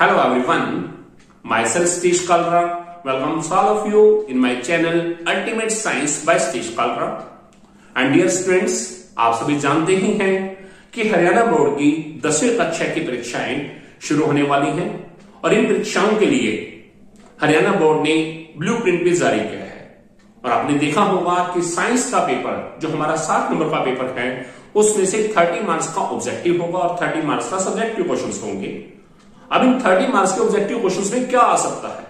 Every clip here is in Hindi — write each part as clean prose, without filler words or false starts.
Hello everyone, myself Satish Kalra. Welcome all of you in my channel Ultimate Science by Satish Kalra. And dear students, आप सभी जानते ही हैं कि हरियाणा बोर्ड की 10वीं कक्षा की परीक्षाएं शुरू होने वाली हैं और इन परीक्षाओं के लिए हरियाणा बोर्ड ने ब्लूप्रिंट भी जारी किया है। और आपने देखा होगा कि साइंस का पेपर जो हमारा 7 नंबर का पेपर है उसमें से 30 मार्क्स का ऑब्जेक्टिव होगा और 30 मार्क्स का सब्जेक्टिव क्वेश्चंस होंगे। अब इन 30 मार्क्स के ऑब्जेक्टिव क्वेश्चंस में क्या आ सकता है,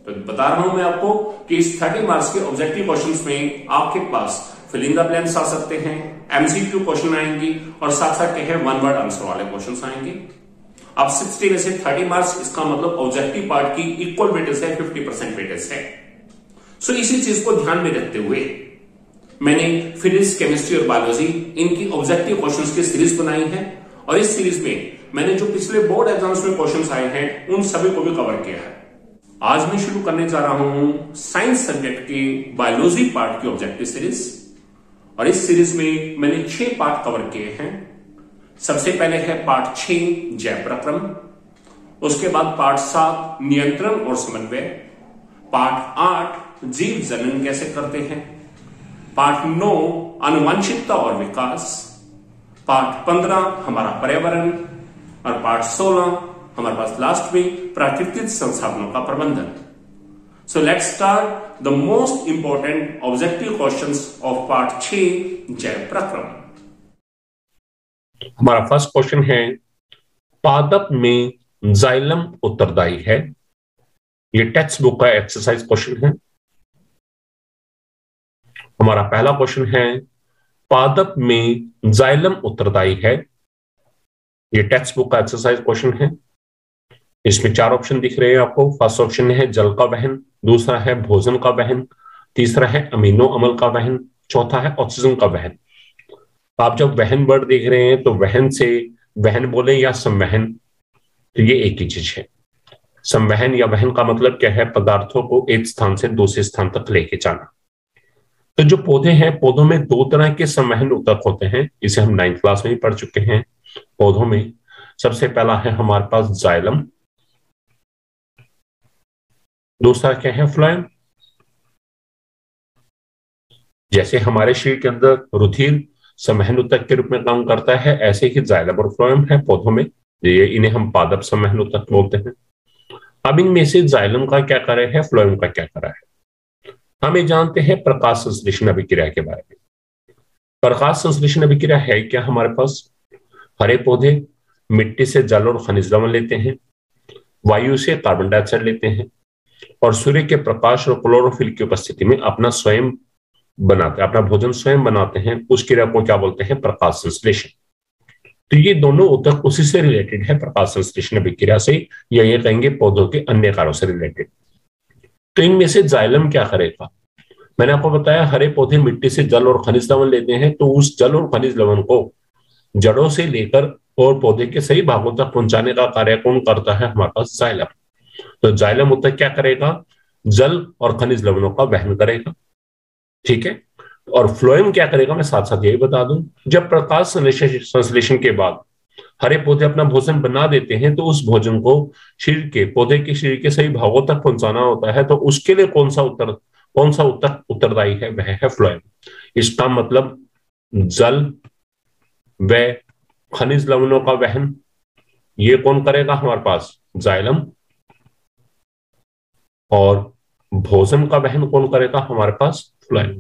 तो बता रहा हूं मैं आपको कि इस 30 मार्क्स के ऑब्जेक्टिव क्वेश्चंस में आपके पास फिल इन द ब्लैंक्स आ सकते हैं, एमसीक्यू क्वेश्चन आएंगी और साथ साथ क्या है वन वर्ड आंसर वाले क्वेश्चंस आएंगे। अब 60 में से 30 मार्क्स, इसका मतलब ऑब्जेक्टिव पार्ट की इक्वल वेटेज है, 50% वेटेज है। सो इसी चीज को ध्यान में रखते हुए मैंने फिजिक्स, केमिस्ट्री और बायोलॉजी इनकी ऑब्जेक्टिव क्वेश्चंस की सीरीज बनाई है और इस सीरीज में मैंने जो पिछले बोर्ड एग्जाम्स में क्वेश्चंस आए हैं उन सभी को भी कवर किया है। आज मैं शुरू करने जा रहा हूं साइंस सब्जेक्ट की बायोलॉजी पार्ट की ऑब्जेक्टिव सीरीज और इस सीरीज में मैंने 6 पार्ट कवर किए हैं। सबसे पहले है पार्ट 6 जैव प्रक्रम, उसके बाद पार्ट 7 नियंत्रण और समन्वय, पार्ट 8 जीव जनन कैसे करते हैं, पार्ट 9 आनुवंशिकता और विकास, पार्ट 15 हमारा पर्यावरण और पार्ट 16 हमारे पास लास्ट में प्राकृतिक संसाधनों का प्रबंधन। So let's start the most important objective questions of part 6 जैव प्रक्रम। हमारा फर्स्ट क्वेश्चन है, पादप में जाइलम उत्तरदायी है। ये टेक्स्ट बुक का एक्सरसाइज क्वेश्चन है। हमारा पहला क्वेश्चन है, पादप में जाइलम उत्तरदायी है। ये टेक्स्ट बुक का एक्सरसाइज क्वेश्चन है। इसमें 4 ऑप्शन दिख रहे हैं आपको। फर्स्ट ऑप्शन है जल का वहन, दूसरा है भोजन का वहन, तीसरा है अमीनो अम्ल का वहन, चौथा है ऑक्सीजन का वहन। आप जब वहन वर्ड देख रहे हैं तो वहन से वहन बोले या संवहन, तो ये एक ही चीज है। संवहन या वहन का मतलब क्या है? पदार्थों को एक स्थान से दूसरे स्थान तक लेके जाना। तो जो पौधे हैं, पौधों में 2 तरह के संवहन ऊतक होते हैं। इसे हम 9th क्लास में ही पढ़ चुके हैं। पौधों में सबसे पहला है हमारे पास जाइलम, दूसरा क्या है? फ्लोएम। जैसे हमारे शरीर के अंदर रुधिर संवहन ऊतक के रूप में काम करता है, ऐसे ही जाइलम और फ्लोएम है पौधों में। ये इन्हें हम पादप संवहन ऊतक बोलते हैं। अब इनमें से जाइलम का क्या कार्य है, फ्लोएम का क्या कार्य है? हमें जानते हैं प्रकाश संश्लेषण अभिक्रिया के बारे में। प्रकाश संश्लेषण अभिक्रिया है क्या? हमारे पास हरे पौधे मिट्टी से जल और खनिज लवण लेते हैं, वायु से कार्बन डाइऑक्साइड लेते हैं और सूर्य के प्रकाश और क्लोरोफिल की उपस्थिति में अपना स्वयं बनाते हैं, अपना भोजन स्वयं बनाते हैं। उस क्रिया को क्या बोलते हैं? प्रकाश संश्लेषण। तो ये दोनों ऊतक उसी से रिलेटेड है, प्रकाश संश्लेषण अभिक्रिया से, या ये कहेंगे पौधों के अन्य कार्यों से रिलेटेड। तो इनमें से जाइलम क्या करेगा? मैंने आपको बताया हरे पौधे मिट्टी से जल और खनिज लवण लेते हैं, तो उस जल और खनिज लवण को जड़ों से लेकर और पौधे के सही भागों तक पहुंचाने का कार्य कौन करता है? हमारे पास जाइलम। तो जाइलम ऊतक क्या करेगा? जल और खनिज लवणों का वहन करेगा, ठीक है। और फ्लोएम क्या करेगा? मैं साथ साथ यही बता दूं, जब प्रकाश संश्लेषण के बाद हरे पौधे अपना भोजन बना देते हैं तो उस भोजन को शरीर के, पौधे के शरीर के सही भागों तक पहुंचाना होता है। तो उसके लिए कौन सा ऊतक उत्तरदायी है? वह है फ्लोएम। इसका मतलब जल व खनिज लवणों का वहन ये कौन करेगा? हमारे पास जाइलम। और भोजन का वहन कौन करेगा? हमारे पास फ्लोएम।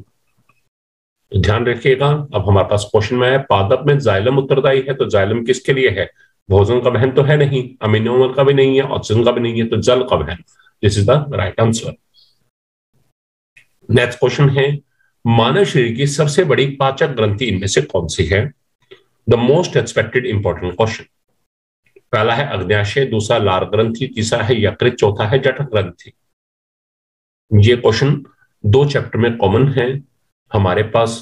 तो ध्यान रखिएगा। अब हमारे पास क्वेश्चन में है पादप में जाइलम उत्तरदायी है, तो जाइलम किसके लिए है? भोजन का वहन तो है नहीं, अमीनो अम्ल का भी नहीं है, ऑक्सीजन का भी नहीं है, तो जल का वहन। This is the right answer. Next question है, मानव शरीर की सबसे बड़ी पाचक ग्रंथि इनमें से कौन सी है? The most expected important question. पहला है अग्न्याशय, दूसरा लार ग्रंथि, तीसरा है यकृत, चौथा है जठर ग्रंथि। ये क्वेश्चन 2 चैप्टर में कॉमन है हमारे पास।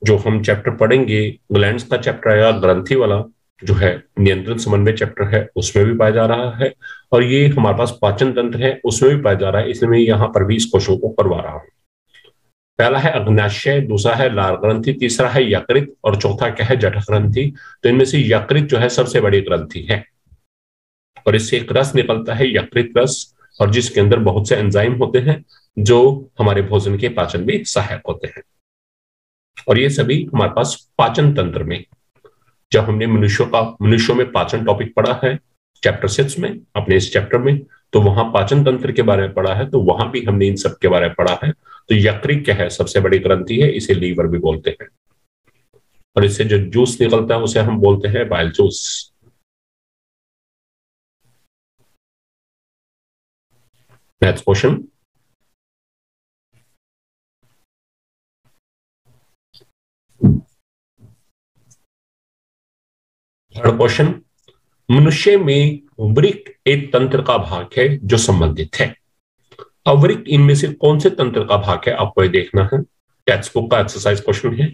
जो हम चैप्टर पढ़ेंगे ग्लैंड्स का चैप्टर आएगा, ग्रंथि वाला जो है नियंत्रण समन्वय चैप्टर है, उसमें भी पाया जा रहा है। और ये हमारे पास पाचन तंत्र है, उसमें भी पाया जा रहा है, इसलिए मैं यहां पर भी इस क्वेश्चन को करवा रहा हूं। पहला है अग्न्याशय, दूसरा है लार ग्रंथि, तीसरा है यकृत और चौथा क्या है? जठर ग्रंथि। तो इनमें से यकृत जो है सबसे बड़ी ग्रंथि है। और इससे एक रस निकलता है, यकृत रस, और जिसके अंदर बहुत से एंजाइम होते हैं जो हमारे भोजन के पाचन में सहायक होते हैं। और ये सभी हमारे पास पाचन तंत्र में, जब हमने मनुष्यों में पाचन टॉपिक पढ़ा है चैप्टर 6 में, अपने इस चैप्टर में, तो वहां पाचन तंत्र के बारे में पढ़ा है, तो वहां भी हमने इन सब के बारे में पढ़ा है। तो यकृत क्या है, सबसे बड़ी ग्रंथि है, इसे लीवर भी बोलते हैं। और इससे जो जूस निकलता है उसे हम बोलते हैं bile juice. Next question, third question, मनुष्य में वृक्क एक तंत्र का भाग है जो संबंधित है। अब वृक्क इनमें से कौन से तंत्र का भाग है, आपको ये देखना है। टेक्स्ट बुक का एक्सरसाइज क्वेश्चन है।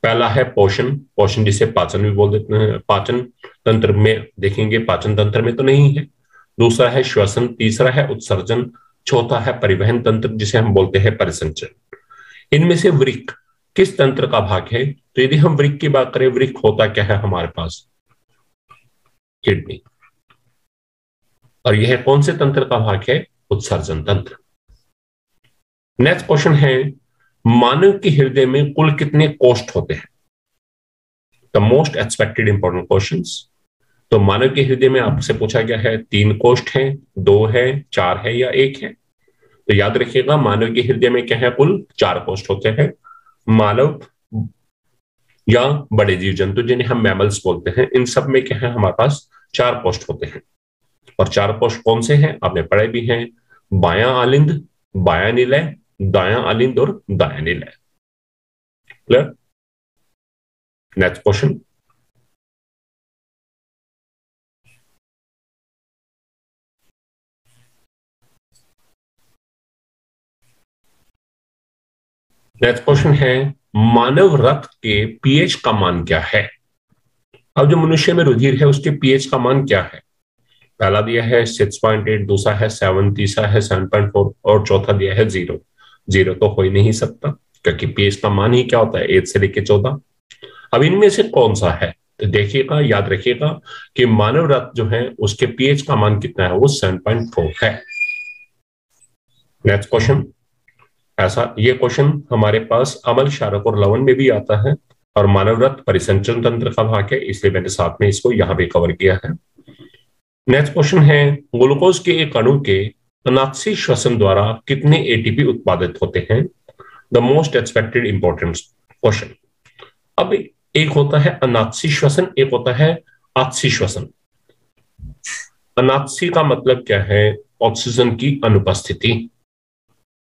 पहला है पोषण, पोषण जिसे पाचन भी बोल देते हैं, पाचन तंत्र में देखेंगे, पाचन तंत्र में तो नहीं है। दूसरा है श्वसन, तीसरा है उत्सर्जन, चौथा है परिवहन तंत्र जिसे हम बोलते हैं परिसंचरण। इनमें से वृक्क किस तंत्र का भाग है? तो यदि हम वृक्क की बात करें, वृक्क होता क्या है हमारे पास? किडनी। और यह कौन से तंत्र का भाग है? उत्सर्जन तंत्र। नेक्स्ट क्वेश्चन है, मानव के हृदय में कुल कितने कोष्ठ होते हैं? The most expected important questions. तो मानव के हृदय में आपसे पूछा गया है 3 कोष्ठ हैं, 2 है, 4 है या 1 है? तो याद रखिएगा, मानव के हृदय में क्या है? कुल 4 कोष्ठ होते हैं। मानव या बड़े जीव जंतु जिन्हें हम मैमल्स बोलते हैं, इन सब में क्या है? हमारे पास 4 कोष्ठ होते हैं। और 4 कोष्ठ कौन से हैं? आपने पढ़े भी हैं, बायां आलिंद, बायां निलय, दायां आलिंद और दायां निलय। Clear? Next question, next question है, मानव रक्त के पीएच का मान क्या है? अब जो मनुष्य में रुधिर है उसके पीएच का मान क्या है? पहला दिया है 6.8, दूसरा है 7, तीसरा है 7.4 और चौथा दिया है 0। 0 तो हो ही नहीं सकता, क्योंकि पीएच का मान ही क्या होता है? 1 से लेकर 14। अब इनमें से कौन सा है? तो देखिएगा, याद रखिएगा कि मानव रक्त जो है उसके पीएच का मान कितना है? वो 7.4 है। नेक्स्ट क्वेश्चन, ऐसा ये क्वेश्चन हमारे पास अमल, क्षारक और लवण में भी आता है, और मानव रक्त परिसंचरण तंत्र का भाग है, इसलिए मैंने साथ में इसको यहां पे कवर किया है। नेक्स्ट क्वेश्चन है, ग्लूकोज के एक अणु के अनाक्षी श्वसन द्वारा कितने एटीपी उत्पादित होते हैं? The most expected important question. अब एक होता है अनाक्षी श्वसन, एक होता है आक्षी श्वसन। अनाक्षी का मतलब क्या है? ऑक्सीजन की अनुपस्थिति।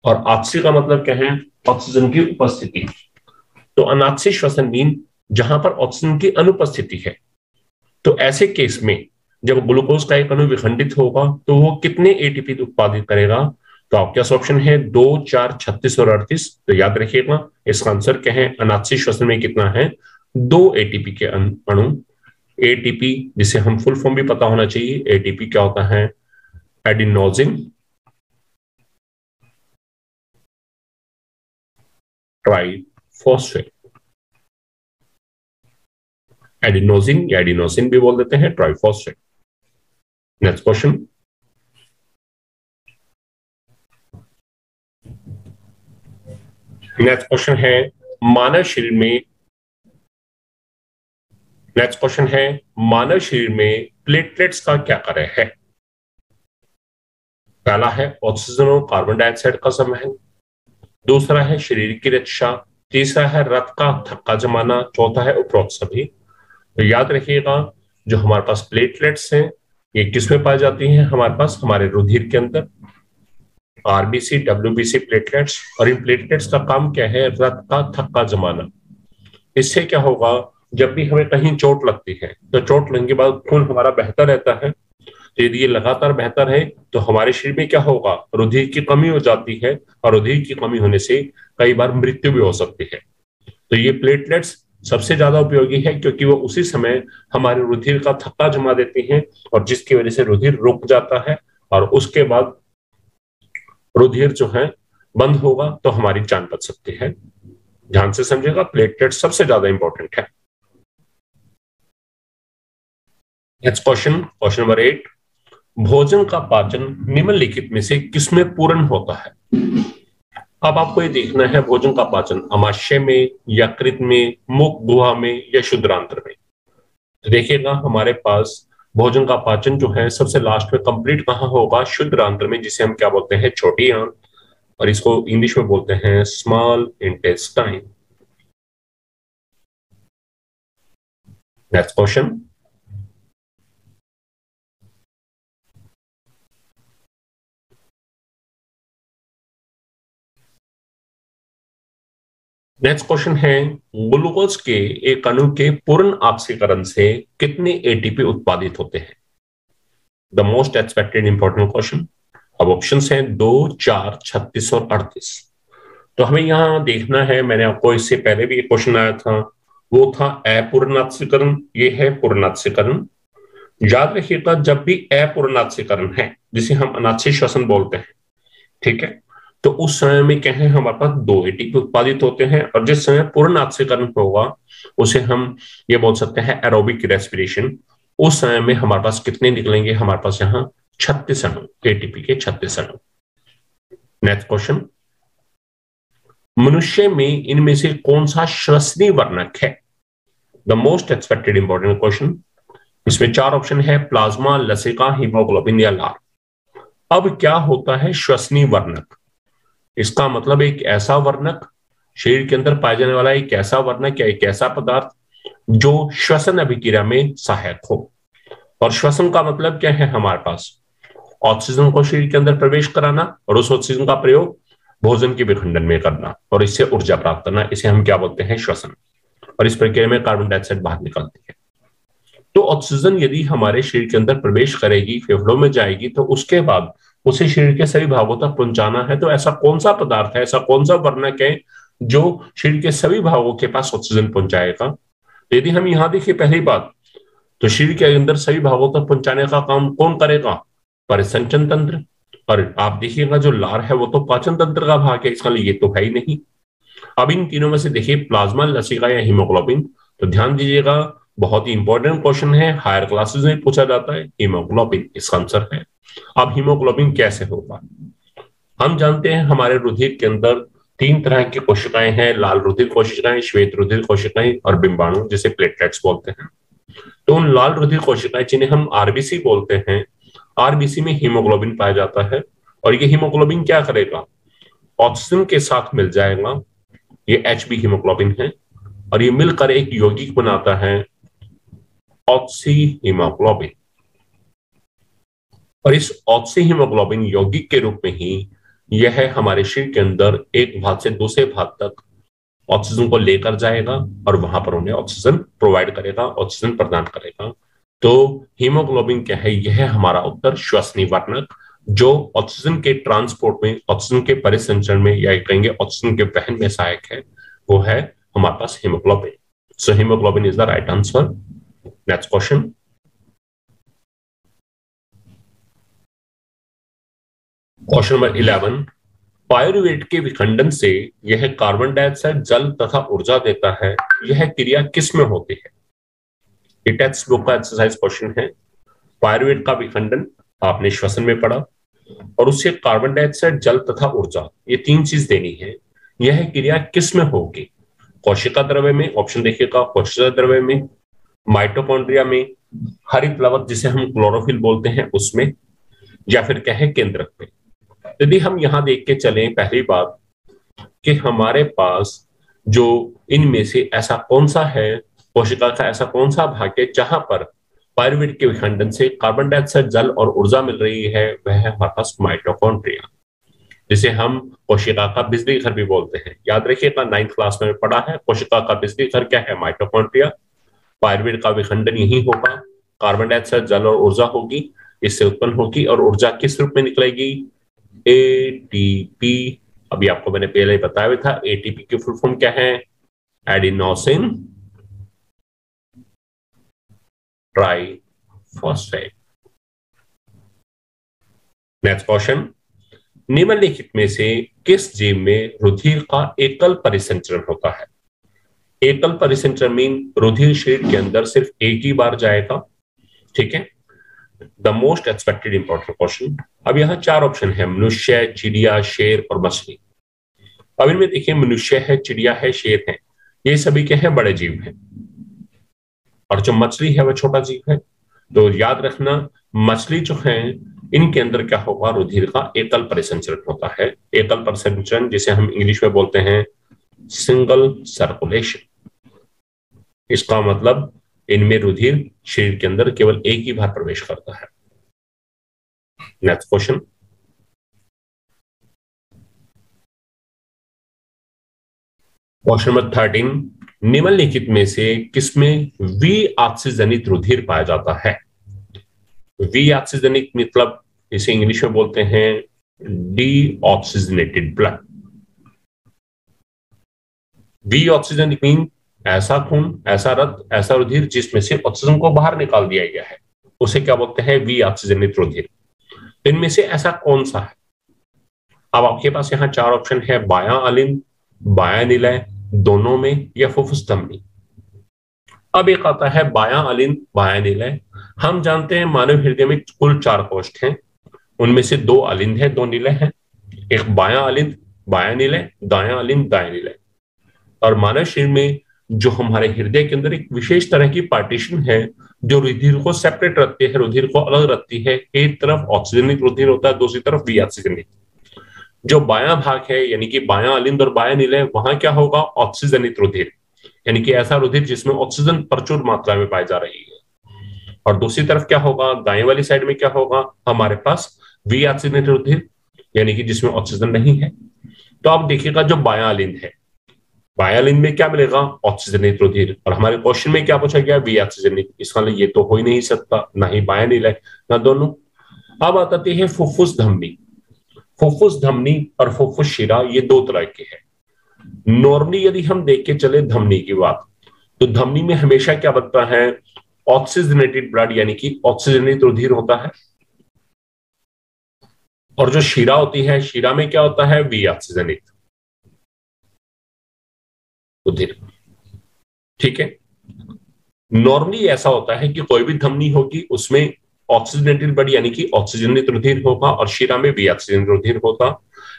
और आक्षी का मतलब क्या है? ऑक्सीजन की उपस्थिति। तो अनाक्षी श्वसन मीन जहां पर ऑक्सीजन की अनुपस्थिति है। तो ऐसे केस में जब ग्लूकोज का एक अणु विखंडित होगा तो वो कितने एटीपी उत्पादित करेगा? तो आपके पास ऑप्शन है 2, 4, 36 और 38। तो याद रखिएगा, इसका आंसर क्या है? अनाक्षी श्वसन में कितना है? 2 एटीपी के अणु। एटीपी जिसे हम फुल फॉर्म भी पता होना चाहिए, एटीपी क्या होता है? Adenosine triphosphate. एडिनोसिन या एडिनोसिन भी बोल देते हैं, triphosphate. Next question, next question है, मानव शरीर में नेक्स्ट क्वेश्चन है, मानव शरीर में प्लेटलेट्स का क्या कार्य है? पहला है ऑक्सीजन और कार्बन डाइऑक्साइड का संवहन, दूसरा है शरीर की रक्षा, तीसरा है रक्त का थक्का जमाना, चौथा है उपरोक्त सभी। तो याद रखिएगा, जो हमारे पास प्लेटलेट्स हैं ये किसमें पाई जाती हैं? हमारे पास हमारे रुधिर के अंदर, आरबीसी, डब्ल्यूबीसी प्लेटलेट्स। और इन प्लेटलेट्स का काम क्या है? रक्त का थक्का जमाना। इससे क्या होगा, जब भी हमें कहीं चोट लगती है तो चोट लगने के बाद खून हमारा बहता रहता है। तो यदि ये लगातार बहता रहे तो हमारे शरीर में क्या होगा? रुधिर की कमी हो जाती है, और रुधिर की कमी होने से कई बार मृत्यु भी हो सकती है। तो ये प्लेटलेट्स सबसे ज्यादा उपयोगी है, क्योंकि वो उसी समय हमारे रुधिर का थक्का जमा देती हैं, और जिसकी वजह से रुधिर रुक जाता है, और उसके बाद रुधिर जो है बंद होगा तो हमारी जान बच सकती है। ध्यान से समझिएगा, प्लेटलेट सबसे ज्यादा इंपॉर्टेंट है। नेक्स्ट क्वेश्चन, क्वेश्चन नंबर 8, भोजन का पाचन निम्नलिखित में से किसमें पूर्ण होता है? अब आपको ये देखना है भोजन का पाचन अमाशय में, यकृत में, मुख गुहा में या शुद्रांत्र में। तो देखिएगा हमारे पास भोजन का पाचन जो है सबसे लास्ट में कंप्लीट कहाँ होगा? शुद्रांत्र में, जिसे हम क्या बोलते हैं? छोटी आंत, और इसको इंग्लिश में बोलते हैं small intestine. Next question, next question है ग्लूकोज के एक अणु के पूर्ण ऑक्सीकरण से कितने एटीपी उत्पादित होते हैं? The most expected important question. अब ऑप्शंस हैं 2, 4, 36 और 38। तो हमें यहां देखना है, मैंने आपको इससे पहले भी एक क्वेश्चन आया था, वो था अपूर्णाक्सीकरण, ये है पूर्णाक्सीकरण। याद रखिएगा जब भी अपूर्णाक्सीकरण है, जिसे हम अनाच्छी श्वसन बोलते हैं, ठीक है, तो उस समय में क्या है, हमारे पास 2 एटीपी उत्पादित होते हैं, और जिस समय पूर्ण ऑक्सीकरण होगा उसे हम ये बोल सकते हैं एरोबिक रेस्पिरेशन। उस समय में हमारे पास कितने निकलेंगे? हमारे पास यहाँ 36 अणु, एटीपी के 36 अणु। नेक्स्ट क्वेश्चन, मनुष्य में इनमें से कौन सा श्वसनीय वर्णक है? The most expected important question. इसमें 4 ऑप्शन है, प्लाज्मा, लसिका, हीमोग्लोबिन या लार। अब क्या होता है श्वसनीय वर्णक? इसका मतलब एक ऐसा वर्णक, शरीर के अंदर पाए जाने वाला एक ऐसा वर्णक या एक ऐसा पदार्थ जो श्वसन अभिक्रिया में सहायक हो। और श्वसन का मतलब क्या है? हमारे पास ऑक्सीजन को शरीर के अंदर प्रवेश कराना और उस ऑक्सीजन का प्रयोग भोजन के विखंडन में करना और इससे ऊर्जा प्राप्त करना, इसे हम क्या बोलते हैं? श्वसन। और इस प्रक्रिया में कार्बन डाइऑक्साइड बाहर निकलती है। तो ऑक्सीजन यदि हमारे शरीर के अंदर प्रवेश करेगी, फेफड़ों में जाएगी, तो उसके बाद उसे शरीर के सभी भागों तक पहुंचाना है। तो ऐसा कौन सा पदार्थ है, ऐसा कौन सा वर्णक है जो शरीर के सभी भागों के पास ऑक्सीजन पहुंचाएगा? यदि हम यहां देखिए पहली बात, तो शरीर के अंदर सभी भागों तक पहुंचाने का काम कौन करेगा? परिसंचन तंत्र। और आप देखिएगा जो लार है वो तो पाचन तंत्र का भाग है, इसका ये तो है ही नहीं। अब इन तीनों में से देखिए प्लाज्मा, लसिका या हीमोग्लोबिन, तो ध्यान दीजिएगा बहुत ही इंपॉर्टेंट क्वेश्चन है, हायर क्लासेस में पूछा जाता है। हीमोग्लोबिन इसका आंसर है। अब हीमोग्लोबिन कैसे होगा? हम जानते हैं हमारे रुधिर के अंदर 3 तरह की कोशिकाएं हैं, लाल रुधिर कोशिकाएं, श्वेत रुधिर कोशिकाएं और बिंबाणु, जिसे प्लेटलेट्स बोलते हैं। तो उन लाल रुधिर कोशिकाएं जिन्हें हम आरबीसी बोलते हैं, आरबीसी में हीमोग्लोबिन पाया जाता है। और ये हीमोग्लोबिन क्या करेगा? ऑक्सीजन के साथ मिल जाएगा, ये एचबी हीमोग्लोबिन है, और ये मिलकर एक यौगिक बनाता है ऑक्सी हीमोग्लोबिन। और इस ऑक्सी हीमोग्लोबिन यौगिक के रूप में ही यह हमारे शरीर के अंदर एक भाग से दूसरे भाग तक ऑक्सीजन को लेकर जाएगा और वहां पर उन्हें ऑक्सीजन प्रोवाइड करेगा, ऑक्सीजन प्रदान करेगा। तो हीमोग्लोबिन क्या है? यह है हमारा उत्तर, श्वसनीय वर्णक, जो ऑक्सीजन के ट्रांसपोर्ट में, ऑक्सीजन के परिसंचरण में, या कहेंगे ऑक्सीजन के वहन में सहायक है, वो है हमारे पास haemoglobin. So haemoglobin is the right answer. Next question, question number 11, pyruvate के विखंडन से यह कार्बन डाइऑक्साइड, जल तथा ऊर्जा देता है, यह क्रिया किस में होती है? ये टेक्स्ट बुक का एक्सरसाइज क्वेश्चन है। पायरुवेट का विखंडन आपने श्वसन में पढ़ा, और उससे कार्बन डाइऑक्साइड, जल तथा ऊर्जा, ये 3 चीज देनी है। यह क्रिया किस में होगी? कोशिका द्रव्य में, ऑप्शन देखिएगा, कोशिका द्रव्य में, माइटोकॉन्ड्रिया में, हरित लवक जिसे हम क्लोरोफिल बोलते हैं उसमें, या फिर क्या है केंद्रक में। यदि हम यहां देख के चलें, पहली बात कि हमारे पास जो इनमें से ऐसा कौन सा है, कोशिका का ऐसा कौन सा भाग है जहां पर पायरुवेट के विखंडन से कार्बन डाइऑक्साइड, जल और ऊर्जा मिल रही है, वह है हमारे पास माइटोकॉन्ड्रिया, जिसे हम कोशिका का बिजली घर भी बोलते हैं। याद रखिएगा 9th क्लास में पढ़ा है, कोशिका का बिजली घर क्या है? माइटोकॉन्ड्रिया। पायरुवेट का विखंडन यही होगा, कार्बन डाइऑक्साइड, जल और ऊर्जा होगी, इससे उत्पन्न होगी, और ऊर्जा किस रूप में निकलेगी? एटीपी। अभी आपको मैंने पहले बताया हुआ था, एटीपी की फुल फॉर्म क्या है? Adenosine triphosphate. नेक्स्ट क्वेश्चन, निम्नलिखित में से किस जीव में रुधिर का एकल परिसंचरण होता है? एकल परिसंचरण मीन रुधिर शरीर के अंदर सिर्फ एक ही बार जाएगा, ठीक है। The most expected important question. अब यहाँ 4 ऑप्शन है, मनुष्य, चिड़िया, शेर और मछली। अब इनमें देखिए, मनुष्य है, चिड़िया है, शेर है, ये सभी के हैं बड़े जीव हैं, और जो मछली है वह छोटा जीव है। तो याद रखना, मछली जो है इनके अंदर क्या होगा, रुधिर का एकल परिसंचरण होता है। एकल परिसंचरण जिसे हम इंग्लिश में बोलते हैं सिंगल सर्कुलेशन। इसका मतलब इनमें रुधिर शरीर के अंदर केवल एक ही बार प्रवेश करता है। नेक्स्ट क्वेश्चन, क्वेश्चन नंबर 13, निम्नलिखित में से किसमें वी ऑक्सीजनित रुधिर पाया जाता है? वी ऑक्सीजनित मतलब इसे इंग्लिश में बोलते हैं deoxygenated blood. We oxygen mean ऐसा खून, ऐसा रक्त, ऐसा रुधिर जिसमें से ऑक्सीजन को बाहर निकाल दिया गया है, उसे क्या बोलते हैं, वी ऑक्सीजनित रुधिर। इनमें से ऐसा कौन सा है? अब आपके पास यहाँ 4 ऑप्शन है, बायां अलिंद, बायां निलय, दोनों में, या फुफ्फुस धमनी। अब एक आता है बायां अलिंद, बायां निलय। हम जानते हैं मानव हृदय में कुल 4 कोष्ठ हैं, उनमें से 2 अलिंद है, 2 निलय है। एक बायां अलिंद, बायां निलय, दायां अलिंद, दायां निलय। और मानव शरीर में जो हमारे हृदय के अंदर एक विशेष तरह की पार्टीशन है जो रुधिर को सेपरेट रखती है, रुधिर को अलग रखती है। एक तरफ ऑक्सीजनित रुधिर होता है, दूसरी तरफ वी ऑक्सीजनित। जो बायां भाग है यानी कि बायां अलिंद और बायां निलय, वहां क्या होगा, ऑक्सीजनित रुधिर, यानी कि ऐसा रुधिर जिसमें ऑक्सीजन प्रचुर मात्रा में पाई जा रही है। और दूसरी तरफ क्या होगा, दाएं वाली साइड में क्या होगा, हमारे पास वी ऑक्सीजनेट रुधिर, यानी कि जिसमें ऑक्सीजन नहीं है। तो आप देखिएगा जो बायां अलिंद है, बायां अलिंद में क्या मिलेगा, ऑक्सीजनेट रुधिर। और हमारे क्वेश्चन में क्या पूछा गया, वी ऑक्सीजनेट। इसका ये तो हो ही नहीं सकता, ना ही बायां निलय ना दोनों। अब आती है फुफ्फुस धमनी। फुफ्फुस धमनी और फुफ्फुस शिरा ये 2 तरह के हैं। नॉर्मली यदि हम देख के चले धमनी की बात, तो धमनी में हमेशा क्या बनता है, ऑक्सीजनेटेड ब्लड, यानी कि ऑक्सीजनित रुधिर होता है। और जो शिरा होती है, शिरा में क्या होता है, वी ऑक्सीजनित रुधिर। ठीक है, नॉर्मली ऐसा होता है कि कोई भी धमनी होगी उसमें ऑक्सीजनेटेड ब्लड यानी कि ऑक्सीजनित रुधिर होगा और शिरा में वी ऑक्सीजन रुधिर होगा।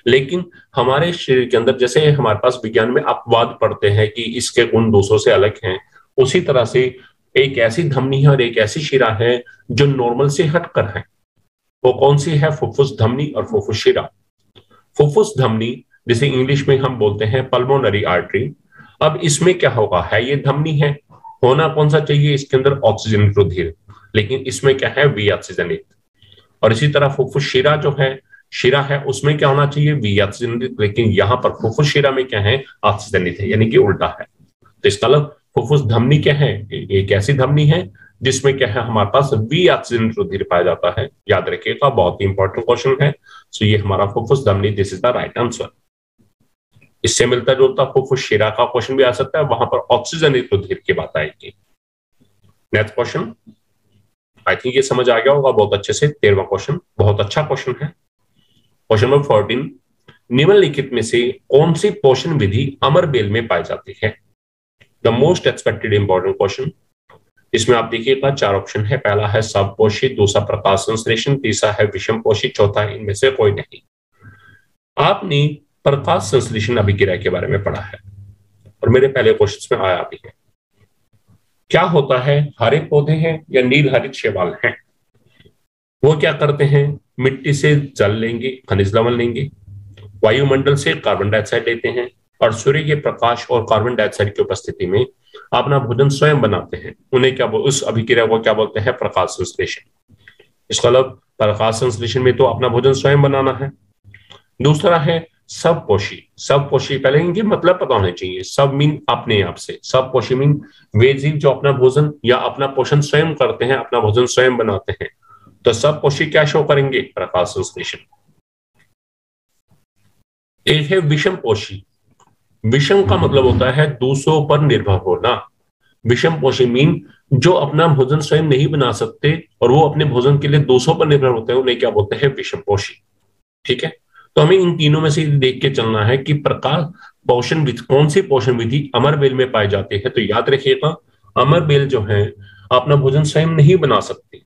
लेकिन हमारे शरीर के अंदर जैसे हमारे पास विज्ञान में अपवाद पढ़ते हैं कि इसके गुण दूसरों से अलग हैं, उसी तरह से एक ऐसी धमनी है और एक ऐसी शिरा है जो नॉर्मल से हटकर है। वो कौन सी है, फुफ्फुस धमनी और फुफ्फुस शिरा। फुफ्फुस धमनी जिसे इंग्लिश में हम बोलते हैं पल्मोनरी आर्टरी। अब इसमें क्या होगा, है ये धमनी है, होना कौन सा चाहिए, इसके अंदर ऑक्सीजन रुधिर, लेकिन इसमें क्या है, वी ऑक्सीजनित। और इसी तरह फुफ्फुस शिरा जो है, शिरा है, उसमें क्या होना चाहिए, वी ऑक्सीजनित, लेकिन यहां पर फुफ्फुस शिरा में क्या है, ऑक्सीजनित है, यानी कि उल्टा है। तो इसका मतलब फुफ्फुस धमनी क्या है, एक ऐसी धमनी है जिसमें क्या है, हमारे पास वी ऑक्सीजनित रुधिर पाया जाता है। याद रखिएगा, बहुत ही इंपॉर्टेंट क्वेश्चन है। सो ये हमारा फुफ्फुस धमनी, this is the right answer. इससे मिलता जुलता फुफ्फुस शिरा का क्वेश्चन भी आ सकता है, वहां पर ऑक्सीजनित रुधिर की बात आएगी। नेक्स्ट क्वेश्चन, आई थिंक ये समझ आ गया होगा बहुत अच्छे से। 13वां क्वेश्चन बहुत अच्छा क्वेश्चन है। क्वेश्चन नंबर 14, निम्नलिखित में से कौन सी पोषण विधि अमरबेल में पाई जाती है? The most expected important question. इसमें आप देखिएगा 4 ऑप्शन है, पहला है सबपोषी, दूसरा प्रकाश संश्लेषण, तीसरा है विषम पोषी, चौथा है इनमें से कोई नहीं। आपने प्रकाश संश्लेषण अभिक्रिया के बारे में पढ़ा है और मेरे पहले क्वेश्चन में आया भी है। क्या होता है, हरे पौधे हैं या नील हरित शैवाल हैं, वो क्या करते हैं, मिट्टी से जल लेंगे, खनिज लवण लेंगे, वायुमंडल से कार्बन डाइऑक्साइड लेते हैं और सूर्य के प्रकाश और कार्बन डाइऑक्साइड की उपस्थिति में अपना भोजन स्वयं बनाते हैं। उन्हें क्या उस अभिक्रिया को क्या बोलते हैं, प्रकाश संश्लेषण। इसका मतलब प्रकाश संश्लेषण में तो अपना भोजन स्वयं बनाना है। दूसरा है सबपोषी। सबपोषी पहले इनके मतलब पता होने चाहिए। सब मीन अपने आप से, सबपोषी मीन वे जीव जो अपना भोजन या अपना पोषण स्वयं करते हैं, अपना भोजन स्वयं बनाते हैं। तो सबपोषी क्या शो करेंगे, प्रकाश संश्लेषण। एक है विषम पोषी। विषम का मतलब होता है दूसरों पर निर्भर होना। विषम पोषी मीन जो अपना भोजन स्वयं नहीं बना सकते और वो अपने भोजन के लिए दूसरों पर निर्भर होते हैं, उन्हें क्या बोलते हैं, विषम पोषी। ठीक है, तो हमें इन तीनों में से देख के चलना है कि प्रकाश पोषण विधि, कौन सी पोषण विधि अमरबेल में पाई जाती है। तो याद रखिएगा, अमरबेल जो है अपना भोजन स्वयं नहीं बना सकती,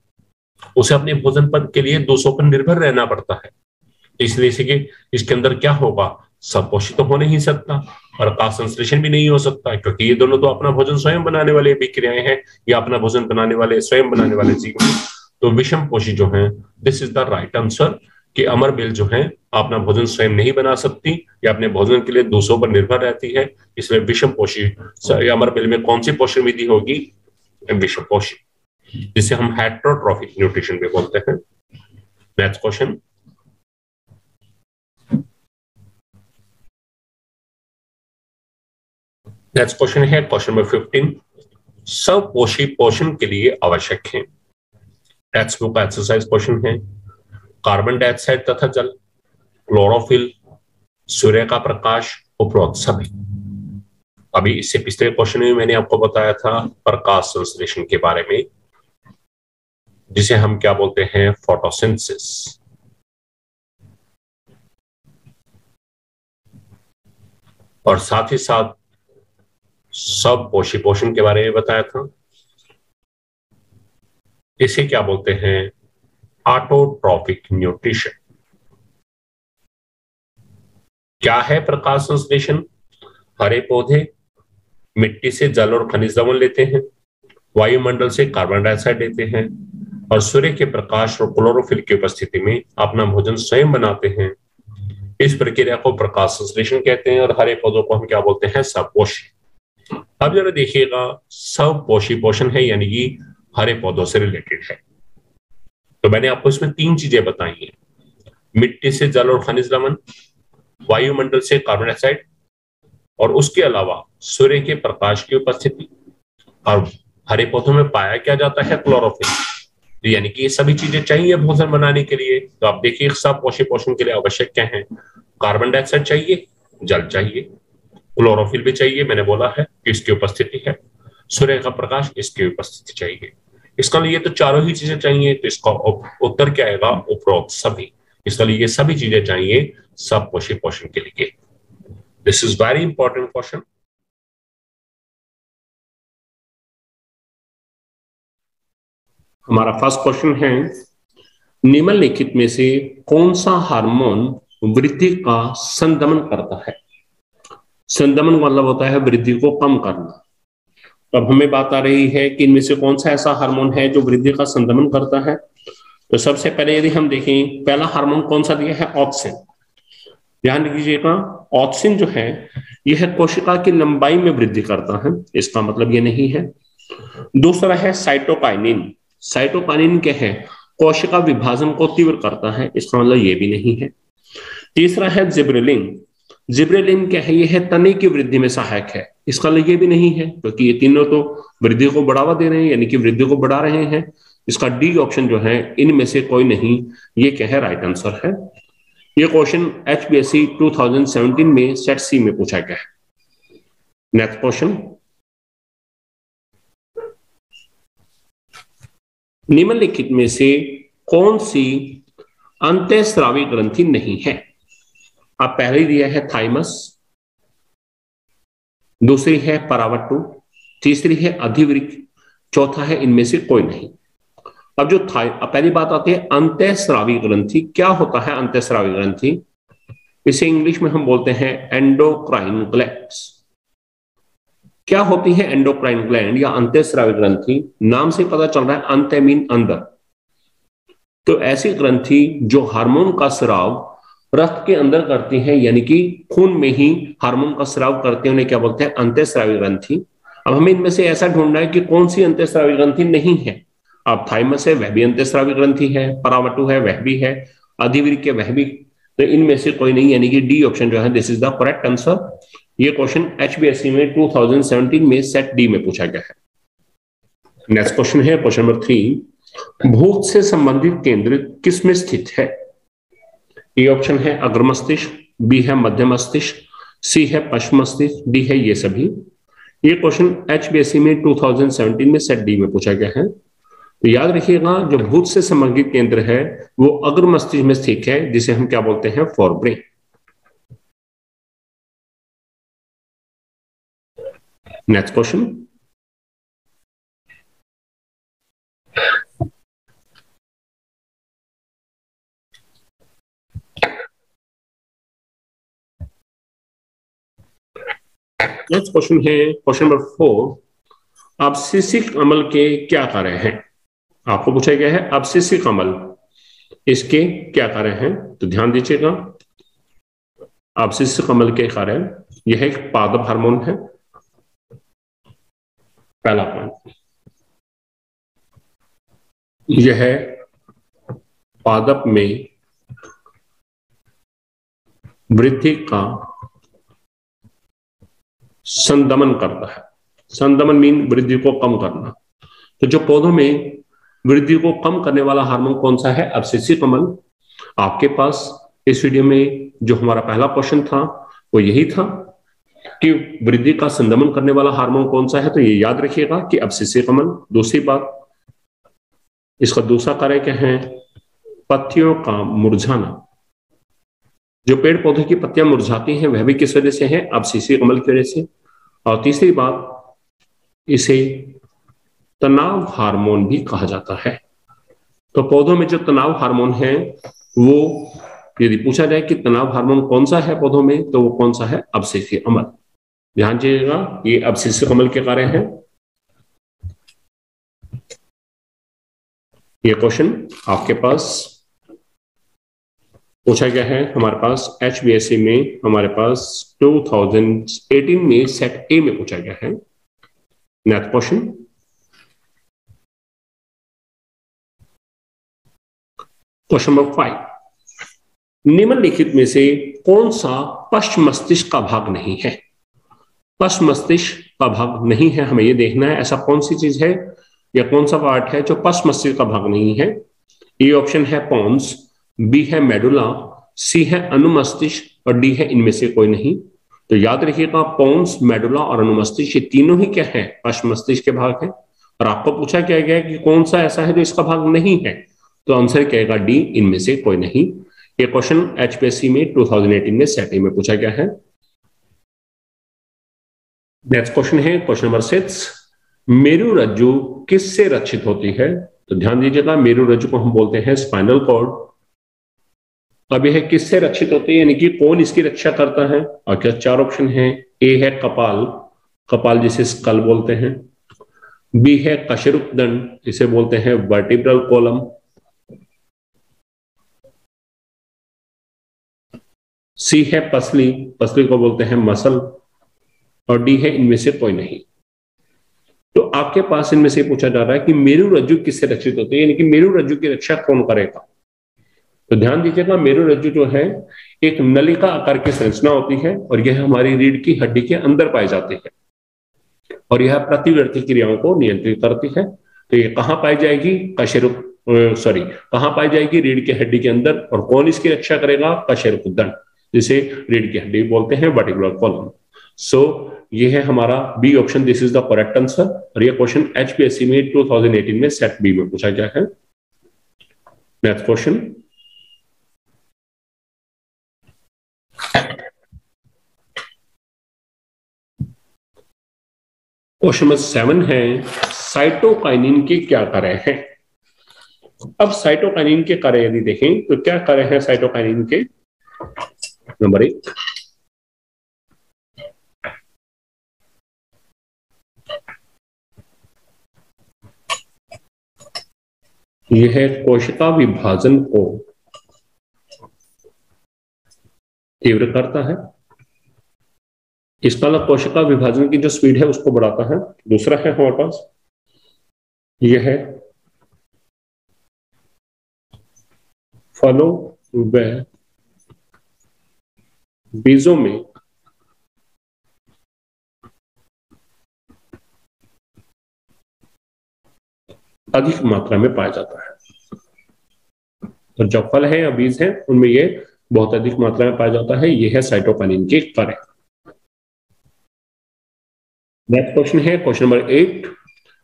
उसे अपने भोजन पद के लिए दूसरों पर निर्भर रहना पड़ता है। इसलिए से कि इसके अंदर क्या होगा, सपोषित तो हो नहीं सकता और का संश्लेषण भी नहीं हो सकता, क्योंकि ये दोनों तो अपना भोजन स्वयं बनाने वाले विक्रियाएं हैं या अपना भोजन बनाने वाले स्वयं बनाने वाले जीव हैं। तो विषम पोषी जो है, this is the right answer, कि अमर बेल जो है अपना भोजन स्वयं नहीं बना सकती या अपने भोजन के लिए दूसरों पर निर्भर रहती है। इसलिए विषम पोषी अमर बेल में कौन सी पोषण विधि होगी, विषम पोषी, जिसे हम हेट्रोट्रॉफिक न्यूट्रिशन भी बोलते हैं। Next question. नेक्स्ट क्वेश्चन है क्वेश्चन नंबर 15, सपोषी पोषण के लिए आवश्यक है। टेक्स्ट बुक एक्सरसाइज क्वेश्चन है। कार्बन डाइऑक्साइड तथा जल, क्लोरोफिल, सूर्य का प्रकाश, उपरोक्त सभी। अभी इससे पिछले क्वेश्चन में मैंने आपको बताया था प्रकाश संश्लेषण के बारे में, जिसे हम क्या बोलते हैं, फोटोसिंथेसिस। और साथ ही साथ सब पोषी पोषण के बारे में बताया था, इसे क्या बोलते हैं, ऑटोट्रॉफिक न्यूट्रिशन। क्या है प्रकाश संश्लेषण? हरे पौधे मिट्टी से जल और खनिज लवण लेते हैं, वायुमंडल से कार्बन डाइऑक्साइड लेते हैं और सूर्य के प्रकाश और क्लोरोफिल की उपस्थिति में अपना भोजन स्वयं बनाते हैं। इस प्रक्रिया को प्रकाश संश्लेषण कहते हैं और हरे पौधों को हम क्या बोलते हैं, सपोषी। अब जरा देखिएगा, सपोषी पोषण है यानी कि हरे पौधों से रिलेटेड है। तो मैंने आपको इसमें 3 चीजें बताई हैं, मिट्टी से जल और खनिज लवण, वायुमंडल से कार्बन डाइऑक्साइड और उसके अलावा सूर्य के प्रकाश की उपस्थिति। और हरे पौधों में पाया क्या जाता है, क्लोरोफिल। यानी कि ये सभी चीजें चाहिए भोजन बनाने के लिए। तो आप देखिए सब पोषी पोषण के लिए आवश्यक क्या है, कार्बन डाइऑक्साइड चाहिए, जल चाहिए, क्लोरोफिल भी चाहिए, मैंने बोला है कि इसकी उपस्थिति है, सूर्य का प्रकाश, इसकी उपस्थिति चाहिए। इसका लिए तो चारों ही चीजें चाहिए, तो इसका उत्तर क्या आएगा, उपरोक्त सभी। इसका लिए ये सभी चीजें चाहिए सब पोषी पोषण के लिए। This is very important question. हमारा फर्स्ट क्वेश्चन है, निम्नलिखित में से कौन सा हार्मोन वृद्धि का संदमन करता है? संदमन मतलब होता है वृद्धि को कम करना। अब हमें बात आ रही है कि इनमें से कौन सा ऐसा हार्मोन है जो वृद्धि का संदमन करता है। तो सबसे पहले यदि हम देखें, पहला हार्मोन कौन सा दिया है, ऑक्सिन। ध्यान दीजिएगा, ऑक्सिन जो है यह कोशिका की लंबाई में वृद्धि करता है, इसका मतलब ये नहीं है। दूसरा है साइटोकाइनिन। साइटोकाइनिन क्या है, कोशिका विभाजन को तीव्र करता है, इसका मतलब ये भी नहीं है। तीसरा है जिब्रेलिन। जिब्रेलिन क्या है, यह तने की वृद्धि में सहायक है, इसका मतलब ये भी नहीं है, क्योंकि ये तीनों तो वृद्धि को बढ़ावा दे रहे हैं, यानी कि वृद्धि को बढ़ा रहे हैं। इसका डी ऑप्शन जो है इनमें से कोई नहीं, ये क्या है, राइट आंसर है। ये क्वेश्चन HBSC 2017 में सेट सी में पूछा गया है। नेक्स्ट क्वेश्चन, निम्नलिखित में से कौन सी अंतःस्रावी ग्रंथि नहीं है? आप पहले दिया है थाइमस, दूसरी है परावट्टू, तीसरी है अधिवृक्क, चौथा है इनमें से कोई नहीं। अब जो पहली बात आती है अंतःस्रावी ग्रंथि, क्या होता है अंतःस्रावी ग्रंथि? इसे इंग्लिश में हम बोलते हैं एंडोक्राइन ग्लैंड्स। क्या होती है एंडोक्राइन ग्लैंड या अंतःस्रावी ग्रंथि? नाम से पता चल रहा है, अंत मीन अंदर। तो ऐसी ग्रंथि जो हार्मोन का स्राव रक्त के अंदर करती है, यानी कि खून में ही हार्मोन का स्राव करते हैं, उन्हें क्या बोलते हैं, अंतःस्रावी ग्रंथि। अब हमें इनमें से ऐसा ढूंढना है कि कौन सी अंतःस्रावी ग्रंथि नहीं है। अब थाइमस है, वह भी अंतःस्रावी ग्रंथि है, परावटु है, वह भी है, अधिवृक्क है, वह भी। तो इनमें से कोई नहीं, यानी कि डी ऑप्शन जो है this is the correct answer. ये क्वेश्चन HBSC में 2017 में सेट डी में पूछा गया है। नेक्स्ट क्वेश्चन है क्वेश्चन नंबर 3, भूख से संबंधित केंद्र किसमें स्थित है? ए ऑप्शन है अग्र मस्तिष्क, बी है मध्य मस्तिष्क, सी है पश्चिम मस्तिष्क, डी है ये सभी। ये क्वेश्चन HBSC में 2017 में सेट डी में पूछा गया है। तो याद रखिएगा, जो भूख से संबंधित केंद्र है वो अग्र मस्तिष्क में स्थित है, जिसे हम क्या बोलते हैं, forebrain. Next question, next question है क्वेश्चन नंबर 4। अब्सिसिक अमल के क्या कार्य हैं? आपको पूछा गया है अब्सिसिक अमल, इसके क्या कार्य हैं? तो ध्यान दीजिएगा, अब्सिसिक अमल के कार्य, यह एक पादप हार्मोन है, पहला पॉइंट। यह पादप में वृद्धि का संदमन करता है। संदमन मीन वृद्धि को कम करना। तो जो पौधों में वृद्धि को कम करने वाला हार्मोन कौन सा है? अब्सिसिक अमल। आपके पास इस वीडियो में जो हमारा पहला क्वेश्चन था वो यही था कि वृद्धि का संदमन करने वाला हार्मोन कौन सा है, तो ये याद रखिएगा कि अब्सिसिक अमल। दूसरी बात, इसका दूसरा कार्य क्या है? पत्तियों का मुरझाना। जो पेड़ पौधे की पत्तियां मुरझाती हैं वह भी किस वजह से है? अब्सिसिक अमल की वजह से। और तीसरी बात, इसे तनाव हार्मोन भी कहा जाता है। तो पौधों में जो तनाव हार्मोन है वो, यदि पूछा जाए कि तनाव हार्मोन कौन सा है पौधों में, तो वो कौन सा है? अब्सिसिक अमल। ध्यान दीजिएगा, ये अब्सिसिक अमल के कार्य हैं। ये क्वेश्चन आपके पास पूछा गया है हमारे पास HBSC में, हमारे पास 2018 में सेट ए में पूछा गया है। Next question, question number 5। निम्नलिखित में से कौन सा पश्च मस्तिष्क का भाग नहीं है? पश्च मस्तिष्क का भाग नहीं है, हमें यह देखना है ऐसा कौन सी चीज है या कौन सा पार्ट है जो पश्च मस्तिष्क का भाग नहीं है। ए ऑप्शन है पोन्स, बी है मेडुला, सी है अनुमस्तिष्क और डी है इनमें से कोई नहीं। तो याद रखिएगा, पोन्स, मेडुला और अनुमस्तिष्क ये तीनों ही क्या है? पश्च मस्तिष्क के भाग है। और आपको पूछा क्या गया कि कौन सा ऐसा है जो इसका भाग नहीं है, तो आंसर क्या आएगा? डी, इनमें से कोई नहीं। ये क्वेश्चन HPSC में 2018 में सेट ए में पूछा गया है। नेक्स्ट क्वेश्चन है क्वेश्चन नंबर 6। मेरु रज्जु किससे रक्षित होती है? तो ध्यान दीजिएगा, मेरु रज्जु को हम बोलते हैं स्पाइनल कॉर्ड। अब यह किससे रक्षित होती है, यानी कि कौन इसकी रक्षा करता है? और क्या 4 ऑप्शन है। ए है कपाल, कपाल जिसे स्कल बोलते हैं। बी है कशेरुकदंड, इसे बोलते हैं वर्टिब्रल कॉलम। सी है पसली, पसली को बोलते हैं मसल। और डी है इनमें से कोई नहीं। तो आपके पास इनमें से पूछा जा रहा है कि मेरु रज्जु किससे रक्षित होती है, यानी कि मेरु रज्जु की रक्षा कौन करेगा? तो ध्यान दीजिएगा, मेरु रज्जु जो है एक नलिका आकार की संरचना होती है और यह हमारी रीढ़ की हड्डी के अंदर पाई जाती है और यह प्रतिवर्ती क्रियाओं को नियंत्रित करती है। तो ये कहां पाई जाएगी? कहां पाई जाएगी? रीढ़ की हड्डी के अंदर। और कौन इसकी रक्षा करेगा? कशेरुकदंड, जिसे रीढ़ की हड्डी बोलते हैं, वर्टिब्रल कॉलम। सो ये है हमारा B option, this is the correct answer. और ये क्वेश्चन HPSC में 2018 में सेट बी में पूछा गया है। नेक्स्ट क्वेश्चन, क्वेश्चन नंबर 7 है, साइटोकाइनिन के क्या कार्य हैं? अब साइटोकाइनिन के कार्य यदि देखें तो क्या कार्य है साइटोकाइनिन के? नंबर 1, यह कोशिका विभाजन को तीव्र करता है। इसका मतलब कोशिका विभाजन की जो स्पीड है उसको बढ़ाता है। दूसरा है हमारे पास, यह है फलों व बीजों में अधिक मात्रा में पाया जाता है। तो जो फल है या बीज है उनमें ये बहुत अधिक मात्रा में पाया जाता है। यह है साइटोकाइनिन के कार्य। नेक्स्ट क्वेश्चन है क्वेश्चन नंबर 8।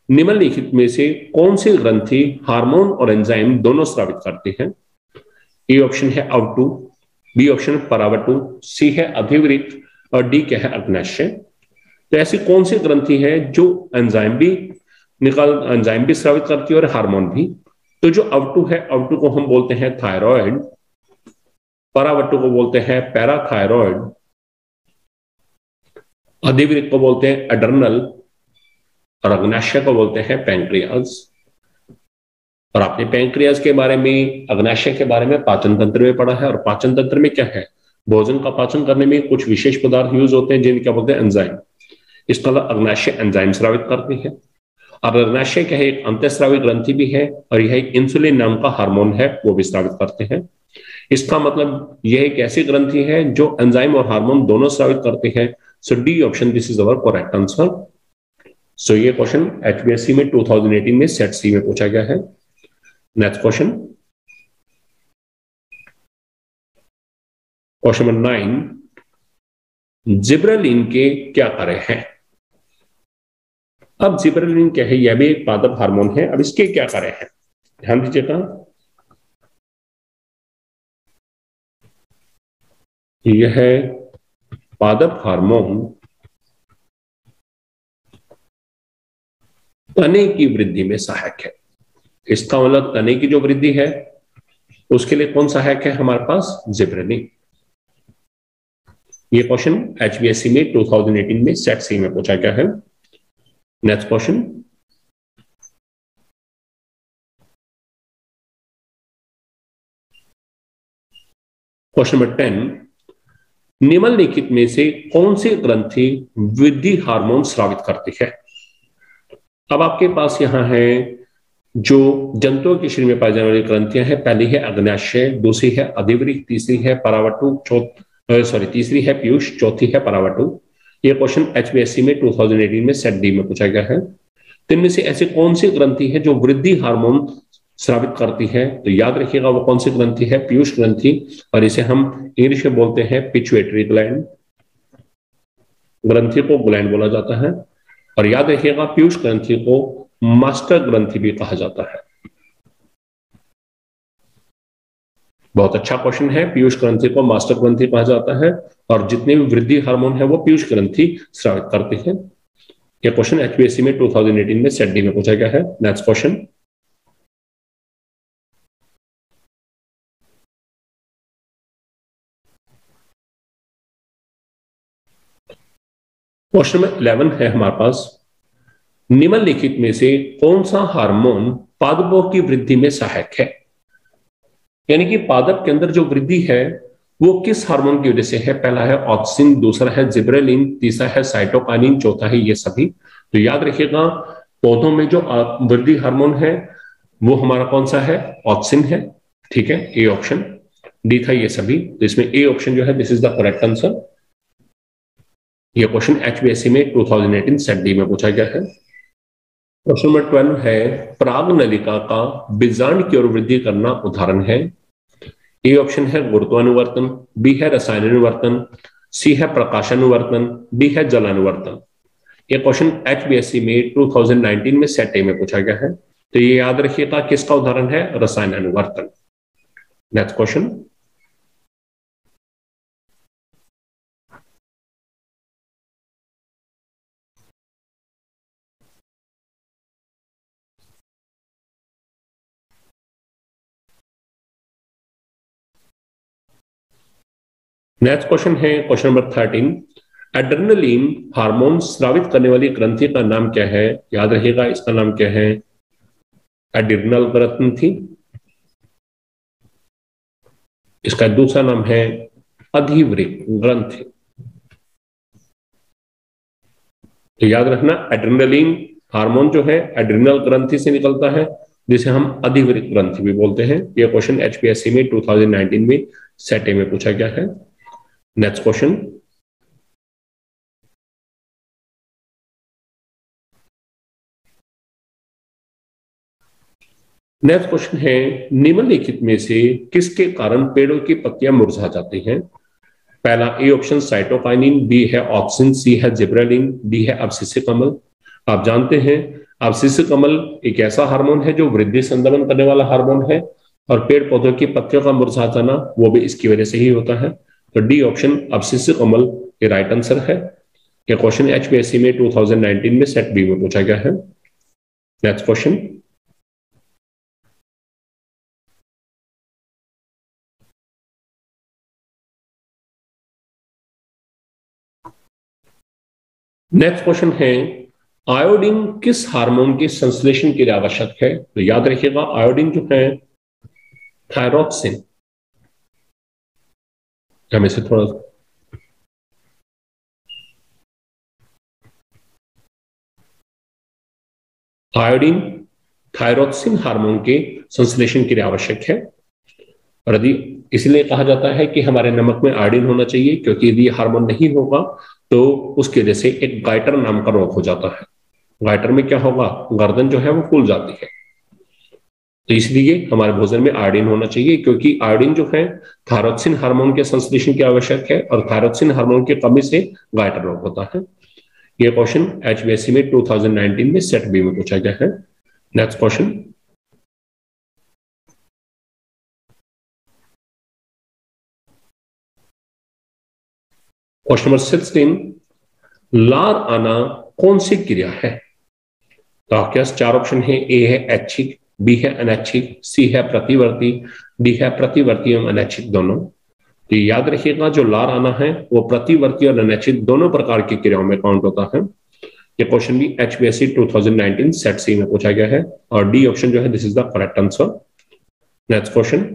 निम्नलिखित में से कौन सी ग्रंथि हार्मोन और एंजाइम दोनों स्रावित करती है? ए ऑप्शन है अवटु, बी ऑप्शन परावटु, सी है अधिवृक्क और डी क्या है? अग्नाशय। तो ऐसी कौन सी ग्रंथि है जो एंजाइम भी स्रावित करती है और हार्मोन भी? तो जो अवटु है, अवटु को हम बोलते हैं थायराइड, परावटु को बोलते हैं पैराथायराइड अधिवृक्क को बोलते हैं एड्रनल और अग्नाशय को बोलते हैं पैंक्रियाज। और आपने पैंक्रियाज के बारे में, अग्नाशय के बारे में पाचन तंत्र में पढ़ा है। और पाचन तंत्र में क्या है, भोजन का पाचन करने में कुछ विशेष पदार्थ यूज होते हैं जिन्हें क्या बोलते हैं, एंजाइम। इसका अग्नाशय एंजाइम स्रावित करती है। और अग्नाशय क्या है, एक अंतःस्रावी ग्रंथि भी है और यह एक इंसुलिन नाम का हार्मोन है, वो भी स्रावित करते हैं। इसका मतलब यह एक ऐसी ग्रंथि है जो एंजाइम और हार्मोन दोनों स्रावित करते हैं। So D option, this is our correct answer. So ये क्वेश्चन एचबीएससी में 2018 में सेट सी में पूछा गया है। Next question, question number 9, gibberellin के क्या कार्य हैं। अब जिब्रेलिन क्या है, यह भी एक पादप हार्मोन है। अब इसके क्या कार्य हैं, ध्यान दीजिएगा। यह पादप हार्मोन तने की वृद्धि में सहायक है। इसका मतलब तने की जो वृद्धि है उसके लिए कौन सहायक है हमारे पास, जिब्रेलिन। ये क्वेश्चन एचबीएससी में 2018 में सेट सी में पूछा गया है। नेक्स्ट क्वेश्चन, क्वेश्चन नंबर 10, निम्नलिखित में से कौन सी ग्रंथि वृद्धि हार्मोन स्रावित करती है। अब आपके पास यहां है जो जंतुओं के शरीर में पाई जाने वाली ग्रंथियां हैं। पहली है अग्नाशय, दूसरी है अधिवृक्क, तीसरी है परावटु, तीसरी है पीयूष, चौथी है परावटु। ये क्वेश्चन एचबीएससी में 2018 में सेट डी में पूछा गया है। तो इनमें से ऐसी कौन सी ग्रंथि है जो वृद्धि हार्मोन स्रावित करती है, तो याद रखिएगा वो कौन सी ग्रंथि है, पीयूष ग्रंथि। और इसे हम इंग्लिश में बोलते हैं पिट्यूटरी ग्लैंड। ग्रंथि को ग्लैंड बोला जाता है। और याद रखिएगा पीयूष ग्रंथि को मास्टर ग्रंथि भी कहा जाता है। बहुत अच्छा क्वेश्चन है, पीयूष ग्रंथि को मास्टर ग्रंथि कहा जाता है। और जितने भी वृद्धि हार्मोन है वो पीयूष ग्रंथि स्रावित करती है। यह क्वेश्चन एचपीएससी में 2018 में सेट डी में पूछा गया है। नेक्स्ट क्वेश्चन, क्वेश्चन नंबर 11 है हमारे पास, निम्नलिखित में से कौन सा हार्मोन पादपों की वृद्धि में सहायक है। यानी कि पादप के अंदर जो वृद्धि है वो किस हार्मोन की वजह से है। पहला है ऑक्सिन, दूसरा है जिब्रेलिन, तीसरा है साइटोकाइनिन, चौथा है ये सभी। तो याद रखिएगा पौधों में जो वृद्धि हार्मोन है वो हमारा कौन सा है, ऑक्सिन है। ठीक है, ए ऑप्शन। डी था ये सभी, तो इसमें ए ऑप्शन जो है this is the correct answer. ये क्वेश्चन एचबीएससी में 2018 सेट डी में पूछा गया है। क्वेश्चन नंबर 12 है, पराग नलिका का बीजांड की ओर वृद्धि करना उदाहरण है। ए ऑप्शन है गुरुत्वानुवर्तन, बी है रसायनानुवर्तन, सी है प्रकाशानुवर्तन, डी है जलानुवर्तन। ये क्वेश्चन एचबीएससी में 2019 में सेट ए में पूछा गया है। तो ये याद रखिएगा किसका उदाहरण है, रसायनानुवर्तन। नेक्स्ट क्वेश्चन, नेक्स्ट क्वेश्चन है क्वेश्चन नंबर 13, एड्रेनलिन हार्मोन स्रावित करने वाली ग्रंथि का नाम क्या है। याद रखिएगा इसका नाम क्या है, एड्रिनल ग्रंथि। इसका दूसरा नाम है अधिवृक्क ग्रंथि। तो याद रखना एड्रेनलिन हार्मोन जो है एड्रिनल ग्रंथि से निकलता है, जिसे हम अधिवृक्क ग्रंथि भी बोलते हैं। यह क्वेश्चन एचपीएससी में 2019 में सेट ए में पूछा गया है। नेक्स्ट क्वेश्चन, नेक्स्ट क्वेश्चन है, निम्नलिखित में से किसके कारण पेड़ों की पत्तियां मुरझा जाती हैं। पहला ए ऑप्शन साइटोकाइनिन, बी है ऑक्सिन, सी है जिब्रेलिन, डी है अब्सिसिक कमल। आप जानते हैं अब्सिसिक कमल एक ऐसा हार्मोन है जो वृद्धि संदमन करने वाला हार्मोन है। और पेड़ पौधों की पत्तियों का मुरझा जाना वो भी इसकी वजह से ही होता है। तो डी ऑप्शन अब्सिसिक कमल ये राइट आंसर है। यह क्वेश्चन एचपीएससी में 2019 में सेट बी में पूछा गया है। नेक्स्ट क्वेश्चन, नेक्स्ट क्वेश्चन है, आयोडीन किस हार्मोन के संश्लेषण के लिए आवश्यक है? तो याद रखिएगा, आयोडीन जो है थायरोक्सिन, हमें से थोड़ा आयोडीन थायरोक्सिन हार्मोन के संश्लेषण के लिए आवश्यक है। और यदि इसलिए कहा जाता है कि हमारे नमक में आयोडीन होना चाहिए, क्योंकि यदि हार्मोन नहीं होगा तो उसकी वजह से एक गाइटर नाम का रोग हो जाता है। गाइटर में क्या होगा, गर्दन जो है वो फूल जाती है। तो इसलिए हमारे भोजन में आयोडीन होना चाहिए, क्योंकि आयोडीन जो है थायरोक्सिन हार्मोन के संश्लेषण की आवश्यक है, और थायरोक्सिन हार्मोन की कमी से गाइटर रोग होता है। यह क्वेश्चन HBSC में 2019 में सेट बी में पूछा गया है। नेक्स्ट क्वेश्चन, क्वेश्चन नंबर 16, लार आना कौन सी क्रिया है? तो आपके पास चार ऑप्शन है, ए है ऐच्छिक, बी है अनैच्छिक, सी है प्रतिवर्ती, डी है प्रतिवर्ती एवं अनैच्छिक दोनों। तो याद रखिएगा, जो लार आना है वो प्रतिवर्ती और अनैच्छिक दोनों प्रकार की क्रियाओं में काउंट होता है। ये क्वेश्चन भी HBSC 2019 सेट सी में पूछा गया है, और डी ऑप्शन जो है this is the correct answer. Next question,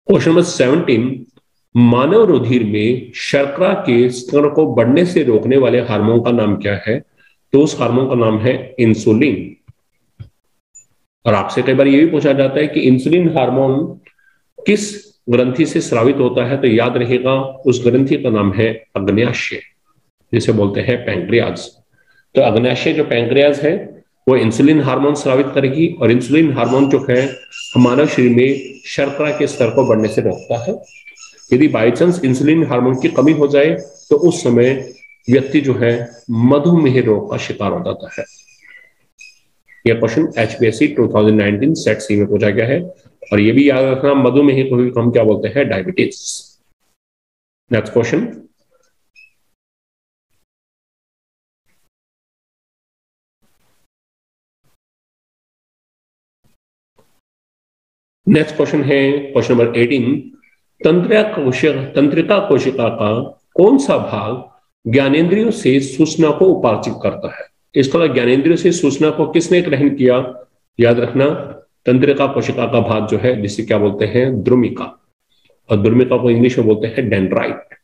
question number 17, मानव रुधिर में शर्करा के स्तर को बढ़ने से रोकने वाले हार्मोन का नाम क्या है? तो उस हार्मोन का नाम है इंसुलिन। और आपसे कई बार यह भी पूछा जाता है कि इंसुलिन हार्मोन किस ग्रंथि से स्रावित होता है? तो याद रखिएगा, उस ग्रंथि का नाम है अग्न्याशय, जिसे बोलते हैं पैंक्रियाज। तो अग्न्याशय जो पैंक्रियाज है वो इंसुलिन हार्मोन स्रावित करेगी, और इंसुलिन हार्मोन जो है मानव शरीर में शर्करा के स्तर को बढ़ने से रोकता है। यदि बाई चांस इंसुलिन हार्मोन की कमी हो जाए तो उस समय व्यक्ति जो है मधुमेह रोग का शिकार हो जाता है। यह क्वेश्चन HBSC 2019 सेट सी में पूछा गया है, और यह भी याद रखना, मधुमेह को भी हम क्या बोलते हैं? Diabetes. Next question, next question है क्वेश्चन नंबर 18, तंत्रिका कोशिका का कौन सा भाग ज्ञानेंद्रियों से सूचना को उपार्जित करता है? इसका ज्ञानेंद्रियों से सूचना को किसने ग्रहण किया? याद रखना, तंत्रिका कोशिका का भाग जो है जिसे क्या बोलते हैं? द्रुमिका, और द्रुमिका को इंग्लिश में बोलते हैं डेंड्राइट।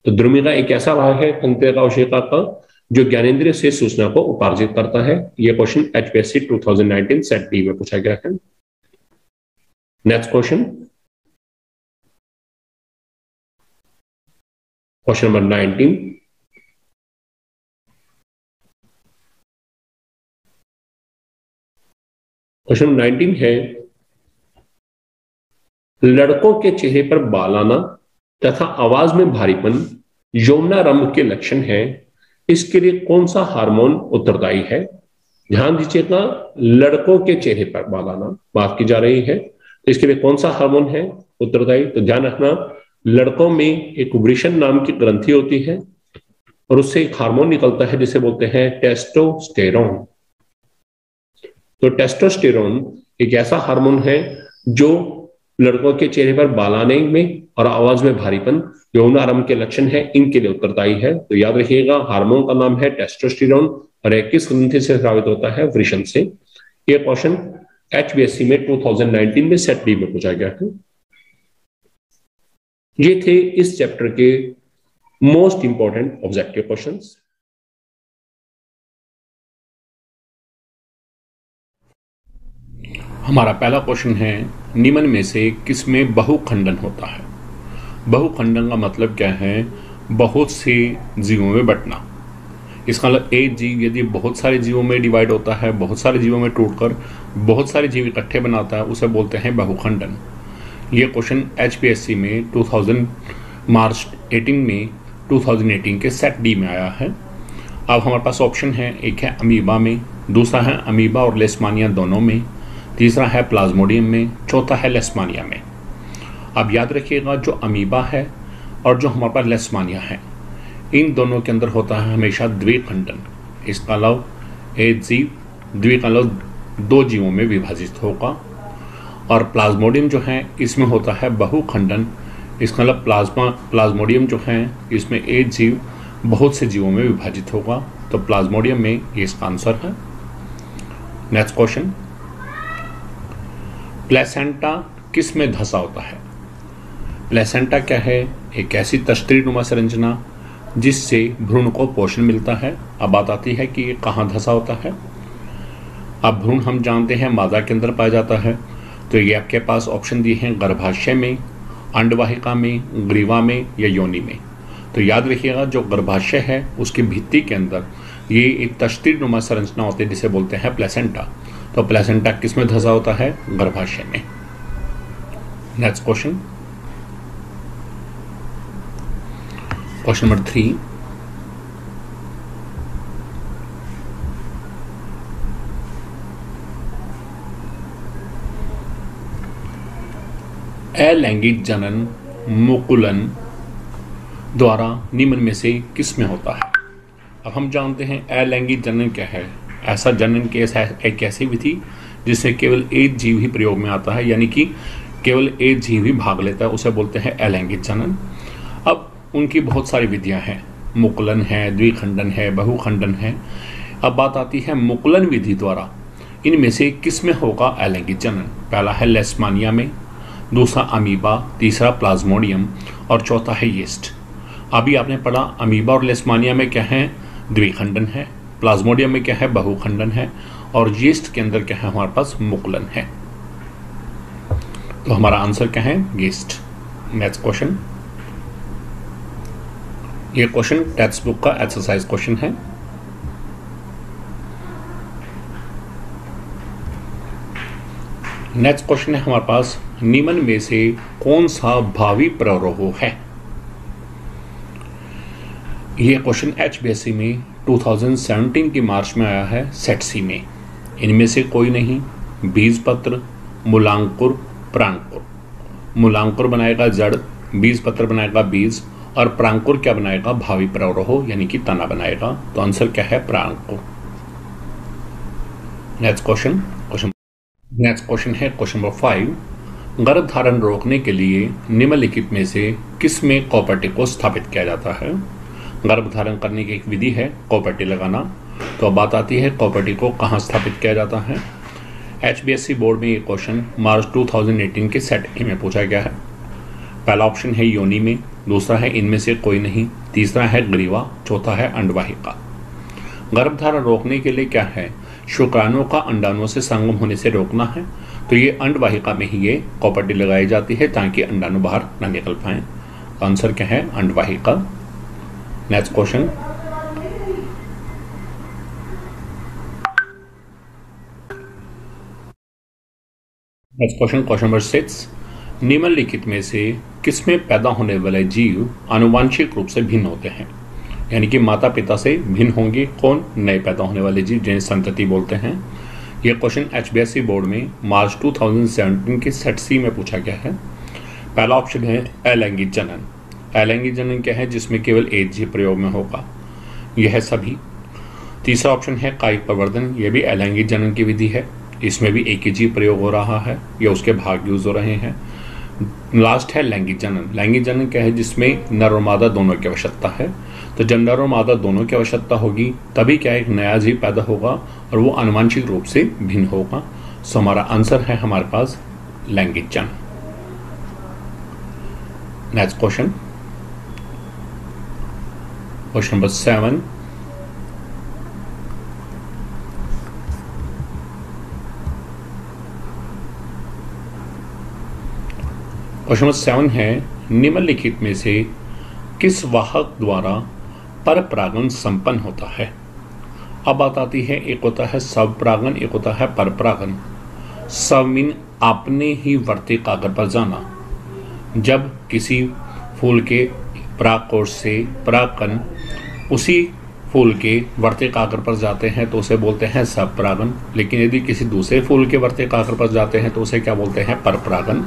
तो द्रुमिका एक ऐसा भाग है तंत्रिका कोशिका का जो ज्ञानेंद्रिय से सूचना को उपार्जित करता है। यह क्वेश्चन HBSC 2019 सेट डी में पूछा गया है। Next question, question number 19, question number 19 है, लड़कों के चेहरे पर बाल आना तथा आवाज में भारीपन यौवनारंभ के लक्षण है, इसके लिए कौन सा हार्मोन उत्तरदायी है? ध्यान दीजिएगा, लड़कों के चेहरे पर बाल आना बात की जा रही है, तो इसके लिए कौन सा हार्मोन है उत्तरदायी? तो ध्यान रखना, लड़कों में एक वृषण नाम की ग्रंथि होती है, और उससे एक हार्मोन निकलता है जिसे बोलते हैं टेस्टोस्टेरोन। तो टेस्टोस्टेरोन एक ऐसा हार्मोन है जो लड़कों के चेहरे पर बाल आने में और आवाज में भारीपन, यौवनारंभ के लक्षण है, इनके लिए उत्तरदायी है। तो याद रखिएगा, हार्मोन का नाम है टेस्टोस्टेरोन, और एक किस ग्रंथि से स्रावित होता है? वृषण से। यह क्वेश्चन HBSC में 2019 में सेट डी में पूछा गया है। ये थे इस चैप्टर के मोस्ट इंपॉर्टेंट ऑब्जेक्टिव क्वेश्चंस। हमारा पहला क्वेश्चन है, निम्न में से किसमें बहुखंडन होता है? बहुखंडन का मतलब क्या है? बहुत से जीवों में बंटना। इसका मतलब एक जीव यदि बहुत सारे जीवों में डिवाइड होता है, बहुत सारे जीवों में टूटकर बहुत सारे जीव इकट्ठे बनाता है, उसे बोलते हैं बहुखंडन। यह क्वेश्चन HBSC में 2000 मार्च 18 में 2018 के सेट डी में आया है। अब हमारे पास ऑप्शन है, एक है अमीबा में, दूसरा है अमीबा और लेशमानिया दोनों में, तीसरा है प्लाज्मोडियम में, चौथा है लेशमानिया में। अब याद रखिएगा, जो अमीबा है और जो हमारे पास लेशमानिया है, इन दोनों के अंदर होता है हमेशा द्विखंडन। इसका मतलब एक जीव द्विखंडन दो जीवों में विभाजित होगा। और प्लाज्मोडियम जो है इसमें होता है बहुखंडन। इसका मतलब प्लाज्मोडियम जो है इसमें एक जीव बहुत से जीवों में विभाजित होगा, तो प्लाज्मोडियम में ये इसका आंसर है। नेक्स्ट क्वेश्चन, प्लेसेंटा किस में धंसा होता है? प्लेसेंटा क्या है? एक ऐसी तश्तरीनुमा संरचना जिससे भ्रूण को पोषण मिलता है। अब बात आती है कि ये कहाँ धंसा होता है। अब भ्रूण हम जानते हैं मादा के अंदर पाया जाता है, तो ये आपके पास ऑप्शन दिए हैं गर्भाशय में, अंडवाहिका में, ग्रीवा में या योनि में। तो याद रखिएगा जो गर्भाशय है उसकी भित्ति के अंदर ये एक तश्तरीनुमा संरचना होती है जिसे बोलते हैं प्लेसेंटा। तो प्लेसेंटा किस में धंसा होता है? गर्भाशय में। नेक्स्ट क्वेश्चन, क्वेश्चन नंबर 3, अलैंगिक जनन मुकुलन द्वारा निम्न में से किस में होता है? अब हम जानते हैं अलैंगिक जनन क्या है। ऐसा जनन केस है एक ऐसी विधि जिससे केवल एक जीव ही प्रयोग में आता है, यानी कि केवल एक जीव ही भाग लेता है, उसे बोलते हैं अलैंगिक जनन। अब उनकी बहुत सारी विधियां हैं, मुकुलन है, द्विखंडन है, बहुखंडन है। अब बात आती है मुकुलन विधि द्वारा इनमें से किस में होगा अलैंगिक जनन? पहला है लेशमानिया में, दूसरा अमीबा, तीसरा प्लाज्मोडियम और चौथा है यीस्ट। अभी आपने पढ़ा अमीबा और लेशमानिया में क्या है? द्विखंडन है। प्लाज्मोडियम में क्या है? बहुखंडन है। और यीस्ट के अंदर क्या है? हमारे पास मुकुलन है। तो हमारा आंसर क्या है? यीस्ट। नेक्स्ट क्वेश्चन, ये क्वेश्चन टेक्स्ट बुक का एक्सरसाइज क्वेश्चन है। नेक्स्ट क्वेश्चन है हमारे पास, निम्न में से कौन सा भावी प्ररोह है? यह क्वेश्चन HBSC में 2017 की मार्च में आया है सेट सी में। इनमें से कोई नहीं, बीजपत्र, मूलांकुर, प्रांकुर। मूलांकुर बनाएगा जड़, बीजपत्र बनाएगा बीज और प्रांकुर क्या बनाएगा? भावी प्ररोह यानी कि तना बनाएगा। तो आंसर क्या है? प्रांकुर। नेक्स्ट क्वेश्चन है क्वेश्चन नंबर 5, गर्भधारण रोकने के लिए निम्नलिखित में से किस में कॉपर्टी को स्थापित किया जाता है? गर्भधारण करने की एक विधि है कॉपर्टी लगाना। तो अब बात आती है कॉपर्टी को कहाँ स्थापित किया जाता है। HBSC बोर्ड में ये क्वेश्चन मार्च 2018 के सेट ए में पूछा गया है। पहला ऑप्शन है योनि में, दूसरा है इनमें से कोई नहीं, तीसरा है ग्रीवा, चौथा है अंडवाहिका। गर्भधारण रोकने के लिए क्या है? शुक्राणुओं का अंडाणुओं से संगम होने से रोकना है। तो ये अंडवाहिका में ही ये कॉपर्टी लगाई जाती है ताकि अंडाणु बाहर न निकल पाए। आंसर क्या है? अंडवाहिका। नेक्स्ट क्वेश्चन, क्वेश्चन नंबर 6, निम्नलिखित में से किसमें पैदा होने वाले जीव आनुवांशिक रूप से भिन्न होते हैं? यानी कि माता पिता से भिन्न होंगे कौन? नए पैदा होने वाले जीव जिन्हें संतति बोलते हैं। यह क्वेश्चन HBSC बोर्ड में मार्च 2017 के सेट सी में पूछा गया है। पहला ऑप्शन है अलैंगिक जनन। अलैंगिक जनन क्या है? जिसमें केवल एक जीव प्रयोग में होगा, यह है सभी। तीसरा ऑप्शन है कायिक प्रवर्धन। यह भी अलैंगिक जनन की विधि है, इसमें भी एक ही जीव प्रयोग हो रहा है या उसके भाग यूज हो रहे हैं। लास्ट है लैंगिक जनन। लैंगिक जनन क्या है? जिसमें नर और मादा दोनों की आवश्यकता है। तो जब नर और मादा दोनों की आवश्यकता होगी तभी क्या एक नया जीव पैदा होगा और वो आनुवंशिक रूप से भिन्न होगा। सो हमारा आंसर है हमारे पास लैंगिक जनन। Next question number 7, question number 7 है, निम्नलिखित में से किस वाहक द्वारा परपरागन संपन्न होता है? अब बात आती है, एक होता है स्वपरागन, एक होता है परपरागन। स्व मीन आपने ही वर्ती कागर पर जाना। जब किसी फूल के परागकोश से परागकण उसी फूल के वर्ते कागर पर जाते हैं तो उसे बोलते हैं स्वपरागन। लेकिन यदि किसी दूसरे फूल के वर्ते कागर पर जाते हैं तो उसे क्या बोलते हैं? परपरागन।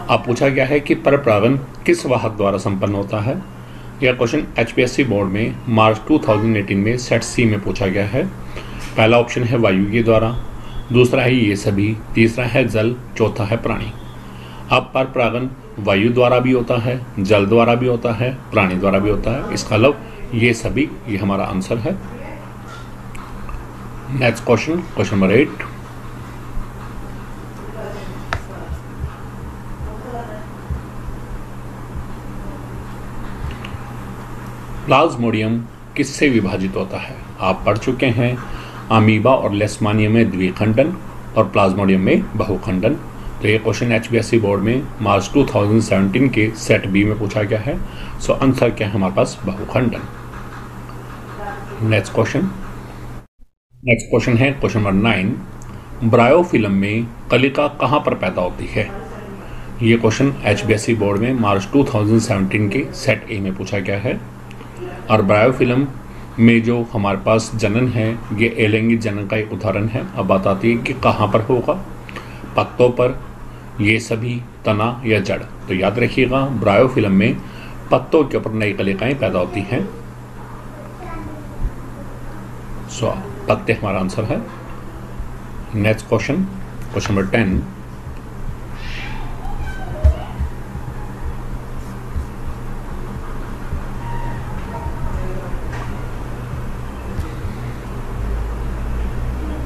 अब पूछा गया है कि परपरागन किस वाहक द्वारा संपन्न होता है। यह क्वेश्चन HBSC बोर्ड में मार्च 2018 में सेट सी में पूछा गया है। पहला ऑप्शन है वायु के द्वारा, दूसरा है ये सभी, तीसरा है जल, चौथा है प्राणी। अब पर परागण वायु द्वारा भी होता है, जल द्वारा भी होता है, प्राणी द्वारा भी होता है। इसका मतलब ये सभी, ये हमारा आंसर है। Next question, question number 8। Plasmodium किससे विभाजित होता है? आप पढ़ चुके हैं, अमीबा और लेशमानिया में द्विखंडन और प्लाज्मोडियम में बहुखंडन। तो ये क्वेश्चन HBSC बोर्ड में मार्च 2017 के सेट बी में पूछा गया है। सो आंसर क्या है हमारे पास? बहुखंडन। नेक्स्ट क्वेश्चन है क्वेश्चन नंबर 9। ब्रायोफिल्म में कलिका कहाँ पर पैदा होती है? ये क्वेश्चन HBSC बोर्ड में मार्च 2017 के सेट ए में पूछा गया है। और ब्रायोफिल्म में जो हमारे पास जनन है, ये अलैंगिक जनन का एक उदाहरण है। अब बात आती है कि कहाँ पर होगा? पत्तों पर, ये सभी, तना या जड़। तो याद रखिएगा, ब्रायोफिल्म में पत्तों के ऊपर नई कलिकाएं पैदा होती हैं। सो पत्ते हमारा आंसर है। Next question, question number 10।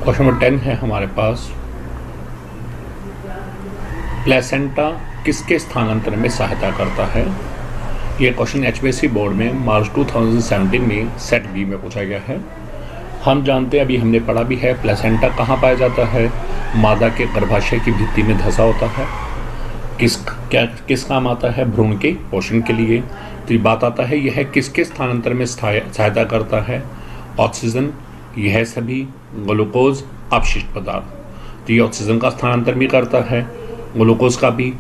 Question number 10 है हमारे पास, प्लेसेंटा किसके स्थानांतरण में सहायता करता है? ये क्वेश्चन HBSC बोर्ड में मार्च 2017 में सेट बी में पूछा गया है। हम जानते हैं, अभी हमने पढ़ा भी है, प्लेसेंटा कहाँ पाया जाता है? मादा के गर्भाशय की भित्ति में धंसा होता है। किस काम आता है? भ्रूण के पोषण के लिए। तो ये बात आता है, यह किसके स्थानांतरण में सहायता करता है? ऑक्सीजन, यह सभी, ग्लूकोज, अपशिष्ट पदार्थ। तो ये ऑक्सीजन का स्थानांतरण भी करता है, ग्लूकोज का भी,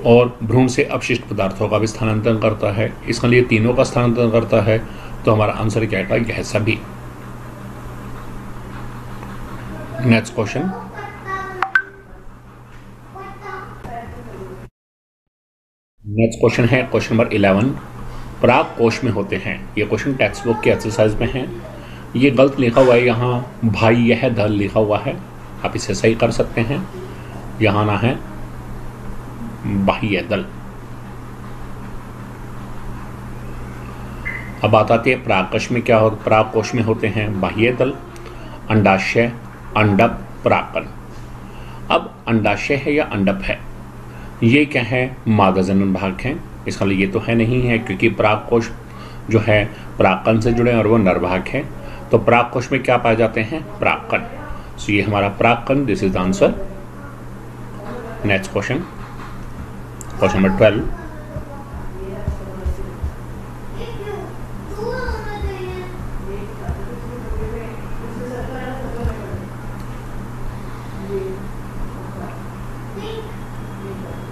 और भ्रूण से अपशिष्ट पदार्थों का भी स्थानांतरण करता है। इसके लिए तीनों का स्थानांतरण करता है। तो हमारा आंसर क्या है? यह सभी। नेक्स्ट क्वेश्चन, है क्वेश्चन नंबर 11। पराग कोश में होते हैं। ये क्वेश्चन टेक्स्ट बुक के एक्सरसाइज में है। ये गलत लिखा हुआ है, यहाँ भाई यह दल लिखा हुआ है। आप इसे सही कर सकते हैं, यहाँ ना है बाह्य दल। अब बात आती है परागकोश में क्या हो? परागकोश में होते हैं बाह्य दल, अंडाशय, अंडक, परागकण। अब अंडाशय है या अंडक है, ये क्या है? मादा जनन भाग है। इसका लिए ये तो है नहीं है, क्योंकि परागकोश जो है परागकण से जुड़े और वो नर भाग है। तो परागकोश में क्या पाए जाते हैं? परागकण। सो ये हमारा परागकण, this is the answer. Next question, question number 12।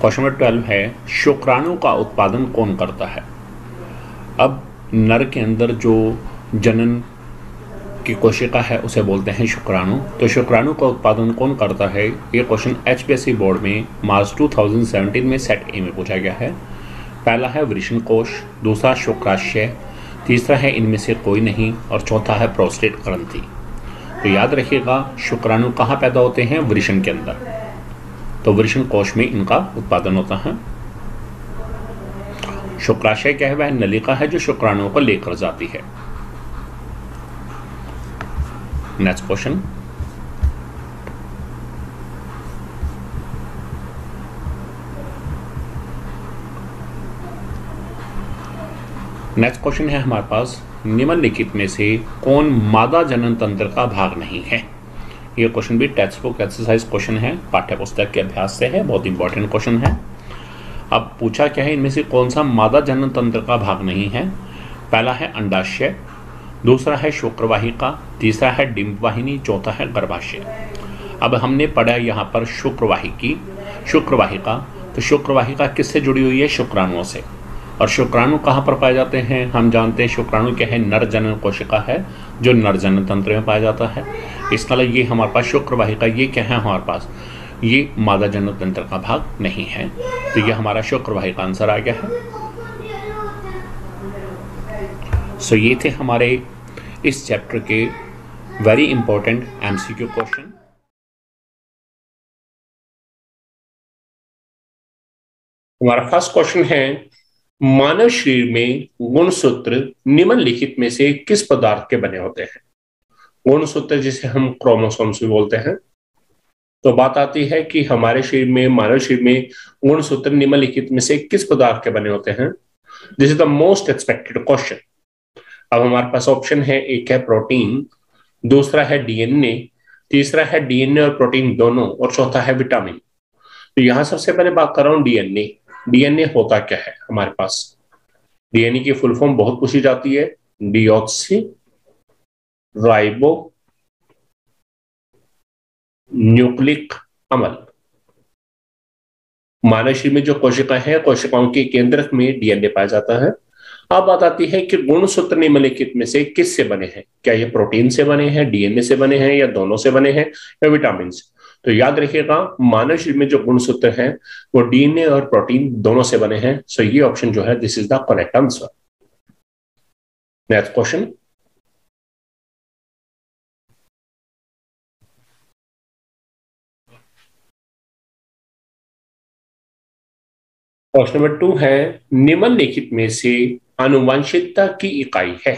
Question number 12 है, शुक्राणु का उत्पादन कौन करता है? अब नर के अंदर जो जनन की कोशिका है उसे बोलते हैं शुक्राणु। तो शुक्राणु का उत्पादन कौन करता है? ये क्वेश्चन HBSC बोर्ड में मार्च 2017 में सेट ए में पूछा गया है। पहला है वृषण कोश, दूसरा शुक्राशय, तीसरा है इनमें से कोई नहीं, और चौथा है प्रोस्टेट ग्रंथि। तो याद रखिएगा, शुक्राणु कहाँ पैदा होते हैं? वृषण के अंदर। तो वृषण कोश में इनका उत्पादन होता है। शुक्राशय क्या है? वह नलिका है जो शुक्राणुओं को लेकर जाती है। नेक्स्ट क्वेश्चन, है हमारे पास, निम्नलिखित में से कौन मादा जनन तंत्र का भाग नहीं है? यह क्वेश्चन भी टेक्स्ट बुक एक्सरसाइज क्वेश्चन है, पाठ्य पुस्तक के अभ्यास से है, बहुत इंपॉर्टेंट क्वेश्चन है। अब पूछा क्या है, इनमें से कौन सा मादा जनन तंत्र का भाग नहीं है? पहला है अंडाशय, दूसरा है शुक्रवाहिका, तीसरा है डिंबवाहिनी, चौथा है गर्भाशय। अब हमने पढ़ा यहाँ पर शुक्रवाहिका। तो शुक्रवाहिका किससे जुड़ी हुई है? शुक्राणुओं से। और शुक्राणु कहाँ पर पाए जाते हैं? हम जानते हैं शुक्राणु क्या है? नर जनन कोशिका है जो नर जनन तंत्र में पाया जाता है। इसका ये हमारे पास शुक्रवाहिका, ये क्या है हमारे पास? ये मादा जनन तंत्र का भाग नहीं है। तो ये हमारा शुक्रवाहिका आंसर आ गया है। सो ये थे हमारे इस चैप्टर के वेरी इंपॉर्टेंट MCQ क्वेश्चन। हमारा फर्स्ट क्वेश्चन है, मानव शरीर में गुणसूत्र निम्नलिखित में से किस पदार्थ के बने होते हैं? गुणसूत्र जिसे हम क्रोमोसोम्स भी बोलते हैं। तो बात आती है कि हमारे शरीर में, मानव शरीर में गुणसूत्र निम्नलिखित में से किस पदार्थ के बने होते हैं? This is the most expected question. अब हमारे पास ऑप्शन है, एक है प्रोटीन, दूसरा है डीएनए, तीसरा है डीएनए और प्रोटीन दोनों, और चौथा है विटामिन। तो यहां सबसे पहले बात कर रहा हूं डीएनए। डीएनए होता क्या है हमारे पास? डीएनए की फुल फॉर्म बहुत पूछी जाती है, डीऑक्सी राइबो न्यूक्लिक अम्ल। मानव शरीर में जो कोशिकाएं हैं, कोशिकाओं के केंद्रक में डीएनए पाया जाता है। अब बात आती है कि गुणसूत्र निम्नलिखित में से किस से बने हैं? क्या ये प्रोटीन से बने हैं, डीएनए से बने हैं, या दोनों से बने हैं, या विटामिन से? तो याद रखिएगा, मानव शरीर में जो गुणसूत्र हैं वो डीएनए और प्रोटीन दोनों से बने हैं। सो ये ऑप्शन जो है, this is the correct answer. Next question, question number 2 है, निम्नलिखित में से आनुवंशिकता की इकाई है?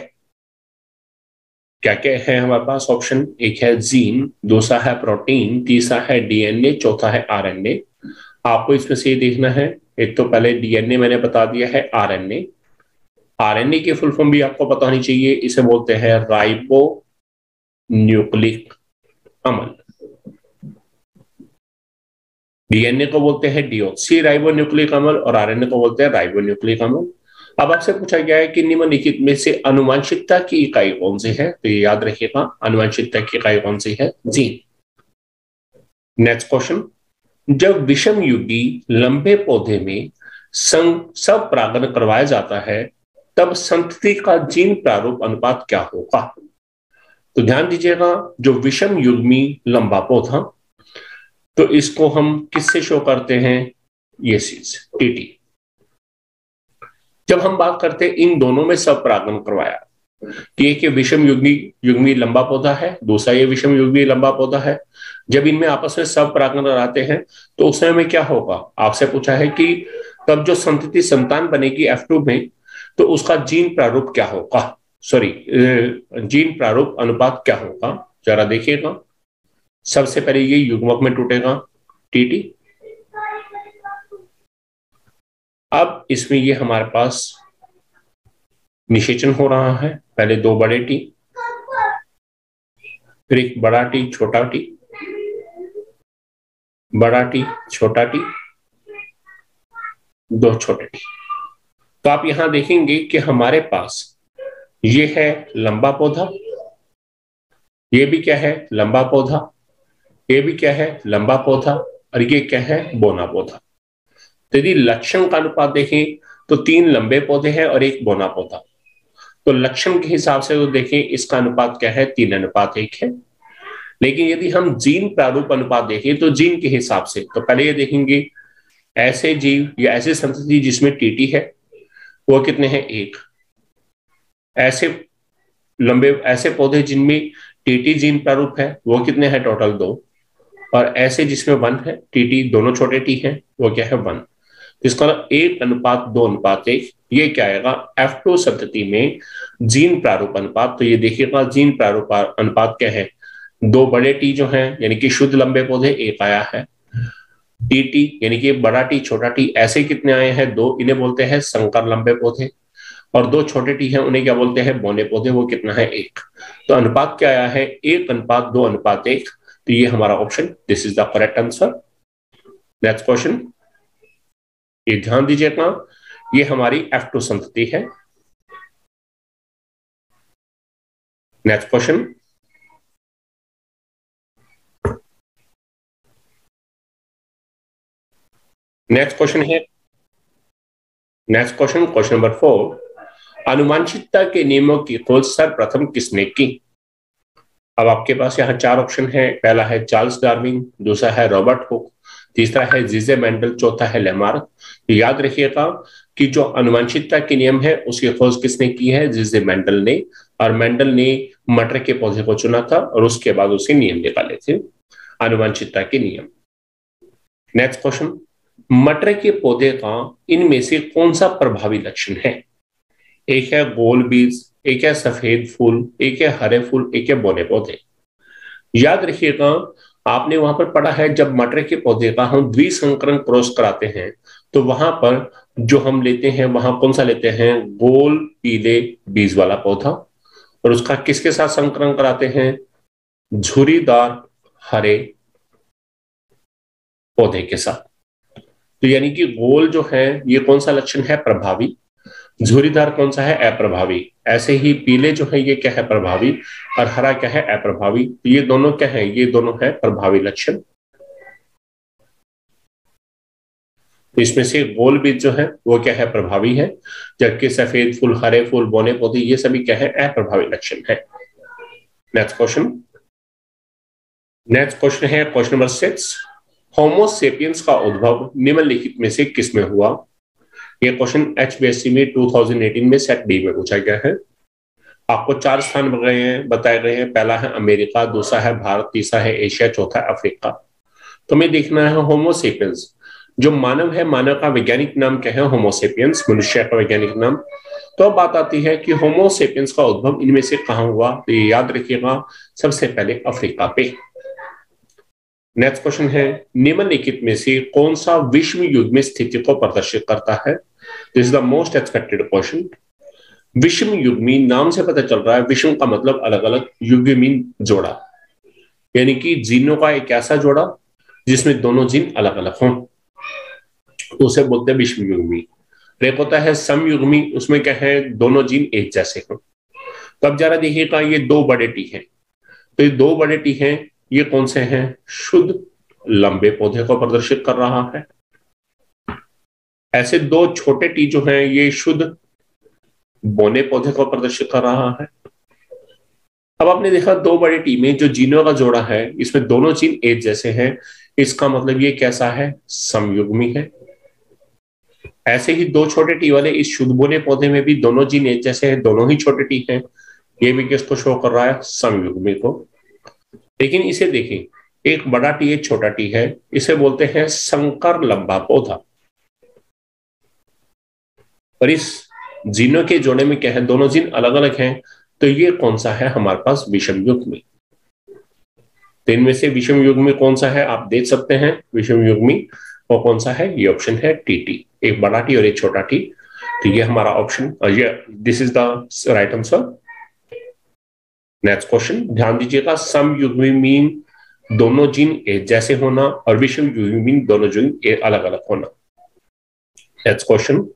क्या क्या है हमारे पास ऑप्शन? एक है जीन, दूसरा है प्रोटीन, तीसरा है डीएनए, चौथा है आरएनए। आपको इसमें से ये देखना है। एक तो पहले डीएनए मैंने बता दिया है, आरएनए। आरएनए की फुल फॉर्म भी आपको पता होनी चाहिए, इसे बोलते हैं राइबो न्यूक्लिक अम्ल। डीएनए को बोलते हैं डीऑक्सी राइबो न्यूक्लिक अम्ल, और आरएनए को बोलते हैं राइबो न्यूक्लिक अम्ल। अब आपसे पूछा गया है कि निम्नलिखित में से आनुवंशिकता की इकाई कौन सी है? तो ये याद रखिएगा, आनुवंशिकता की इकाई कौन सी है? जीन। नेक्स्ट क्वेश्चन, जब विषम युगी लंबे पौधे में सब परागण करवाया जाता है, तब संतति का जीन प्रारूप अनुपात क्या होगा? तो ध्यान दीजिएगा, जो विषम युग्मी लंबा पौधा, तो इसको हम किससे शो करते हैं? ये चीज टीटी। जब हम बात करते हैं इन दोनों में सब परागण करवाया, कि एक विषम युग्मी लंबा पौधा है, दूसरा ये विषम युग्मी लंबा पौधा है, जब इनमें आपस में सब परागण कराते हैं तो उस समय में क्या होगा? आपसे पूछा है कि तब जो संतति संतान बनेगी F2 में, तो उसका जीन प्रारूप क्या होगा? सॉरी, जीन प्रारूप अनुपात क्या होगा? जरा देखिएगा। सबसे पहले ये युग्मक में टूटेगा, टीटी। अब इसमें ये हमारे पास निषेचन हो रहा है। पहले दो बड़े टी, फिर एक बड़ा टी छोटा टी, बड़ा टी छोटा टी, दो छोटे टी। तो आप यहां देखेंगे कि हमारे पास ये है लंबा पौधा, ये भी क्या है? लंबा पौधा, ये भी क्या है? लंबा पौधा, और ये क्या है? बोना पौधा। तो यदि लक्षण का अनुपात देखें तो 3 लंबे पौधे हैं और एक बोना पौधा। तो लक्षण के हिसाब से तो देखें, इसका अनुपात क्या है? 3:1 है। लेकिन यदि हम जीन प्रारूप अनुपात देखें तो जीन के हिसाब से, तो पहले ये देखेंगे ऐसे जीव या ऐसे संतति जिसमें टीटी है वो कितने हैं? 1। ऐसे लंबे ऐसे पौधे जिनमें टीटी जीन प्रारूप है वो कितने हैं? टोटल 2। और ऐसे जिसमें 1 है, टीटी दोनों छोटे टी हैं, वो क्या है? 1। इसका 1:2:1। ये क्या आएगा? F2 संतति में जीन प्रारूप अनुपात। तो ये देखिएगा, जीन प्रारूप अनुपात क्या है? 2 बड़े टी जो हैं, यानी कि शुद्ध लंबे पौधे, 1 आया है। टी यानी कि बड़ा टी छोटा टी, ऐसे कितने आए हैं? 2। इन्हें बोलते हैं संकर लंबे पौधे। और 2 छोटे टी हैं, उन्हें क्या बोलते हैं? बोने पौधे। वो कितना है? 1। तो अनुपात क्या आया है? 1:2:1। तो ये हमारा option, this is the correct answer. Next question, ये ध्यान दीजिएगा, ये हमारी F2 संतति है। नेक्स्ट क्वेश्चन, क्वेश्चन नंबर 4, आनुवंशिकता के नियमों की खोज सर्वप्रथम किसने की? अब आपके पास यहाँ 4 ऑप्शन है। पहला है चार्ल्स डार्विन, दूसरा है रॉबर्ट हुक, तीसरा है जीजे मेंडल, चौथा है लेमार्क। तो याद रखिएगा कि जो आनुवंशिकता के नियम है उसकी खोज किसने की है? जीजे मेंडल ने। और मेंडल ने मटर के पौधे को चुना था और उसके बाद उसे नियम निकाले थे, आनुवंशिकता के नियम। नेक्स्ट क्वेश्चन, मटर के पौधे का इनमें से कौन सा प्रभावी लक्षण है? एक है गोल बीज, एक है सफेद फूल, एक है हरे फूल, एक है बौने पौधे। याद रखिएगा, आपने वहां पर पढ़ा है जब मटर के पौधे का हम द्विसंकरण क्रॉस कराते हैं तो वहां पर जो हम लेते हैं वहां कौन सा लेते हैं? गोल पीले बीज वाला पौधा। और उसका किसके साथ संकरण कराते हैं? झुर्रीदार हरे पौधे के साथ। तो यानी कि गोल जो है ये कौन सा लक्षण है? प्रभावी। झुर्रीदार कौन सा है? अप्रभावी। ऐसे ही पीले जो है ये क्या है? प्रभावी। और हरा क्या है? अप्रभावी। तो ये दोनों क्या है? ये दोनों है प्रभावी लक्षण। तो इसमें से गोल बीज जो है वो क्या है? प्रभावी है, जबकि सफेद फूल, हरे फूल, बौने पौधे ये सभी क्या है? अप्रभावी लक्षण है। Next question. नेक्स्ट क्वेश्चन है क्वेश्चन नंबर 6। होमोसेपियंस का उद्भव निम्नलिखित में से किसमें हुआ? ये क्वेश्चन HBSC में 2018 में सेट डी में पूछा गया है। आपको 4 स्थान बताए गए हैं। पहला है अमेरिका, दूसरा है भारत, तीसरा है एशिया, चौथा है अफ्रीका। तो हमें देखना है होमोसेपियंस जो मानव है, मानव का वैज्ञानिक नाम क्या है? होमोसेपियंस, मनुष्य का वैज्ञानिक नाम। तो अब बात आती है कि होमोसेपियंस का उद्भव इनमें से कहां हुआ? तो ये याद रखिएगा, सबसे पहले अफ्रीका पे। नेक्स्ट क्वेश्चन है निम्नलिखित में से कौन सा विषम युग्म स्थिति को प्रदर्शित करता है? This is the most expected question. विषम युग्मी नाम से पता चल रहा है, विषम का मतलब अलग अलग, युग्मी जोड़ा, यानी कि जीनों का एक ऐसा जोड़ा जिसमें दोनों जीन अलग अलग हों, तो उसे बोलते हैं विषम युग्मी। एक होता है समयुग्मी, उसमें क्या है? दोनों जीन एक जैसे हों। तो अब जरा देखिएगा, ये 2 बड़े टी हैं। तो ये 2 बड़े टी हैं, ये कौन से हैं? शुद्ध लंबे पौधे को प्रदर्शित कर रहा है। ऐसे 2 छोटे टी जो हैं ये शुद्ध बौने पौधे को प्रदर्शित कर रहा है। अब आपने देखा 2 बड़े टी में जो जीनों का जोड़ा है इसमें दोनों जीन एक जैसे हैं, इसका मतलब ये कैसा है? समयुग्मी है। ऐसे ही 2 छोटे टी वाले इस शुद्ध बौने पौधे में भी दोनों जीन एक जैसे हैं, दोनों ही छोटे टी हैं। ये भी किसको शो कर रहा है? समयुग्मी को। लेकिन इसे देखें, एक बड़ा टी एक छोटा टी है, इसे बोलते हैं संकर लंबा पौधा। और इस जीनों के जोड़े में क्या है? दोनों जीन अलग अलग हैं, तो ये कौन सा है हमारे पास? विषम युग्मी। तो इनमें से विषम युग्मी कौन सा है आप देख सकते हैं? विषम युग्मी वो कौन सा है? ये ऑप्शन है टी, एक बड़ा टी और एक छोटा टी। तो ये हमारा ऑप्शन, ये this is the right answer. Next question ध्यान दीजिएगा, समयुग्मी मीन दोनों जीन एक जैसे होना और विषम युग्मी मीन दोनों जीन अलग अलग होना। Next question.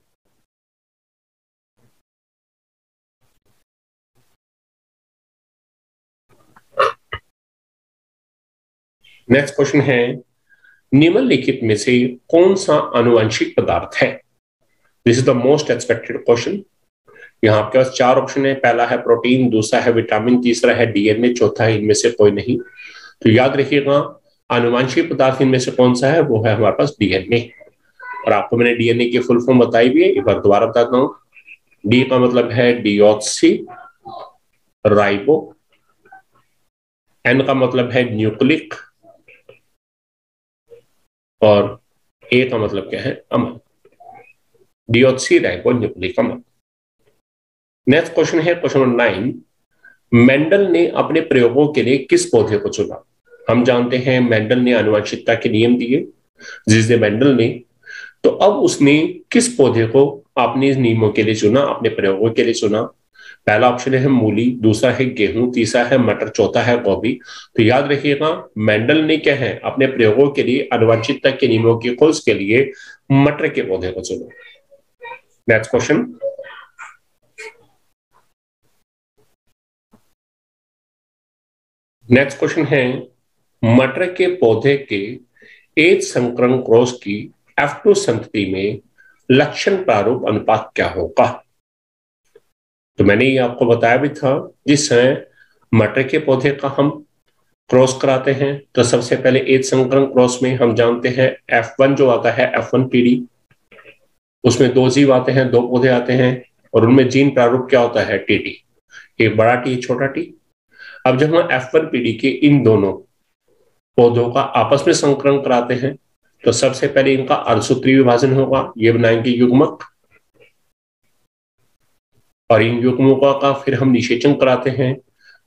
नेक्स्ट क्वेश्चन है निम्नलिखित में से कौन सा आनुवंशिक पदार्थ है? This is the most expected question. यहाँ आपके पास 4 ऑप्शन है। पहला है प्रोटीन, दूसरा है विटामिन, तीसरा है डीएनए, चौथा है इनमें से कोई नहीं। तो याद रखिएगा, आनुवंशिक पदार्थ इनमें से कौन सा है? वो है हमारे पास डीएनए। और आपको मैंने डीएनए की फुल फॉर्म बताई भी है, एक बार दोबारा बताता हूँ। डी का मतलब है डीऑक्सी राइबो, एन का मतलब है न्यूक्लिक, और ए का मतलब क्या है? अम्ल। डीऑक्सी राइबो न्यूक्लिक अम्ल। नेक्स्ट क्वेश्चन है क्वेश्चन नंबर 9। मेंडल ने अपने प्रयोगों के लिए किस पौधे को चुना? हम जानते हैं मेंडल ने आनुवंशिकता के नियम दिए, जिसने मेंडल ने, तो अब उसने किस पौधे को अपने नियमों के लिए चुना, अपने प्रयोगों के लिए चुना? पहला ऑप्शन है मूली, दूसरा है गेहूं, तीसरा है मटर, चौथा है गोभी। तो याद रखिएगा, मेंडल ने क्या है अपने प्रयोगों के लिए आनुवंशिकता के नियमों की खोज के लिए मटर के पौधे को चुना। Next question. नेक्स्ट क्वेश्चन है मटर के पौधे के एक संकरण क्रॉस की F2 संतति में लक्षण प्रारूप अनुपात क्या होगा? तो मैंने ये आपको बताया भी था, जिस समय मटर के पौधे का हम क्रॉस कराते हैं तो सबसे पहले एक संकरण क्रॉस में हम जानते हैं F1 जो आता है F1 पीढ़ी, उसमें 2 जीव आते हैं, 2 पौधे आते हैं, और उनमें जीन प्रारूप क्या होता है? टी, एक बड़ा टी छोटा टी। अब जब हम F1 पीढ़ी के इन दोनों पौधों का आपस में संकरण कराते हैं तो सबसे पहले इनका अर्धसूत्री विभाजन होगा, ये बनाएंगे युग्मक, और इन युग्मकों का फिर हम निषेचन कराते हैं।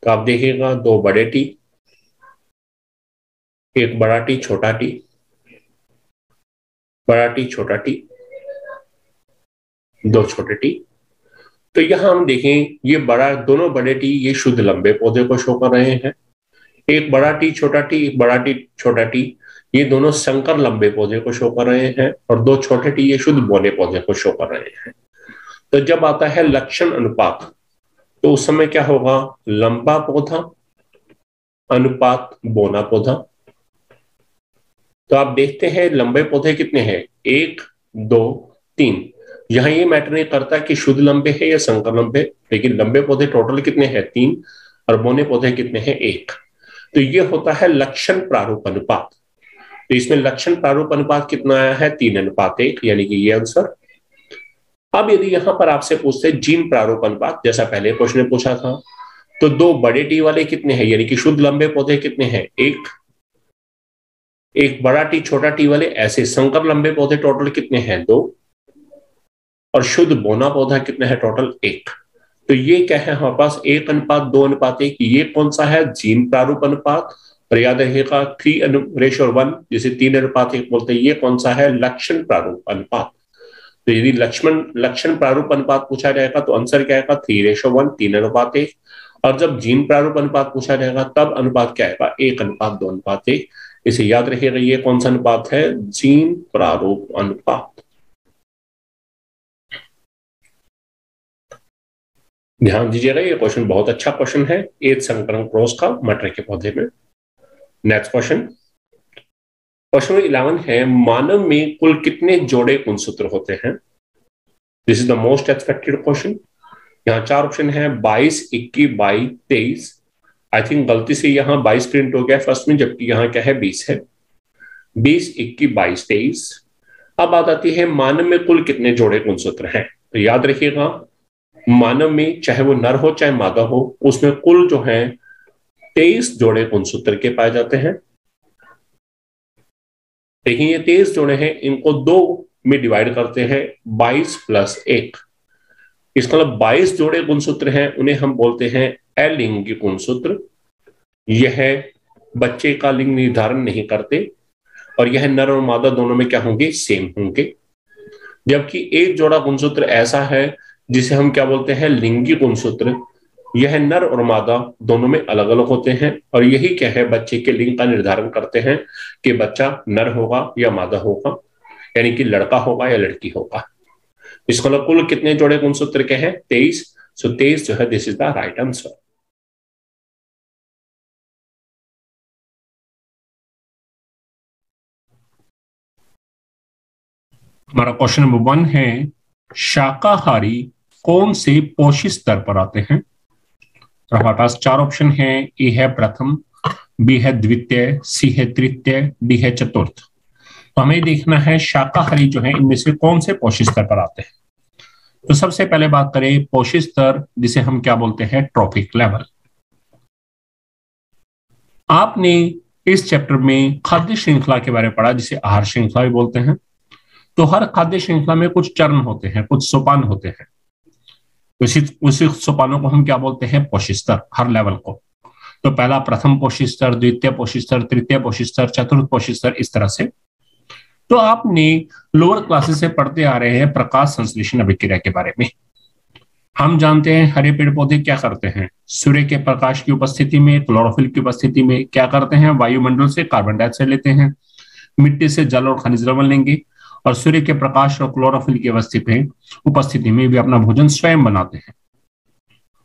तो आप देखिएगा 2 बड़े टी, 1 बड़ा टी छोटा टी, बड़ा टी छोटा टी, 2 छोटे टी। तो यहां हम देखें ये दोनों बड़े टी ये शुद्ध लंबे पौधे को शो कर रहे हैं। एक बड़ा टी छोटा टी, एक बड़ा टी छोटा टी, ये दोनों संकर लंबे पौधे को शो कर रहे हैं, और 2 छोटे टी ये शुद्ध बौने पौधे को शो कर रहे हैं। तो जब आता है लक्षण अनुपात, तो उस समय क्या होगा, लंबा पौधा अनुपात बौना पौधा। तो आप देखते हैं लंबे पौधे कितने हैं, 1 2 3। यहां ये मैटर नहीं करता कि शुद्ध लंबे है या संकर लंबे, लेकिन लंबे पौधे टोटल कितने हैं, 3, और बौने पौधे कितने हैं, 1। तो ये होता है लक्षण प्रारूप अनुपात। तो इसमें लक्षण प्रारूप अनुपात कितना आया है, 3:1, यानी कि ये आंसर। अब यदि यहां पर आपसे पूछते जीन प्रारूप अनुपात, जैसा पहले क्वेश्चन में पूछा था, तो 2 बड़े टी वाले कितने हैं, यानी कि शुद्ध लंबे पौधे कितने हैं, 1। एक बड़ा टी छोटा टी वाले, ऐसे संकर लंबे पौधे टोटल कितने हैं, 2, और शुद्ध बौना पौधा कितने हैं, टोटल 1। तो ये क्या है हमारे पास, 1:2:1। ये कौन सा है, जीन प्रारूप अनुपात। और याद रखिएगा 3:1, जिसे 3:1 बोलते हैं, ये कौन सा है, लक्षण प्रारूप अनुपात। तो यदि लक्षण प्रारूप अनुपात पूछा जाएगा तो आंसर क्या आएगा, 3:1, 3:1। और जब जीन प्रारूप अनुपात पूछा जाएगा तब अनुपात क्या आएगा, 1:2:1। इसे याद रखिएगा, ये कौन सा अनुपात है, जीन प्रारूप अनुपात। ध्यान दीजिएगा, ये क्वेश्चन बहुत अच्छा क्वेश्चन है, 8 संकरण क्रॉस का मटर के पौधे में। नेक्स्ट क्वेश्चन, क्वेश्चन 11 है, मानव में कुल कितने जोड़े गुणसूत्र होते हैं। This is the most expected question. यहाँ 4 ऑप्शन है, 22, 21, 22, 23। आई थिंक गलती से यहाँ 22 प्रिंट हो गया फर्स्ट में, जबकि यहाँ क्या है, 20 है। 20, 21, 22, 23। अब बात आती है मानव में कुल कितने जोड़े गुणसूत्र हैं। तो याद रखिएगा, मानव में चाहे वो नर हो चाहे मादा हो, उसमें कुल जो है 23 जोड़े गुणसूत्र के पाए जाते हैं। देखिए ये 23 जोड़े हैं, इनको 2 में डिवाइड करते हैं, 22 + 1। इसका मतलब 22 जोड़े गुणसूत्र हैं, उन्हें हम बोलते हैं अलिंगी गुणसूत्र। यह बच्चे का लिंग निर्धारण नहीं करते, और यह नर और मादा दोनों में क्या होंगे, सेम होंगे। जबकि एक जोड़ा गुणसूत्र ऐसा है जिसे हम क्या बोलते हैं, लिंगी गुणसूत्र। यह नर और मादा दोनों में अलग अलग होते हैं, और यही क्या है, बच्चे के लिंग का निर्धारण करते हैं कि बच्चा नर होगा या मादा होगा, यानी कि लड़का होगा या लड़की होगा। इसको मतलब कुल कितने जोड़े गुणसूत्र के हैं, 23। सो 23 जो है, this is the right answer. हमारा क्वेश्चन नंबर 1 है, शाकाहारी कौन से पोषी स्तर पर आते हैं। तो हमारे पास 4 ऑप्शन है, ए है प्रथम, बी है द्वितीय, सी है तृतीय, डी है चतुर्थ। तो हमें देखना है शाकाहारी जो है इनमें से कौन से पोषी स्तर पर आते हैं। तो सबसे पहले बात करें पोषी स्तर, जिसे हम क्या बोलते हैं, ट्रॉफिक लेवल। आपने इस चैप्टर में खाद्य श्रृंखला के बारे में पढ़ा, जिसे आहार श्रृंखला भी बोलते हैं। तो हर खाद्य श्रृंखला में कुछ चरण होते हैं, कुछ सोपान होते हैं। उसी सोपानों को हम क्या बोलते हैं, पोषी स्तर, हर लेवल को। तो पहला प्रथम पोषी स्तर, द्वितीय पोषी स्तर, तृतीय पोषी स्तर, चतुर्थ पोषी स्तर, इस तरह से। तो आपने लोअर क्लासेस से पढ़ते आ रहे हैं प्रकाश संश्लेषण अभिक्रिया के बारे में। हम जानते हैं हरे पेड़ पौधे क्या करते हैं, सूर्य के प्रकाश की उपस्थिति में, क्लोरोफिल की उपस्थिति में क्या करते हैं, वायुमंडल से कार्बन डाइऑक्साइड लेते हैं, मिट्टी से जल और खनिज लवण लेंगे, और सूर्य के प्रकाश और क्लोरोफिल की उपस्थिति में भी अपना भोजन स्वयं बनाते हैं।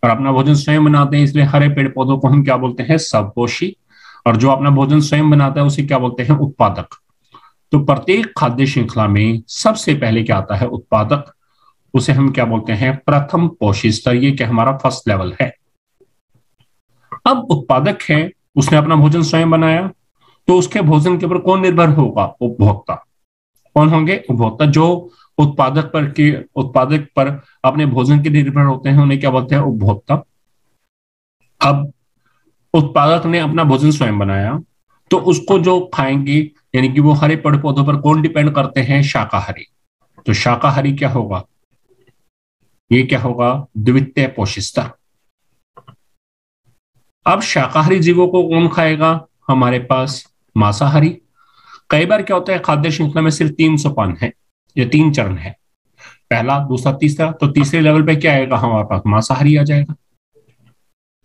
और अपना भोजन स्वयं बनाते हैं, इसलिए हरे पेड़ पौधों को हम क्या बोलते हैं, सबपोषी। और जो अपना भोजन स्वयं बनाता है उसे क्या बोलते हैं, उत्पादक। तो प्रत्येक खाद्य श्रृंखला में सबसे पहले क्या आता है, उत्पादक। उसे हम क्या बोलते हैं, प्रथम पोषी स्तर। ये क्या हमारा फर्स्ट लेवल है। अब उत्पादक है, उसने अपना भोजन स्वयं बनाया, तो उसके भोजन के ऊपर कौन निर्भर होगा, उपभोक्ता। कौन होंगे, उपभोक्ता। जो उत्पादक पर अपने भोजन के निर्भर होते हैं उन्हें क्या बोलते हैं, उपभोक्ता। अब उत्पादक ने अपना भोजन स्वयं बनाया, तो उसको जो खाएंगे यानी कि वो हरे पेड़ पौधों पर कौन डिपेंड करते हैं? शाकाहारी। तो शाकाहारी क्या होगा? ये क्या होगा? द्वितीय पोषक स्तर। अब शाकाहारी जीवों को कौन खाएगा? हमारे पास मांसाहारी। कई बार क्या होता है, खाद्य श्रृंखला में सिर्फ 3 सोपान है या 3 चरण है, पहला, दूसरा, तीसरा। तो तीसरे लेवल पे क्या आएगा? हमारे पास मांसाहारी आ जाएगा।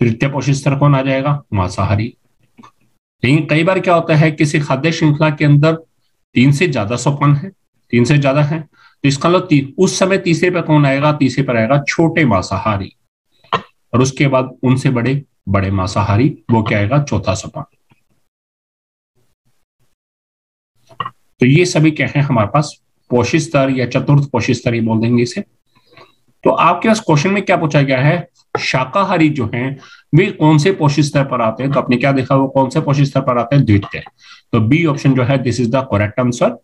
तृतीय पोषक स्तर कौन आ जाएगा? मांसाहारी। लेकिन कई बार क्या होता है, किसी खाद्य श्रृंखला के अंदर 3 से ज्यादा सोपान है, 3 से ज्यादा है, तो इसका मतलब उस समय तीसरे पर कौन आएगा? तीसरे पर आएगा छोटे मांसाहारी, और उसके बाद उनसे बड़े बड़े मांसाहारी, वो क्या आएगा? चौथा सोपान। तो ये सभी क्या है हमारे पास? पोषक स्तर या चतुर्थ पोषक स्तर, ये बोल देंगे इसे। तो आपके पास क्वेश्चन में क्या पूछा गया है? शाकाहारी जो हैं वे कौन से पोषक स्तर पर आते हैं? तो आपने क्या देखा, वो कौन से पोषक स्तर पर आते हैं? द्वितीय। तो बी ऑप्शन जो है, this is the correct answer.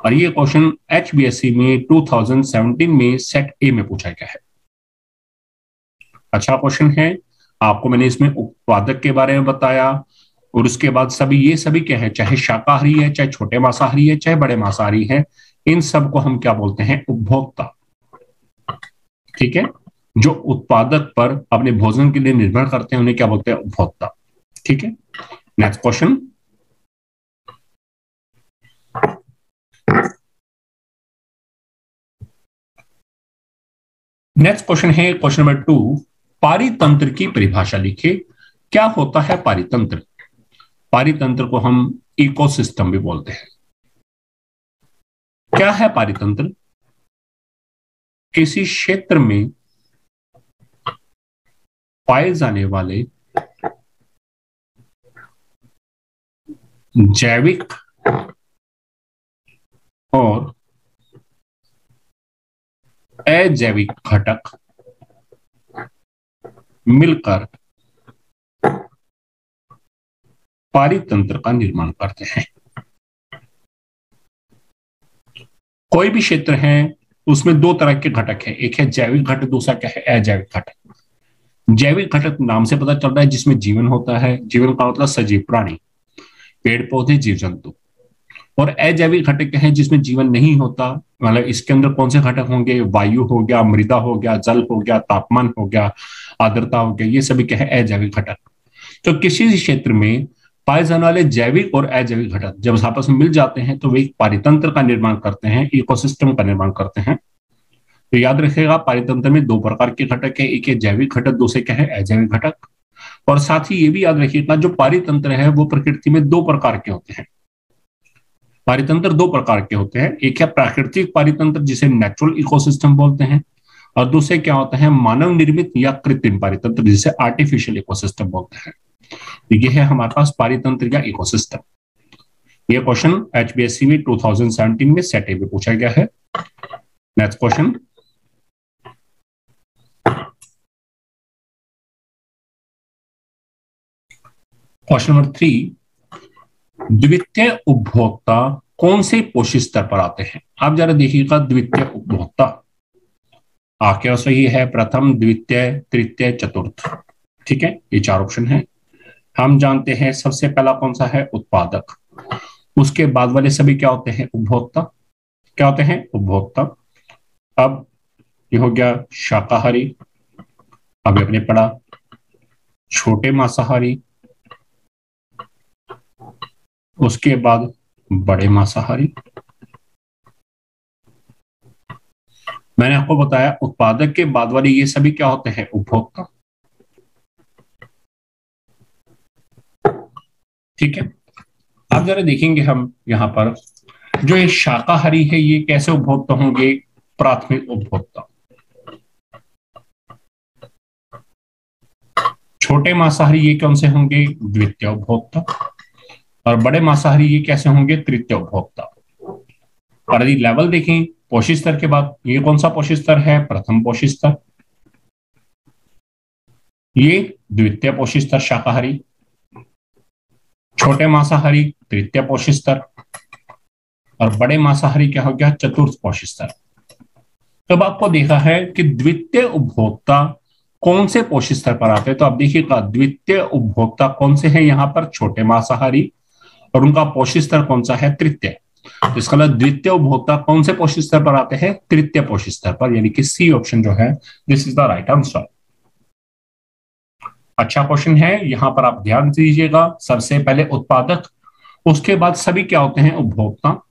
और ये क्वेश्चन HBSC में 2017 में सेट ए में पूछा गया है। अच्छा क्वेश्चन है। आपको मैंने इसमें उत्पादक के बारे में बताया, और उसके बाद ये सभी क्या है, चाहे शाकाहारी है, चाहे छोटे मांसाहारी है, चाहे बड़े मांसाहारी है, इन सबको हम क्या बोलते हैं? उपभोक्ता। ठीक है, जो उत्पादक पर अपने भोजन के लिए निर्भर करते हैं उन्हें क्या बोलते हैं? उपभोक्ता। ठीक है, नेक्स्ट क्वेश्चन। नेक्स्ट क्वेश्चन है क्वेश्चन नंबर 2, पारितंत्र की परिभाषा लिखिए। क्या होता है पारितंत्र? पारितंत्र को हम इकोसिस्टम भी बोलते हैं। क्या है पारितंत्र? किसी क्षेत्र में पाए जाने वाले जैविक और अजैविक घटक मिलकर पारितंत्र का निर्माण करते हैं। कोई भी क्षेत्र है उसमें 2 तरह के घटक है, एक है जैविक घटक, दूसरा क्या है? अजैविक घटक। जैविक घटक नाम से पता चल रहा है जिसमें जीवन होता है, जीवन का मतलब सजीव प्राणी, पेड़ पौधे, जीव जंतु। और अजैविक घटक है जिसमें जीवन नहीं होता, मतलब इसके अंदर कौन से घटक होंगे? वायु हो गया, मृदा हो गया, जल हो गया, तापमान हो गया, आर्द्रता हो गया, ये सभी क्या है? अजैविक घटक। तो किसी क्षेत्र में पाए जाने वाले जैविक और अजैविक घटक जब आपस में मिल जाते हैं तो वे एक पारितंत्र का निर्माण करते हैं, इकोसिस्टम का निर्माण करते हैं। तो याद रखिएगा, पारितंत्र में 2 प्रकार के घटक है, एक है जैविक घटक, दूसरे क्या है? अजैविक घटक। और साथ ही ये भी याद रखिएगा, जो पारितंत्र है वो प्रकृति में 2 प्रकार के होते हैं। पारितंत्र 2 प्रकार के होते हैं, एक है प्राकृतिक पारितंत्र जिसे नेचुरल इकोसिस्टम बोलते हैं, और दूसरे क्या होता है? मानव निर्मित या कृत्रिम पारितंत्र जिसे आर्टिफिशियल इकोसिस्टम बोलते हैं। तो ये है हमारे पास पारितंत्र या इकोसिस्टम। ये क्वेश्चन HBSC में 2017 में सेट ए में पूछा गया है। Next question. क्वेश्चन नंबर 3, द्वितीय उपभोक्ता कौन से पोषक स्तर पर आते हैं? आप जरा देखिएगा, द्वितीय उपभोक्ता आपके पास सही है, प्रथम, द्वितीय, तृतीय, चतुर्थ। ठीक है, ये 4 ऑप्शन है। हम जानते हैं सबसे पहला कौन सा है? उत्पादक। उसके बाद वाले सभी क्या होते हैं? उपभोक्ता। क्या होते हैं? उपभोक्ता। अब ये हो गया शाकाहारी, अभी अपने पढ़ा, छोटे मांसाहारी, उसके बाद बड़े मांसाहारी। मैंने आपको बताया उत्पादक के बाद वाले ये सभी क्या होते हैं? उपभोक्ता। ठीक है, अब जरा देखेंगे हम यहाँ पर, जो ये शाकाहारी है ये कैसे उपभोक्ता होंगे? प्राथमिक उपभोक्ता। छोटे मांसाहारी ये कौन से होंगे? द्वितीय उपभोक्ता। और बड़े मांसाहारी ये कैसे होंगे? तृतीय उपभोक्ता। और यदि लेवल देखें पोषक स्तर के बाद, ये कौन सा पोषक स्तर है? प्रथम पोषक स्तर। ये द्वितीय पोषक स्तर शाकाहारी। छोटे मांसाहारी तृतीय पोषक स्तर, और बड़े मांसाहारी क्या हो गया? चतुर्थ पोषक स्तर। तब आपको देखा है कि द्वितीय उपभोक्ता कौन से पोषक स्तर पर आते हैं, तो आप देखिएगा द्वितीय उपभोक्ता कौन से हैं यहाँ पर? छोटे मांसाहारी, और उनका पोषी स्तर कौन सा है? तृतीय। तो इसका मतलब द्वितीय उपभोक्ता कौन से पोषी स्तर पर आते हैं? तृतीय पोषी स्तर पर, यानी कि सी ऑप्शन जो है this is the right answer. अच्छा क्वेश्चन है, यहां पर आप ध्यान दीजिएगा। सबसे पहले उत्पादक, उसके बाद सभी क्या होते हैं? उपभोक्ता।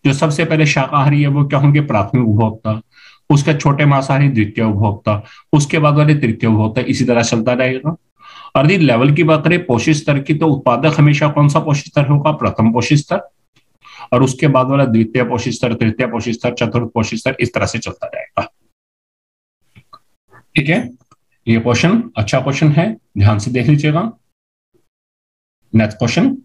जो सबसे पहले शाकाहारी है वो क्या होंगे? प्राथमिक उपभोक्ता। उसके छोटे मांसाहारी द्वितीय उपभोक्ता, उसके बाद वाले तृतीय उपभोक्ता, इसी तरह चलता रहेगा। और यदि लेवल की बात करें पोषी स्तर की, तो उत्पादक हमेशा कौन सा पोषी स्तर होगा? प्रथम पोषी स्तर। और उसके बाद वाला द्वितीय पोषी स्तर, तृतीय पोषी स्तर, चतुर्थ पोषी स्तर, इस तरह से चलता रहेगा। ठीक है, ये क्वेश्चन अच्छा क्वेश्चन है, ध्यान से देख लीजिएगा। नेक्स्ट क्वेश्चन,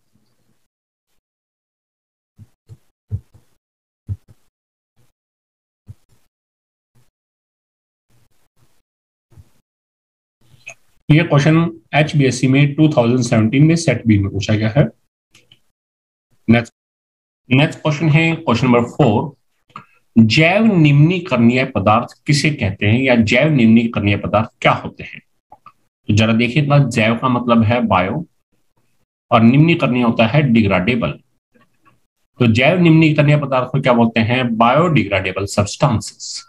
ये क्वेश्चन HBSC में 2017 में सेट बी में पूछा गया है। नेक्स्ट नेक्स्ट क्वेश्चन है क्वेश्चन नंबर 4। जैव निम्नीकरणीय पदार्थ किसे कहते हैं, या जैव निम्नीकरणीय पदार्थ क्या होते हैं? तो जरा देखिएगा, जैव का मतलब है बायो और निम्नीकरणीय होता है डिग्राडेबल। तो जैव निम्नीकरणीय पदार्थ को क्या बोलते हैं? बायोडिग्राडेबल सब्सटेंसेस।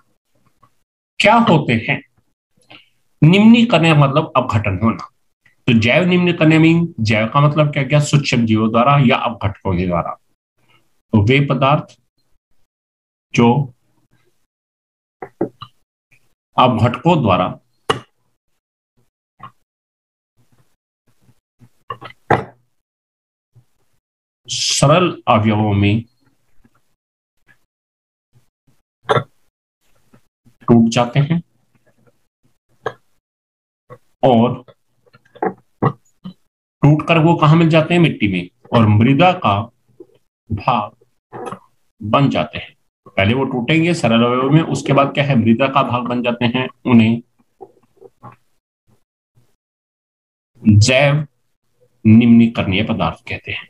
क्या होते हैं? निम्नीकरणीय मतलब अपघटन होना। तो जैव निम्नीकरणीय मीन, जैव का मतलब क्या क्या? सूक्ष्म जीवों द्वारा या अपघटकों के द्वारा। तो वे पदार्थ जो अपघटकों द्वारा सरल अवयवों में टूट जाते हैं और टूटकर वो कहां मिल जाते हैं? मिट्टी में, और मृदा का भाग बन जाते हैं। पहले वो टूटेंगे सरल अवयवों में, उसके बाद क्या है? मृदा का भाग बन जाते हैं। उन्हें जैव निम्नीकरणीय पदार्थ कहते हैं।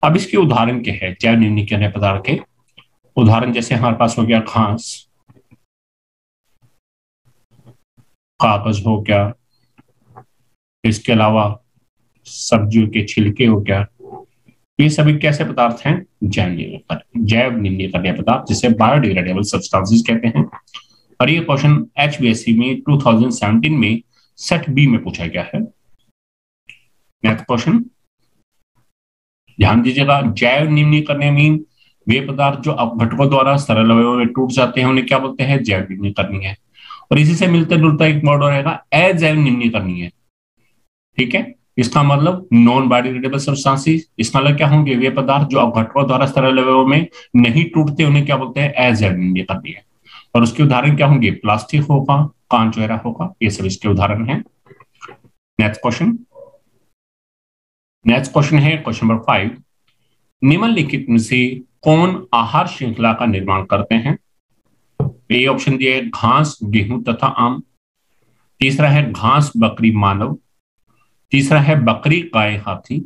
अब इसके उदाहरण क्या है? जैव निम्नीकरणीय पदार्थ के उदाहरण जैसे हमारे पास हो गया घास, कागज हो गया, इसके अलावा सब्जियों के छिलके हो गया। ये सभी कैसे पदार्थ हैं? जैव निम्नीकरणीय पदार्थ, जिसे बायोडिग्रेडेबल सब्सटेंसेस कहते हैं। और ये क्वेश्चन HBSC में 2017 में सेट बी में पूछा गया है। नेक्स्ट क्वेश्चन, ध्यान दीजिएगा। जैव निम्नीकरणीय मीन वे पदार्थ जो अपघटकों द्वारा सरल अवयवों में टूट जाते हैं, उन्हें क्या बोलते हैं? जैव निम्नीकरणीय। और इसी से मिलता जुलता एक वर्ड रहेगा अजैव निम्नीकरणीय। ठीक है, इसका मतलब नॉन बायोडिग्रेडेबल सब्सटेंसेस। इसका मतलब क्या होंगे? वे पदार्थ जो अपघटकों द्वारा सरल अवयवों में नहीं टूटते, उन्हें क्या बोलते हैं? अजैव निम्नीकरणीय। और उसके उदाहरण क्या होंगे? प्लास्टिक होगा, कांच वगैरह होगा, ये सब इसके उदाहरण हैं। नेक्स्ट क्वेश्चन, नेक्स्ट क्वेश्चन है क्वेश्चन नंबर 5। निम्नलिखित में से कौन आहार श्रृंखला का निर्माण करते हैं? ए ऑप्शन दिया है घास, गेहूं तथा आम। तीसरा है घास, बकरी, मानव। तीसरा है बकरी, गाय, हाथी।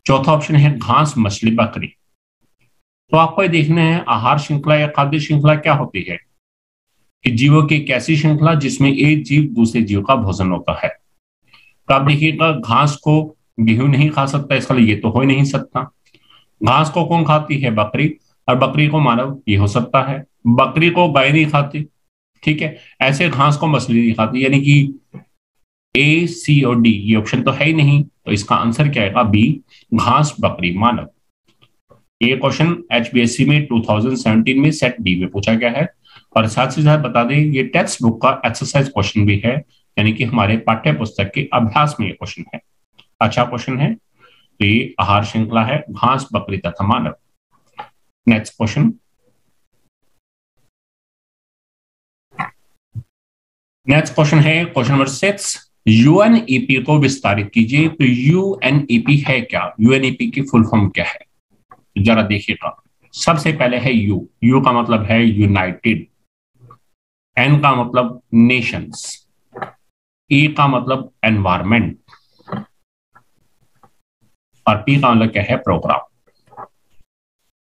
चौथा ऑप्शन है घास, मछली, बकरी। तो आपको ये देखना है आहार श्रृंखला या खाद्य श्रृंखला क्या होती है, कि जीवों की एक ऐसी श्रृंखला जिसमें एक जीव दूसरे जीव का भोजन होता है। तो आप देखिएगा, घास को गेहूं नहीं खा सकता, इसका ये तो हो ही नहीं सकता। घास को कौन खाती है? बकरी। और बकरी को मानव, ये हो सकता है। बकरी को गाय नहीं खाती, ठीक है। ऐसे घास को मछली नहीं खाती, यानी कि A, C और D ये ऑप्शन तो है ही नहीं। तो इसका आंसर क्या आएगा? बी, घास, बकरी, मानव। ये क्वेश्चन HBSC में 2017 में सेट डी में पूछा गया है। और साथ ही साथ बता दें, ये टेक्स्ट बुक का एक्सरसाइज क्वेश्चन भी है, यानी कि हमारे पाठ्य पुस्तक के अभ्यास में ये क्वेश्चन है। अच्छा क्वेश्चन है। तो ये आहार श्रृंखला है घास, बकरी तथा मानव। नेक्स्ट क्वेश्चन, नेक्स्ट क्वेश्चन है क्वेश्चन नंबर 6। UNEP को विस्तारित कीजिए। तो UNEP है क्या? UNEP की फुल फॉर्म क्या है? तो जरा देखिएगा। सबसे पहले है यू का मतलब है यूनाइटेड, एन का मतलब नेशंस, ई का मतलब एनवायरमेंट, और पी का मतलब क्या है? Programme.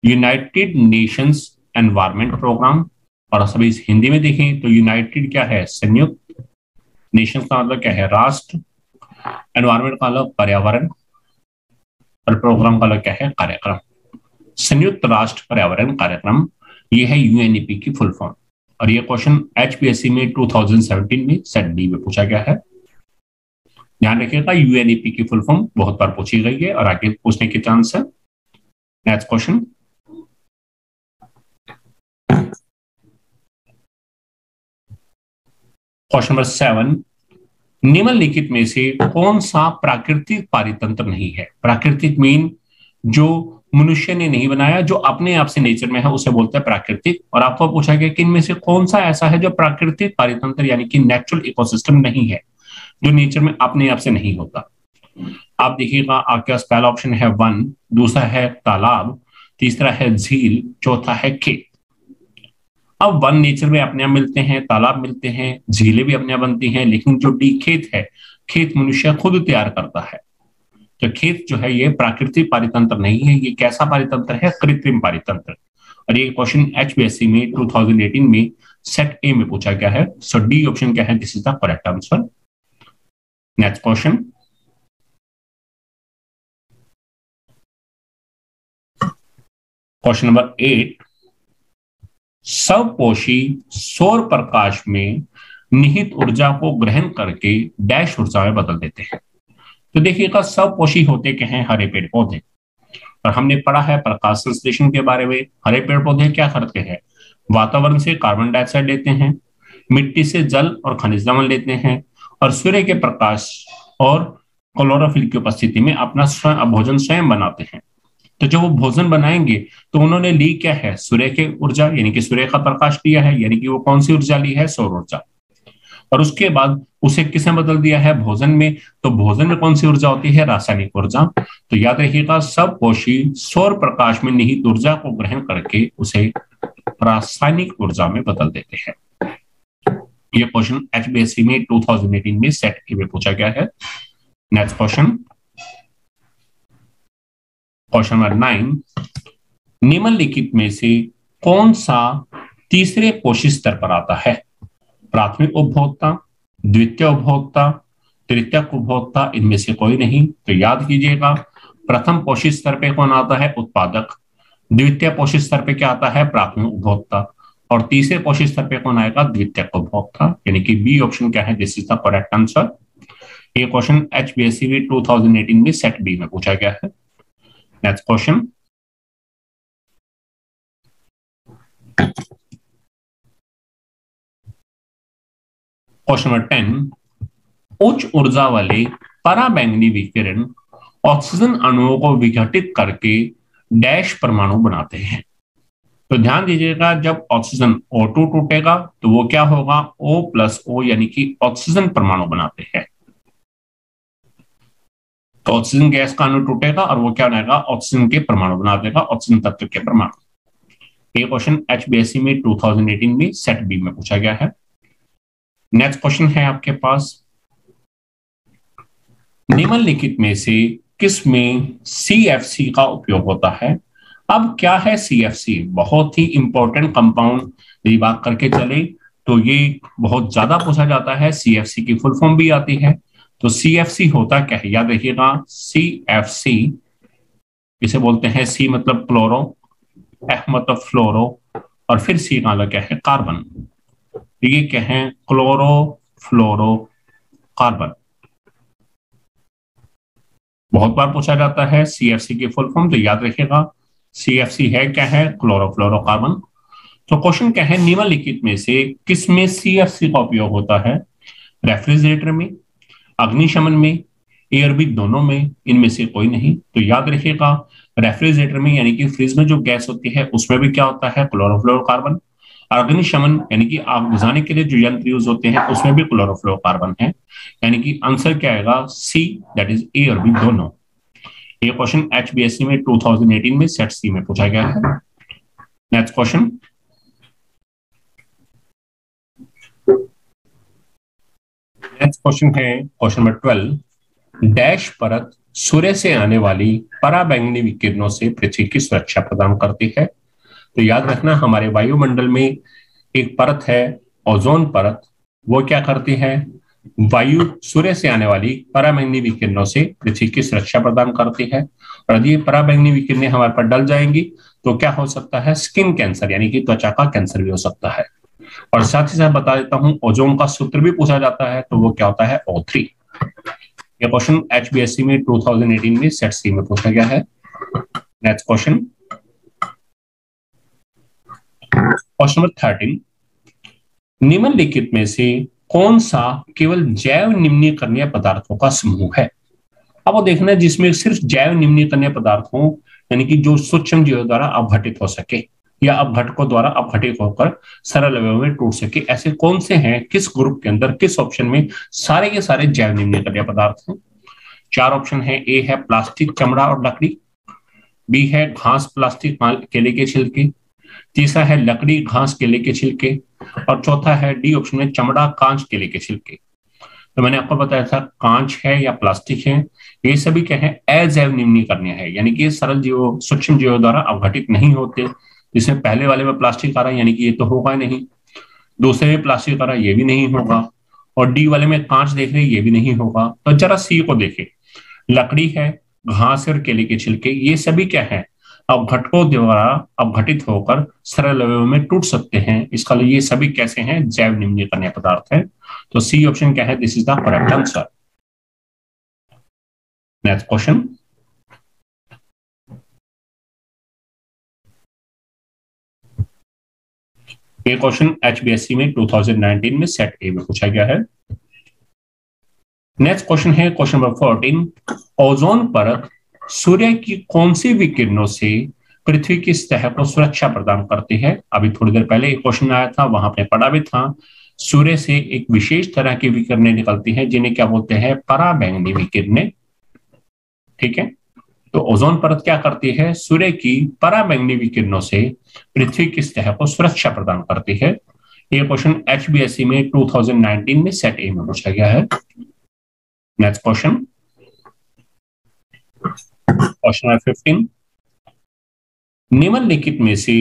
United Nations Environment Programme, और सभी हिंदी में देखें तो यूनाइटेड क्या है, संयुक्त, नेशन का मतलब क्या है, राष्ट्र, एनवायरमेंट का मतलब पर्यावरण, और प्रोग्राम का मतलब क्या है, कार्यक्रम। संयुक्त राष्ट्र पर्यावरण कार्यक्रम, ये है यूएनईपी की फुल फॉर्म। और ये क्वेश्चन एचपीएससी में 2017 में सेट डी में पूछा गया है। ध्यान रखिएगा, यूएनईपी की फुल फॉर्म बहुत बार पूछी गई है और आगे पूछने के चांस है। नेक्स्ट क्वेश्चन, क्वेश्चन नंबर 7, निम्नलिखित में से कौन सा प्राकृतिक पारितंत्र नहीं है? प्राकृतिक मीन जो मनुष्य ने नहीं बनाया, जो अपने आप से नेचर में है, उसे बोलते हैं प्राकृतिक। और आपको पूछा गया कि इनमें से कौन सा ऐसा है जो प्राकृतिक पारितंत्र यानी कि नेचुरल इकोसिस्टम नहीं है, जो नेचर में अपने आप से नहीं होता। आप देखिएगा, आपके पास पहला ऑप्शन है वन, दूसरा है तालाब, तीसरा है झील, चौथा है खेत। अब वन नेचर में अपने आप मिलते हैं, तालाब मिलते हैं, झीलें भी अपने आप बनती हैं, लेकिन जो डी खेत है, खेत मनुष्य खुद तैयार करता है। तो खेत जो है ये प्राकृतिक पारितंत्र नहीं है, ये कैसा पारितंत्र है, कृत्रिम पारितंत्र। और ये क्वेश्चन एचपीएससी में 2018 में सेट ए में पूछा गया है। सो डी ऑप्शन क्या है, this is the correct answer. Next question, question number 8, स्वपोषी सौर प्रकाश में निहित ऊर्जा को ग्रहण करके डैश ऊर्जा में बदल देते हैं। तो देखिएगा, स्वपोषी होते क्या हैं, हरे पेड़ पौधे। और हमने पढ़ा है प्रकाश संश्लेषण के बारे में। हरे पेड़ पौधे क्या करते हैं, वातावरण से कार्बन डाइऑक्साइड लेते हैं, मिट्टी से जल और खनिज लवण लेते हैं, और सूर्य के प्रकाश और क्लोरोफिल की उपस्थिति में अपना भोजन स्वयं बनाते हैं। तो जब वो भोजन बनाएंगे तो उन्होंने ली क्या है, सूर्य की ऊर्जा, यानी कि सूर्य का प्रकाश लिया है, यानी कि वो कौन सी ऊर्जा ली है, सौर ऊर्जा। और उसके बाद उसे किसने बदल दिया है, भोजन में। तो भोजन में कौन सी ऊर्जा होती है, रासायनिक ऊर्जा। तो याद रखिएगा, स्वपोषी सौर प्रकाश में निहित ऊर्जा को ग्रहण करके उसे रासायनिक ऊर्जा में बदल देते हैं। ये क्वेश्चन एचबीएससी में 2018 में सेट ए में पूछा गया है। नेक्स्ट क्वेश्चन, क्वेश्चन नंबर 9, निम्नलिखित में से कौन सा तीसरे पोषी स्तर पर आता है? प्राथमिक उपभोक्ता, द्वितीय उपभोक्ता, तृतीयक उपभोक्ता, इनमें से कोई नहीं। तो याद कीजिएगा, प्रथम पोषी स्तर पे कौन आता है, उत्पादक। द्वितीय पोषी स्तर पे क्या आता है, प्राथमिक उपभोक्ता। और तीसरे पोषी स्तर पे कौन आएगा, द्वितीयक उपभोक्ता, यानी कि बी ऑप्शन क्या है, this is the correct answer. ये क्वेश्चन एचबीएससी में 2018 में सेट बी में पूछा गया है। नेक्स्ट क्वेश्चन, क्वेश्चन नंबर 10, उच्च ऊर्जा वाले पराबैंगनी विकिरण ऑक्सीजन अणुओं को विघटित करके डैश परमाणु बनाते हैं। तो ध्यान दीजिएगा, जब ऑक्सीजन O2 टूटेगा तो वो क्या होगा, O+O, यानी कि ऑक्सीजन परमाणु बनाते हैं। तो ऑक्सीजन गैस का अणु टूटेगा और वो क्या बनाएगा, ऑक्सीजन के परमाणु बना देगा, ऑक्सीजन तत्व के परमाणु। ये क्वेश्चन एचबीएससी में 2018 में सेट बी में पूछा गया है। नेक्स्ट क्वेश्चन है आपके पास, निम्नलिखित में से किस में CFC का उपयोग होता है? अब क्या है CFC, बहुत ही इंपॉर्टेंट कंपाउंड, यदि बात करके चले तो ये बहुत ज्यादा पूछा जाता है। CFC की फुल फॉर्म भी आती है। तो CFC होता क्या है, याद रखिएगा, CFC इसे बोलते हैं, C मतलब क्लोरो, F मतलब फ्लोरो, और फिर C का मतलब क्या है, कार्बन। ये क्या है, क्लोरो फ्लोरो कार्बन। बहुत बार पूछा जाता है CFC की फुल फॉर्म, तो याद रखिएगा CFC है क्या है, क्लोरोफ्लोरोकार्बन। तो क्वेश्चन क्या है, निम्नलिखित में से किसमें CFC का उपयोग होता है? रेफ्रिजरेटर में, अग्निशमन में, एयरविक दोनों में, इनमें से कोई नहीं। तो याद रखिएगा, रेफ्रिजरेटर में यानी कि फ्रिज में जो गैस होती है उसमें भी क्या होता है, क्लोरोफ्लोरोकार्बन। अग्निशमन यानी कि आग बुझाने के लिए जो यंत्र यूज होते हैं उसमें भी क्लोरोफ्लोरोकार्बन है। यानी कि आंसर क्या आएगा, सी, दैट इज ए और बी दोनों। ये क्वेश्चन एचबीएससी में 2018 में सेट सी में पूछा गया है। नेक्स्ट क्वेश्चन, नेक्स्ट क्वेश्चन है क्वेश्चन नंबर 12, डैश परत सूर्य से आने वाली पराबैंगनी विकिरणों से पृथ्वी की सुरक्षा प्रदान करती है। तो याद रखना, हमारे वायुमंडल में एक परत है ओजोन परत, वो क्या करती है, वायु सूर्य से आने वाली पराबैंगनी विकिरणों से पृथ्वी की सुरक्षा प्रदान करती है। और यदि ये पराबैंगनी विकिरणें हमारे पर डल जाएंगी तो क्या हो सकता है, स्किन कैंसर यानी कि त्वचा का कैंसर भी हो सकता है। और साथ ही साथ बता देता हूं, ओजोन का सूत्र भी पूछा जाता है, तो वो क्या होता है, O3। ये क्वेश्चन HBSC में 2018 में सेट सी में पूछा गया है। नेक्स्ट क्वेश्चन, क्वेश्चन नंबर 13, निम्नलिखित में से कौन सा केवल जैव निम्नीकरणीय पदार्थों का समूह है। अब वो देखना है जिसमें सिर्फ जैव निम्नीकरणीय पदार्थ हो, यानी कि जो सूक्ष्म जीवों द्वारा अपघटित हो सके या अपघटकों द्वारा अपघटित होकर सरल अवयवों में टूट सके, ऐसे कौन से हैं, किस ग्रुप के अंदर, किस ऑप्शन में सारे के सारे जैव निम्नीकरणीय पदार्थ हैं। चार ऑप्शन है। ए है प्लास्टिक, चमड़ा और लकड़ी। बी है घास, प्लास्टिक, केले के छिलके। तीसरा है लकड़ी, घास, केले के छिलके। और चौथा है डी ऑप्शन में चमड़ा, कांच, केले के छिलके। तो मैंने आपको बताया था कांच है या प्लास्टिक है, ये सभी क्या है, अजैव निम्नीकरणीय है, यानी कि सरल जीवों, सूक्ष्म जीवों द्वारा अपघटित नहीं होते। जिसमें पहले वाले में प्लास्टिक आ रहा है, यानी कि ये तो होगा नहीं। दूसरे में प्लास्टिक आ रहा है, ये भी नहीं होगा। और डी वाले में कांच देख रहे हैं, ये भी नहीं होगा। तो जरा सी को देखें, लकड़ी है, घास और केले के छिलके, ये सभी क्या है, अपघटकों द्वारा अपघटित होकर सरल अवयवों में टूट सकते हैं। इसका लिए ये सभी कैसे हैं, जैव निम्नीकरणीय पदार्थ हैं। तो सी ऑप्शन क्या है, this is the correct answer. Next question, ये क्वेश्चन HBSC में 2019 में सेट ए में पूछा गया है। नेक्स्ट क्वेश्चन है क्वेश्चन नंबर 14, ओजोन परत सूर्य की कौन सी विकिरणों से पृथ्वी की सतह को सुरक्षा प्रदान करती है। अभी थोड़ी देर पहले एक क्वेश्चन आया था, वहां पे पढ़ा भी था, सूर्य से एक विशेष तरह की विकिरणें निकलती हैं जिन्हें क्या बोलते हैं, पराबैंगनी विकिरणें। ठीक है, तो ओजोन परत क्या करती है, सूर्य की पराबैंगनी विकिरणों से पृथ्वी की सतह को सुरक्षा प्रदान करती है। ये क्वेश्चन HBSC में 2019 में सेट ए में पूछा गया है। नेक्स्ट क्वेश्चन, क्वेश्चन नंबर 15, निम्नलिखित में से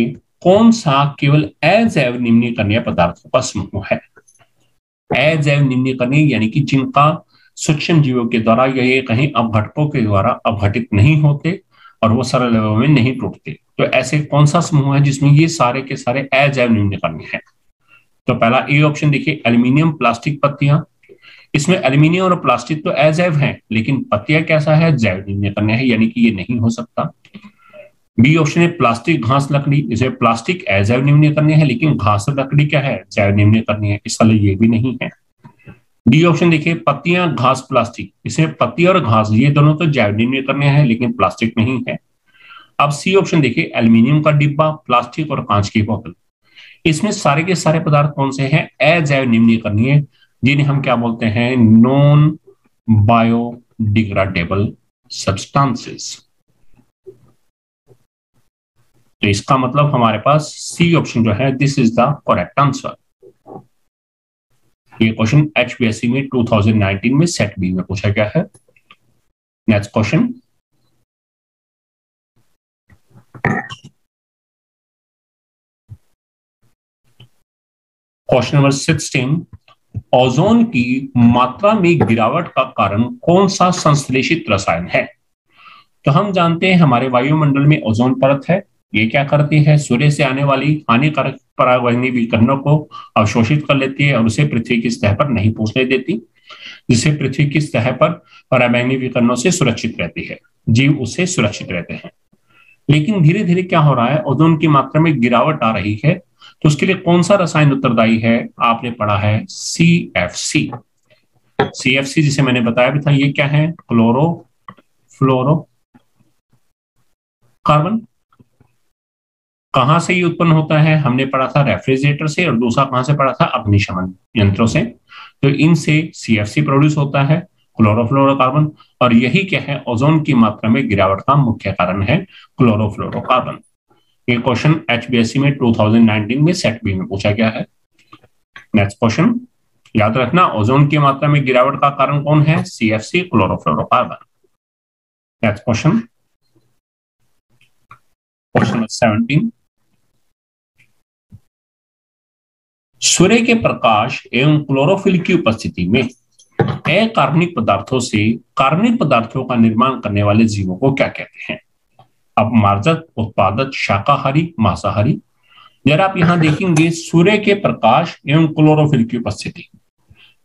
कौन सा केवल अजैव निम्नीकरणीय पदार्थों का समूह है। अजैव निम्नीकरणीय यानी कि जिनका सूक्ष्म जीवों के द्वारा या ये कहीं अपघटकों के द्वारा अपघटित नहीं होते और वो सरल अवयवों में नहीं टूटते। तो ऐसे कौन सा समूह है जिसमें ये सारे के सारे अजैव निम्नीकरणीय है। तो पहला ए ऑप्शन देखिए, एल्यूमिनियम, प्लास्टिक, पत्तियां। इसमें एल्यूमिनियम और प्लास्टिक तो अजैव है, लेकिन पत्तियां कैसा है, जैव निम्नीकरणीय है, यानी कि ये नहीं हो सकता। बी ऑप्शन है प्लास्टिक, घास, लकड़ी। इसे प्लास्टिक अजैव निम्नीकरणीय है, लेकिन घास और लकड़ी क्या है, जैव निम्नीकरणीय है, इसका लिए ये भी नहीं है। डी ऑप्शन देखिए, पत्तियां, घास, प्लास्टिक। इसे पत्ती और घास ये दोनों तो जैव निम्नीकरणीय है, लेकिन प्लास्टिक नहीं है। अब सी ऑप्शन देखिए, एल्यूमिनियम का डिब्बा, प्लास्टिक और कांच की बोतल। इसमें सारे के सारे पदार्थ कौन से हैं, अजैव निम्नीकरणीय, जिन्हें हम क्या बोलते हैं, नॉन बायोडिग्रेडेबल सब्सटेंसेस। तो इसका मतलब हमारे पास सी ऑप्शन जो है, this is the correct answer. ये क्वेश्चन HBSC में 2019 में सेट बी में पूछा गया है। Next question, question number 16, ozone की मात्रा में गिरावट का कारण कौन सा संश्लेषित रसायन है। तो हम जानते हैं हमारे वायुमंडल में ओजोन परत है, ये क्या करती है, सूर्य से आने वाली हानिकारक पराबैंगनी विकिरणों को अवशोषित कर लेती है और उसे पृथ्वी की सतह पर नहीं पहुंचने देती, जिससे पृथ्वी की सतह पर पराबैंगनी विकिरणों से सुरक्षित रहती है, जीव उससे सुरक्षित रहते हैं। लेकिन धीरे धीरे क्या हो रहा है, ओजोन की मात्रा में गिरावट आ रही है, तो उसके लिए कौन सा रसायन उत्तरदायी है, आपने पढ़ा है CFC। CFC जिसे मैंने बताया भी था, ये क्या है, क्लोरो फ्लोरो कार्बन। कहां से ये उत्पन्न होता है, हमने पढ़ा था रेफ्रिजरेटर से, और दूसरा कहां से पढ़ा था, अग्निशमन यंत्रों से। तो इनसे CFC प्रोड्यूस होता है, क्लोरोफ्लोरोकार्बन। और यही क्या है, ओजोन की मात्रा में गिरावट का मुख्य कारण है क्लोरोफ्लोरोकार्बन। ये क्वेश्चन HBSC में 2019 में सेट बी में पूछा गया है। नेक्स्ट क्वेश्चन, याद रखना, ओजोन की मात्रा में गिरावट का कारण कौन है, CFC, chlorofluorocarbon. Next question, question number 17, सूर्य के प्रकाश एवं क्लोरोफिल की उपस्थिति में अकार्बनिक पदार्थों से कार्बनिक पदार्थों का निर्माण करने वाले जीवों को क्या कहते हैं? अपमार्जक, उत्पादक, शाकाहारी, मांसाहारी। जब आप यहां देखेंगे सूर्य के प्रकाश एवं क्लोरोफिल की उपस्थिति,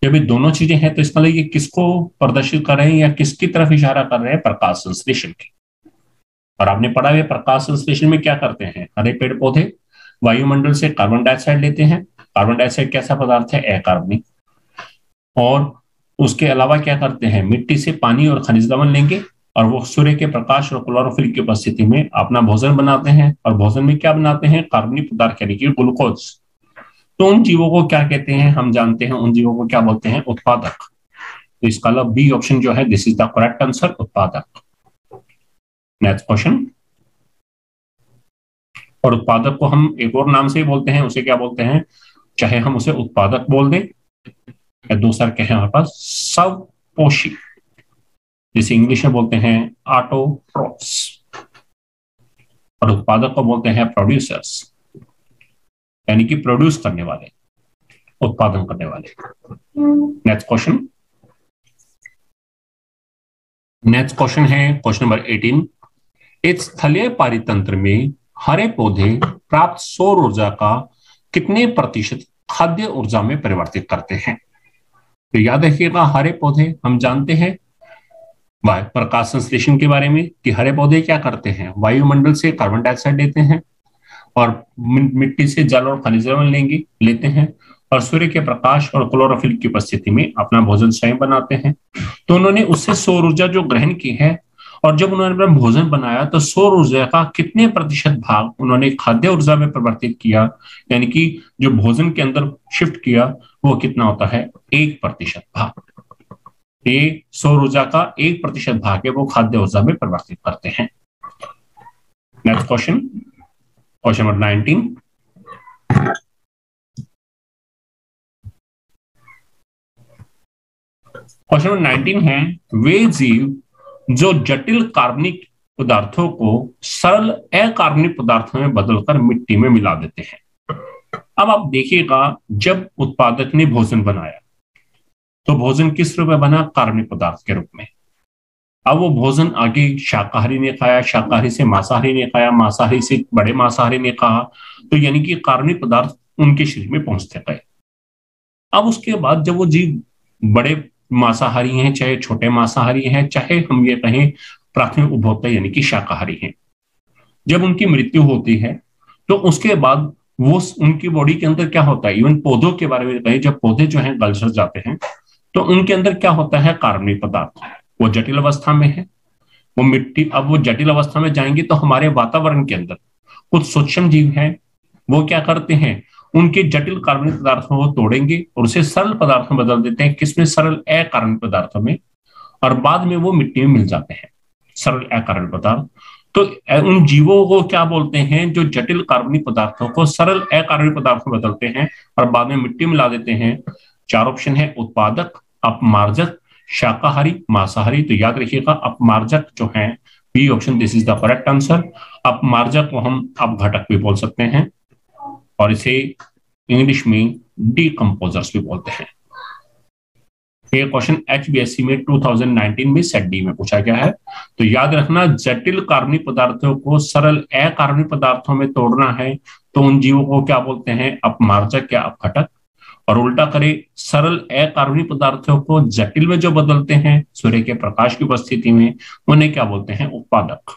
जब ये दोनों चीजें हैं तो इसका मतलब ये किसको प्रदर्शित कर रहे हैं या किसकी तरफ इशारा कर रहे हैं? प्रकाश संश्लेषण की। और आपने पढ़ा है प्रकाश संश्लेषण में क्या करते हैं? हरे पेड़ पौधे वायुमंडल से कार्बन डाइऑक्साइड लेते हैं। कार्बन डाइऑक्साइड कैसा पदार्थ है? अकार्बनिक। और उसके अलावा क्या करते हैं? मिट्टी से पानी और खनिज लवण लेंगे और वो सूर्य के प्रकाश और क्लोरोफिल की उपस्थिति में अपना भोजन बनाते हैं। और भोजन में क्या बनाते हैं? कार्बनिक पदार्थ यानी कि ग्लूकोज। तो उन जीवों को क्या कहते हैं? हम जानते हैं उन जीवों को क्या बोलते हैं? उत्पादक। तो इसका बी ऑप्शन जो है this is the correct answer, उत्पादक। Next question. और उत्पादक को हम एक और नाम से ही बोलते हैं, उसे क्या बोलते हैं? चाहे हम उसे उत्पादक बोल दें या दूसरा क्या है हमारे पास? स्वपोषी, जिसे इंग्लिश में बोलते हैं ऑटोट्रोफ्स। और उत्पादक को बोलते हैं प्रोड्यूसर्स, यानी कि प्रोड्यूस करने वाले, उत्पादन करने वाले। Next question. नेक्स्ट क्वेश्चन है क्वेश्चन नंबर 18। एक स्थलीय पारितंत्र में हरे पौधे प्राप्त सौर ऊर्जा का कितने प्रतिशत खाद्य ऊर्जा में परिवर्तित करते हैं? तो याद रखिएगा, हरे पौधे हम जानते हैं प्रकाश संश्लेषण के बारे में कि हरे पौधे क्या करते हैं? वायुमंडल से कार्बन डाइऑक्साइड लेते हैं और मिट्टी से जल और खनिज लवण लेते हैं और सूर्य के प्रकाश और क्लोरोफिल की उपस्थिति में अपना भोजन स्वयं बनाते हैं। तो उन्होंने उससे सौर ऊर्जा जो ग्रहण की है और जब उन्होंने अपना भोजन बनाया तो सौर ऊर्जा का कितने प्रतिशत भाग उन्होंने खाद्य ऊर्जा में परिवर्तित किया, यानी कि जो भोजन के अंदर शिफ्ट किया वो कितना होता है? 1% भाग। ये सौर ऊर्जा का 1% भाग है वो खाद्य ऊर्जा में परिवर्तित करते हैं। Next question, question number 19। Question number 19 है, वे जीव जो जटिल कार्बनिक पदार्थों को सरल अकार्बनिक पदार्थों में बदलकर मिट्टी में मिला देते हैं। अब आप देखिएगा, जब उत्पादक ने भोजन बनाया तो भोजन किस रूप में बना? कार्बनिक पदार्थ के रूप में। अब वो भोजन आगे शाकाहारी ने खाया, शाकाहारी से मांसाहारी ने खाया, मांसाहारी से बड़े मांसाहारी ने खाया, तो यानी कि कार्बनिक पदार्थ उनके शरीर में पहुंचते गए। अब उसके बाद जब वो जीव बड़े मांसाहारी हैं, चाहे छोटे मांसाहारी हैं, चाहे हम ये कहें प्राथमिक उपभोक्ता यानी कि शाकाहारी हैं, जब उनकी मृत्यु होती है तो उसके बाद वो उनकी बॉडी के अंदर क्या होता है? इवन पौधों के बारे में कहें, जब पौधे जो हैं गल जाते हैं तो उनके अंदर क्या होता है? कार्बनिक पदार्थ। वो जटिल अवस्था में है, वो मिट्टी। अब वो जटिल अवस्था में जाएंगे तो हमारे वातावरण के अंदर कुछ सूक्ष्म जीव हैं, वो क्या करते हैं? उनके जटिल कार्बनिक पदार्थों को तोड़ेंगे और उसे सरल पदार्थों में बदल देते हैं। किसमें? सरल अकार्बनिक पदार्थों में। और बाद में वो मिट्टी में मिल जाते हैं, सरल अकार्बनिक पदार्थ। तो उन जीवों को क्या बोलते हैं? जो जटिल कार्बनिक पदार्थों को सरल अकार्बनिक पदार्थों में बदलते हैं और बाद में मिट्टी में मिला देते हैं। 4 ऑप्शन है, उत्पादक, अपमार्जक, शाकाहारी, मांसाहारी। तो याद रखिएगा, अपमार्जक जो है B option this is the correct answer. अपमार्जक को हम अपघटक भी बोल सकते हैं और इसे इंग्लिश में डीकंपोजर्स भी बोलते हैं। ये क्वेश्चन HBSC में 2019 में सेट डी में पूछा गया है। तो याद रखना, जटिल कार्बनिक पदार्थों को सरल अकार्बनिक पदार्थों में तोड़ना है तो उन जीवों को क्या बोलते हैं? अपमार्जक या अपघटक। और उल्टा करें, सरल अकार्बनिक पदार्थों को जटिल में जो बदलते हैं सूर्य के प्रकाश की उपस्थिति में, उन्हें क्या बोलते हैं? उत्पादक।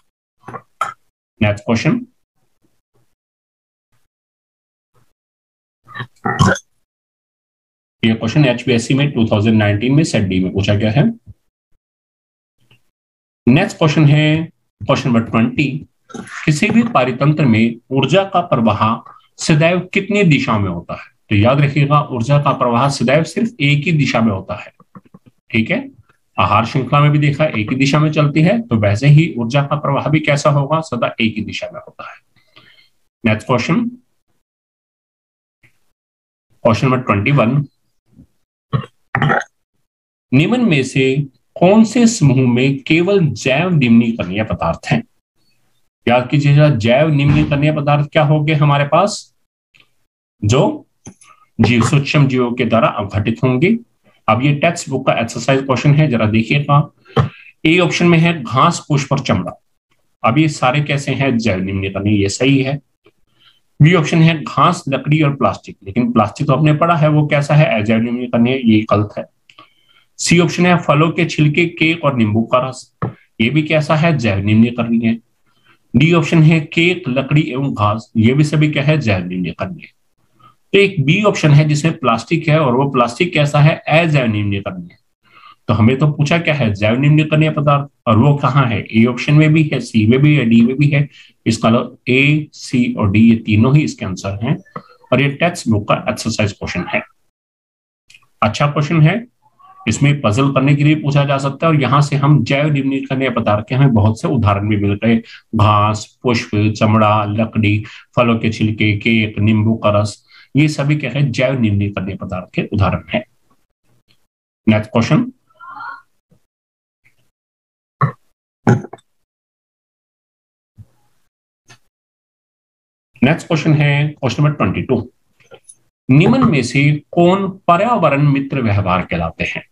नेक्स्ट क्वेश्चन, ये क्वेश्चन HBSC में 2019 में सेट डी में पूछा गया है। नेक्स्ट क्वेश्चन है क्वेश्चन नंबर 20। किसी भी पारितंत्र में ऊर्जा का प्रवाह सदैव कितनी दिशा में होता है? तो याद रखिएगा, ऊर्जा का प्रवाह सदैव सिर्फ एक ही दिशा में होता है। ठीक है, आहार श्रृंखला में भी देखा एक ही दिशा में चलती है, तो वैसे ही ऊर्जा का प्रवाह भी कैसा होगा? सदा एक ही दिशा में होता है। Next question, question number 21। निम्न में से कौन से समूह में केवल जैव निम्नीकरणीय पदार्थ हैं? याद कीजिएगा, जैव निम्नीकरणीय पदार्थ क्या हो गए हमारे पास? जो जीव सूक्ष्म जीवों के द्वारा अवघटित होंगे। अब ये टेक्स्ट बुक का एक्सरसाइज क्वेश्चन है, जरा देखिएगा। ए ऑप्शन में है घास, पुष्प और चमड़ा। अब ये सारे कैसे हैं? जैव निम्नीकरणीय, ये सही है। बी ऑप्शन है घास, लकड़ी और प्लास्टिक, लेकिन प्लास्टिक तो आपने पढ़ा है वो कैसा है? अजैव निम्नीकरणीय, ये गलत है। सी ऑप्शन है फलों के छिलके, केक और नींबू का रस, ये भी कैसा है? जैव निम्नीकरणीय। डी ऑप्शन है केक, लकड़ी एवं घास, ये भी सभी क्या है? जैव निम्नीकरणीय। तो एक बी ऑप्शन है जिसमें प्लास्टिक है और वो प्लास्टिक कैसा है? अजैव निम्नीकरणीय। तो हमें तो पूछा क्या है? जैव निम्नीकरणीय पदार्थ, और वो कहाँ है? ए ऑप्शन में भी है, सी में भी है, डी में भी है। इसका ए, सी और डी, ये तीनों ही इसके आंसर हैं। और ये टेक्स्ट बुक का एक्सरसाइज क्वेश्चन है। अच्छा क्वेश्चन है, इसमें पजल करने के लिए पूछा जा सकता है। और यहाँ से हम जैव निम्नीकरणीय पदार्थ के हमें बहुत से उदाहरण भी मिल गए। घास, पुष्प, चमड़ा, लकड़ी, फलों के छिलके, केक, नींबू का रस, ये सभी क्या है? जैव निम्नीकरणीय पदार्थ के उदाहरण है। नेक्स्ट क्वेश्चन, नेक्स्ट क्वेश्चन है क्वेश्चन नंबर 22। निम्न में से कौन पर्यावरण मित्र व्यवहार कहलाते हैं?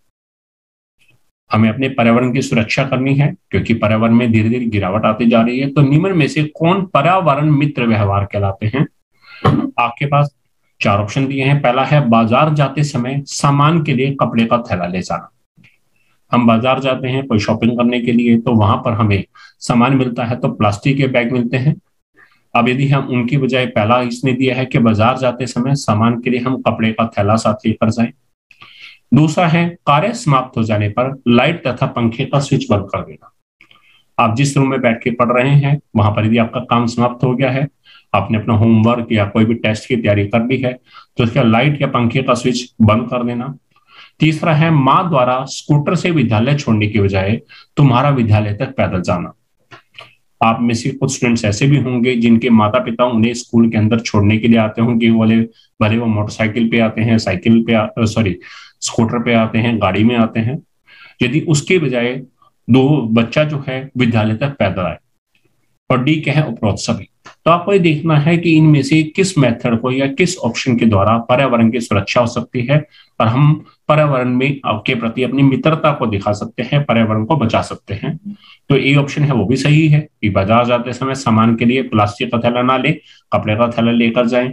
हमें अपने पर्यावरण की सुरक्षा करनी है क्योंकि पर्यावरण में धीरे धीरे गिरावट आती जा रही है। तो निम्न में से कौन पर्यावरण मित्र व्यवहार कहलाते हैं? आपके पास चार ऑप्शन दिए हैं। पहला है बाजार जाते समय सामान के लिए कपड़े का थैला ले जाना। हम बाजार जाते हैं कोई शॉपिंग करने के लिए, तो वहां पर हमें सामान मिलता है तो प्लास्टिक के बैग मिलते हैं। अब यदि हम उनकी बजाय पहला इसने दिया है कि बाजार जाते समय सामान के लिए हम कपड़े का थैला साथ लेकर जाएं। दूसरा है कार्य समाप्त हो जाने पर लाइट तथा पंखे का स्विच बंद कर देना। आप जिस रूम में बैठ के पढ़ रहे हैं वहां पर यदि आपका काम समाप्त हो गया है, आपने अपना होमवर्क या कोई भी टेस्ट की तैयारी कर ली है, तो उसका लाइट या पंखे का स्विच बंद कर देना। तीसरा है माँ द्वारा स्कूटर से विद्यालय छोड़ने की बजाय तुम्हारा विद्यालय तक पैदल जाना। आप में से कुछ स्टूडेंट्स ऐसे भी होंगे जिनके माता पिता उन्हें स्कूल के अंदर छोड़ने के लिए आते होंगे, भले वो मोटरसाइकिल पे आते हैं, साइकिल पे स्कूटर पे आते हैं, गाड़ी में आते हैं। यदि उसके बजाय दो बच्चा जो है विद्यालय तक पैदल आए। और डी क्या है? उपरोक्त सभी। तो आपको ये देखना है कि इनमें से किस मेथड को या किस ऑप्शन के द्वारा पर्यावरण की सुरक्षा हो सकती है और हम पर्यावरण में आपके प्रति अपनी मित्रता को दिखा सकते हैं, पर्यावरण को बचा सकते हैं। तो ए ऑप्शन है वो भी सही है कि बाजार जाते समय सामान के लिए प्लास्टिक का थैला ना ले, कपड़े का थैला लेकर जाएं।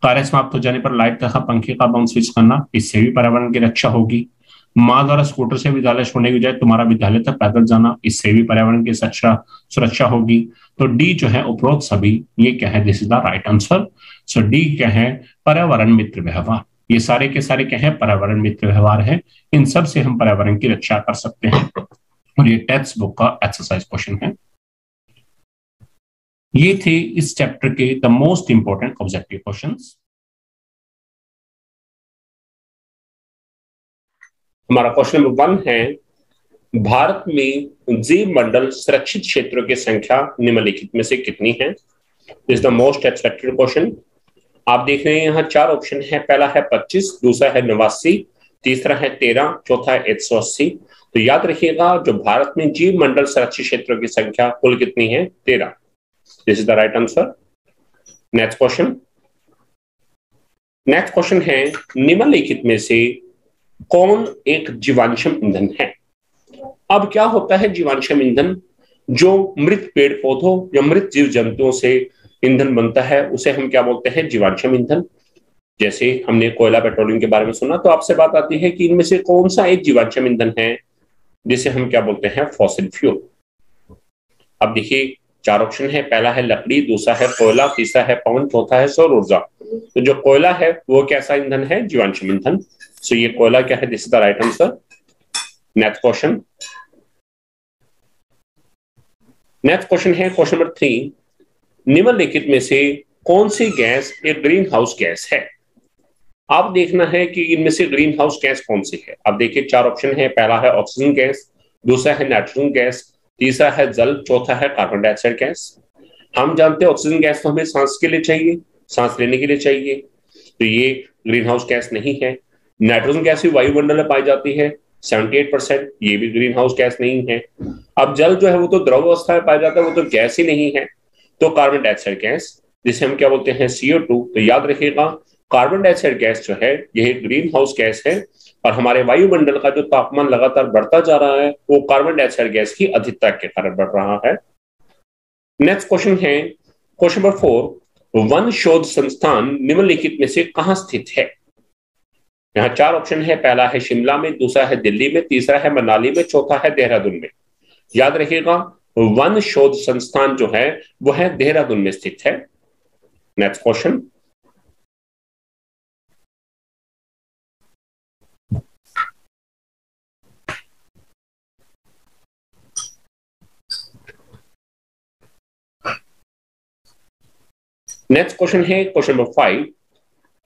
कार्य समाप्त हो जाने पर लाइट तथा पंखे का बंद स्विच करना, इससे भी पर्यावरण की रक्षा होगी। माँ द्वारा स्कूटर से विद्यालय छोड़ने की बजाय तुम्हारा विद्यालय तक पैदल जाना, इससे भी पर्यावरण की सुरक्षा होगी। तो डी जो है उपरोक्त सभी, ये क्या है? This is the right answer. So D क्या है? पर्यावरण मित्र व्यवहार। ये सारे के सारे क्या है? पर्यावरण मित्र व्यवहार है। इन सब से हम पर्यावरण की रक्षा कर सकते हैं। और ये टेक्स्ट बुक का एक्सरसाइज क्वेश्चन है। ये थे इस चैप्टर के the most important objective questions. हमारा क्वेश्चन नंबर 1 है, भारत में जीव मंडल सुरक्षित क्षेत्रों की संख्या निम्नलिखित में से कितनी है? This is the most expected question. आप देख रहे हैं यहाँ चार ऑप्शन है। पहला है 25, दूसरा है 89, तीसरा है 13, चौथा है 180। तो याद रखिएगा, जो भारत में जीव मंडल सुरक्षित क्षेत्रों की संख्या कुल कितनी है? 13। This is the right answer. Next question, next question है, निम्नलिखित में से कौन एक जीवाश्म ईंधन है? अब क्या होता है जीवाश्म ईंधन? जो मृत पेड़ पौधों या मृत जीव जंतुओं से ईंधन बनता है उसे हम क्या बोलते हैं? जीवाश्म ईंधन। जैसे हमने कोयला पेट्रोलियम के बारे में सुना, तो आपसे बात आती है कि इनमें से कौन सा एक जीवाश्म ईंधन है जिसे हम क्या बोलते हैं? Fossil fuel. अब देखिए चार ऑप्शन है। पहला है लकड़ी, दूसरा है कोयला, तीसरा है पवन, चौथा है सौर ऊर्जा। तो जो कोयला है वो कैसा ईंधन है? जीवाश्म ईंधन। सो ये कोयला क्या है? This is the right answer. Next question, next question है क्वेश्चन नंबर 3, निम्नलिखित में से कौन सी गैस एक ग्रीन हाउस गैस है? आप देखना है कि इनमें से ग्रीन हाउस गैस कौन सी है। अब देखिए चार ऑप्शन है। पहला है ऑक्सीजन गैस, दूसरा है नाइट्रोजन गैस, तीसरा है जल, चौथा है कार्बन डाइऑक्साइड गैस। हम जानते हैं ऑक्सीजन गैस तो हमें सांस के लिए चाहिए, सांस लेने के लिए चाहिए, तो ये ग्रीन हाउस गैस नहीं है। नाइट्रोजन गैस भी वायुमंडल में पाई जाती है 78%, ये भी ग्रीन हाउस गैस नहीं है। अब जल जो है वो तो द्रव अवस्था में पाया जाता है, वो तो गैस ही नहीं है। तो कार्बन डाइऑक्साइड गैस, जिसे हम क्या बोलते हैं? CO2। तो याद रखिएगा, कार्बन डाइऑक्साइड गैस जो है यह ग्रीन हाउस गैस है और हमारे वायुमंडल का जो तापमान लगातार बढ़ता जा रहा है वो कार्बन डाइऑक्साइड गैस की अधिकता के कारण बढ़ रहा है। नेक्स्ट क्वेश्चन है क्वेश्चन नंबर 4, वन शोध संस्थान निम्नलिखित में से कहां स्थित है? यहाँ 4 ऑप्शन है, पहला है शिमला में, दूसरा है दिल्ली में, तीसरा है मनाली में, चौथा है देहरादून में। याद रखिएगा वन शोध संस्थान जो है वो है देहरादून में स्थित है। नेक्स्ट क्वेश्चन, नेक्स्ट क्वेश्चन है क्वेश्चन नंबर 5,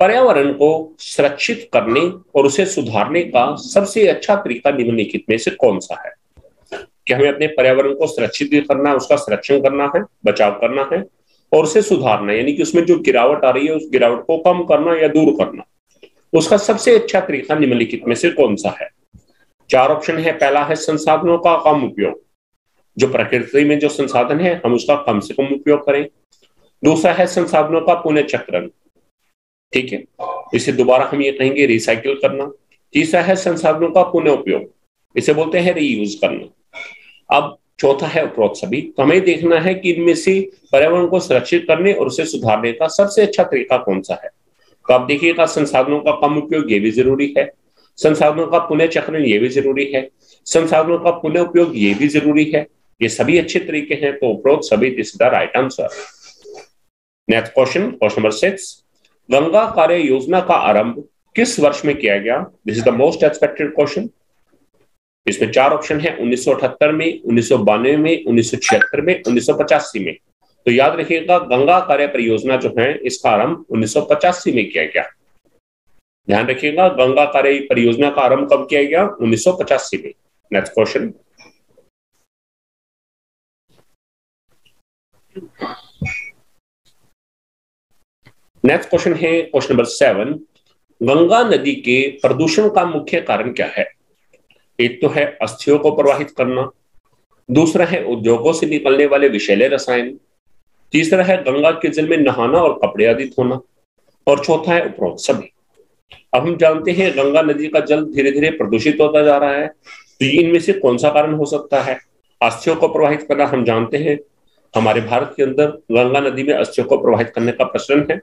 पर्यावरण को सुरक्षित करने और उसे सुधारने का सबसे अच्छा तरीका निम्नलिखित में से कौन सा है? कि हमें अपने पर्यावरण को सुरक्षित भी करना है, उसका संरक्षण करना है, बचाव करना है और उसे सुधारना है, यानी कि उसमें जो गिरावट आ रही है उस गिरावट को कम करना या दूर करना, उसका सबसे अच्छा तरीका निम्नलिखित में से कौन सा है? 4 ऑप्शन है, पहला है संसाधनों का कम उपयोग, जो प्रकृति में जो संसाधन है हम उसका कम से कम उपयोग करें। दूसरा है संसाधनों का पुनर्चक्रण, ठीक है, इसे दोबारा हम ये कहेंगे रिसाइकिल करना। तीसरा है संसाधनों का पुनः उपयोग, इसे बोलते हैं रीयूज करना। अब चौथा है उपरोक्त सभी। तो हमें देखना है कि इनमें से पर्यावरण को सुरक्षित करने और उसे सुधारने का सबसे अच्छा तरीका कौन सा है। तो आप देखिएगा संसाधनों का कम उपयोग ये भी जरूरी है, संसाधनों का पुनः चक्रण ये भी जरूरी है, संसाधनों का पुनः उपयोग ये भी जरूरी है, ये सभी अच्छे तरीके हैं। तो उपरोक्त सभी this is the right answer. Next question, question number 6, Ganga कार्य योजना का आरंभ किस वर्ष में किया गया? This is the most expected question. इसमें 4 ऑप्शन है, 1978 में, 1992 में, 1976 में, 1985 में। तो याद रखिएगा गंगा कार्य परियोजना जो है इसका आरंभ 1985 में किया गया। ध्यान रखिएगा गंगा कार्य परियोजना का आरंभ कब किया गया? 1985 में। नेक्स्ट क्वेश्चन, नेक्स्ट क्वेश्चन है क्वेश्चन नंबर 7, गंगा नदी के प्रदूषण का मुख्य कारण क्या है? एक तो है अस्थियों को प्रवाहित करना, दूसरा है उद्योगों से निकलने वाले विषैले रसायन, तीसरा है गंगा के जल में नहाना और कपड़े आदि धोना और चौथा है उपरोक्त सभी। अब हम जानते हैं गंगा नदी का जल धीरे धीरे प्रदूषित होता जा रहा है, तो इनमें से कौन सा कारण हो सकता है? अस्थियों को प्रवाहित करना, हम जानते हैं हमारे भारत के अंदर गंगा नदी में अस्थियों को प्रवाहित करने का प्रचलन है,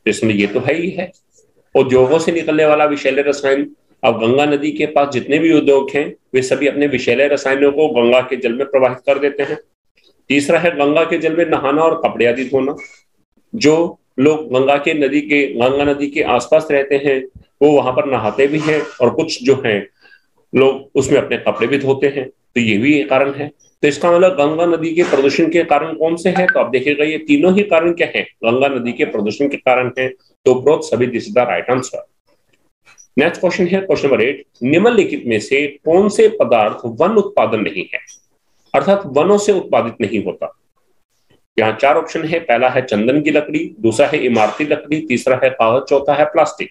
इसमें ये तो है ही है। उद्योगों से निकलने वाला विषैले रसायन, अब गंगा नदी के पास जितने भी उद्योग हैं वे सभी अपने विषैले रसायनों को गंगा के जल में प्रवाहित कर देते हैं। तीसरा है गंगा के जल में नहाना और कपड़े आदि धोना, जो लोग गंगा नदी के आसपास रहते हैं वो वहां पर नहाते भी हैं और कुछ जो हैं लोग उसमें अपने कपड़े भी धोते हैं, तो ये भी एक कारण है। तो इसका मतलब गंगा नदी के प्रदूषण के कारण कौन से हैं? तो आप देखिएगा ये तीनों ही कारण क्या हैं? गंगा नदी के प्रदूषण के कारण हैं। तो उपरोक्त सभी this is the right answer. Next question है क्वेश्चन नंबर 8, निम्नलिखित में से कौन से पदार्थ वन उत्पादन नहीं है, अर्थात वनों से उत्पादित नहीं होता? यहाँ 4 ऑप्शन है, पहला है चंदन की लकड़ी, दूसरा है इमारती लकड़ी, तीसरा है कागज, चौथा है प्लास्टिक।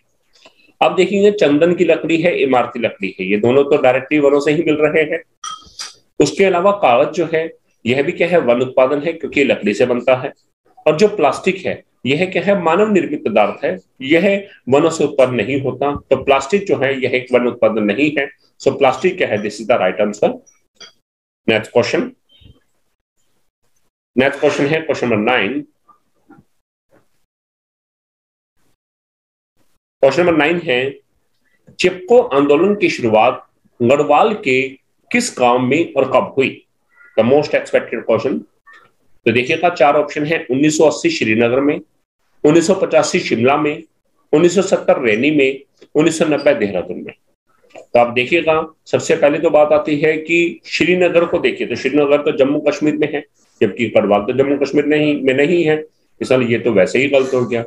अब देखेंगे चंदन की लकड़ी है, इमारती लकड़ी है, ये दोनों तो डायरेक्टली वनों से ही मिल रहे हैं। उसके अलावा कागज जो है यह भी क्या है? वन उत्पादन है, क्योंकि लकड़ी से बनता है। और जो प्लास्टिक है यह क्या है? मानव निर्मित पदार्थ है, यह वनों से उत्पन्न नहीं होता। तो प्लास्टिक जो है यह एक वन उत्पादन नहीं है। सो प्लास्टिक क्या है? This is the right answer. Next question, next question है क्वेश्चन नंबर 9। क्वेश्चन नंबर 9 है, चिपको आंदोलन की शुरुआत गढ़वाल के किस गांव में और कब हुई? The most expected question. तो देखिएगा 4 ऑप्शन है, 1980 श्रीनगर में, 1985 शिमला में, 1970 रैनी में, 1990 देहरादून में। तो आप देखिएगा सबसे पहले तो बात आती है कि श्रीनगर को देखिए, तो श्रीनगर तो जम्मू कश्मीर में है, जबकि गढ़वाल तो जम्मू कश्मीर में नहीं है, इसलिए ये तो वैसे ही गलत हो गया।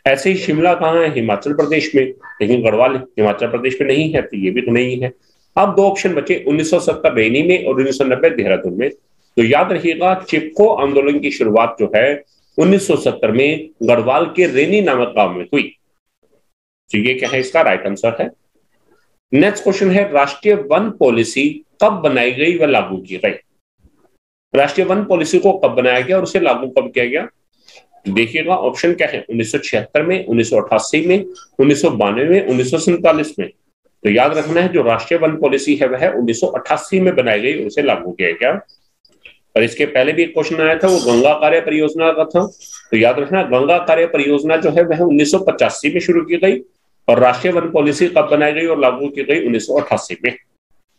ऐसे ही शिमला कहाँ है? हिमाचल प्रदेश में, लेकिन गढ़वाल हिमाचल प्रदेश में नहीं है, तो ये भी नहीं है। अब 2 ऑप्शन बचे, 1970 रैनी में और 1990 देहरादून में। तो याद रखिएगा चिपको आंदोलन की शुरुआत जो है 1970 में गढ़वाल के रैनी नामक गांव में हुई। तो ये क्या है? इसका राइट आंसर है। नेक्स्ट क्वेश्चन है, राष्ट्रीय वन पॉलिसी कब बनाई गई व लागू की गई? राष्ट्रीय वन पॉलिसी को कब बनाया गया और उसे लागू कब किया गया? तो देखिएगा ऑप्शन क्या है, 1976 में, 1988 में, 1992 में, 1947 में। तो याद रखना है जो राष्ट्रीय वन पॉलिसी है वह 1988 में बनाई गई, उसे लागू किया गया। और इसके पहले भी एक क्वेश्चन आया था, वो गंगा कार्य परियोजना का था। तो याद रखना गंगा कार्य परियोजना जो है वह 1985 में शुरू की गई और राष्ट्रीय वन पॉलिसी कब बनाई गई और लागू की गई, 1988 में।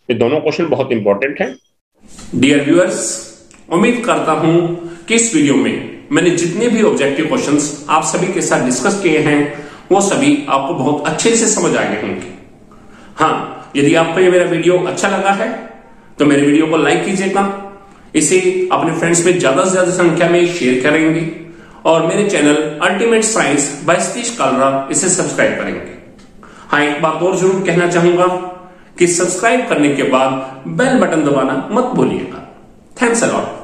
ये दोनों क्वेश्चन बहुत इंपॉर्टेंट हैं। डियर व्यूअर्स, उम्मीद करता हूं कि इस वीडियो में मैंने जितने भी ऑब्जेक्टिव क्वेश्चंस आप सभी के साथ डिस्कस किए हैं वो सभी आपको बहुत अच्छे से समझ आ गए होंगे। हाँ, यदि आपको ये मेरा वीडियो अच्छा लगा है तो मेरे वीडियो को लाइक कीजिएगा, इसे अपने फ्रेंड्स में ज्यादा से ज्यादा संख्या में शेयर करेंगे और मेरे channel ultimate science by Satish Kalra इसे सब्सक्राइब करेंगे। हाँ, एक बात और जरूर कहना चाहूंगा कि सब्सक्राइब करने के बाद बेल बटन दबाना मत भूलिएगा। Thanks a lot.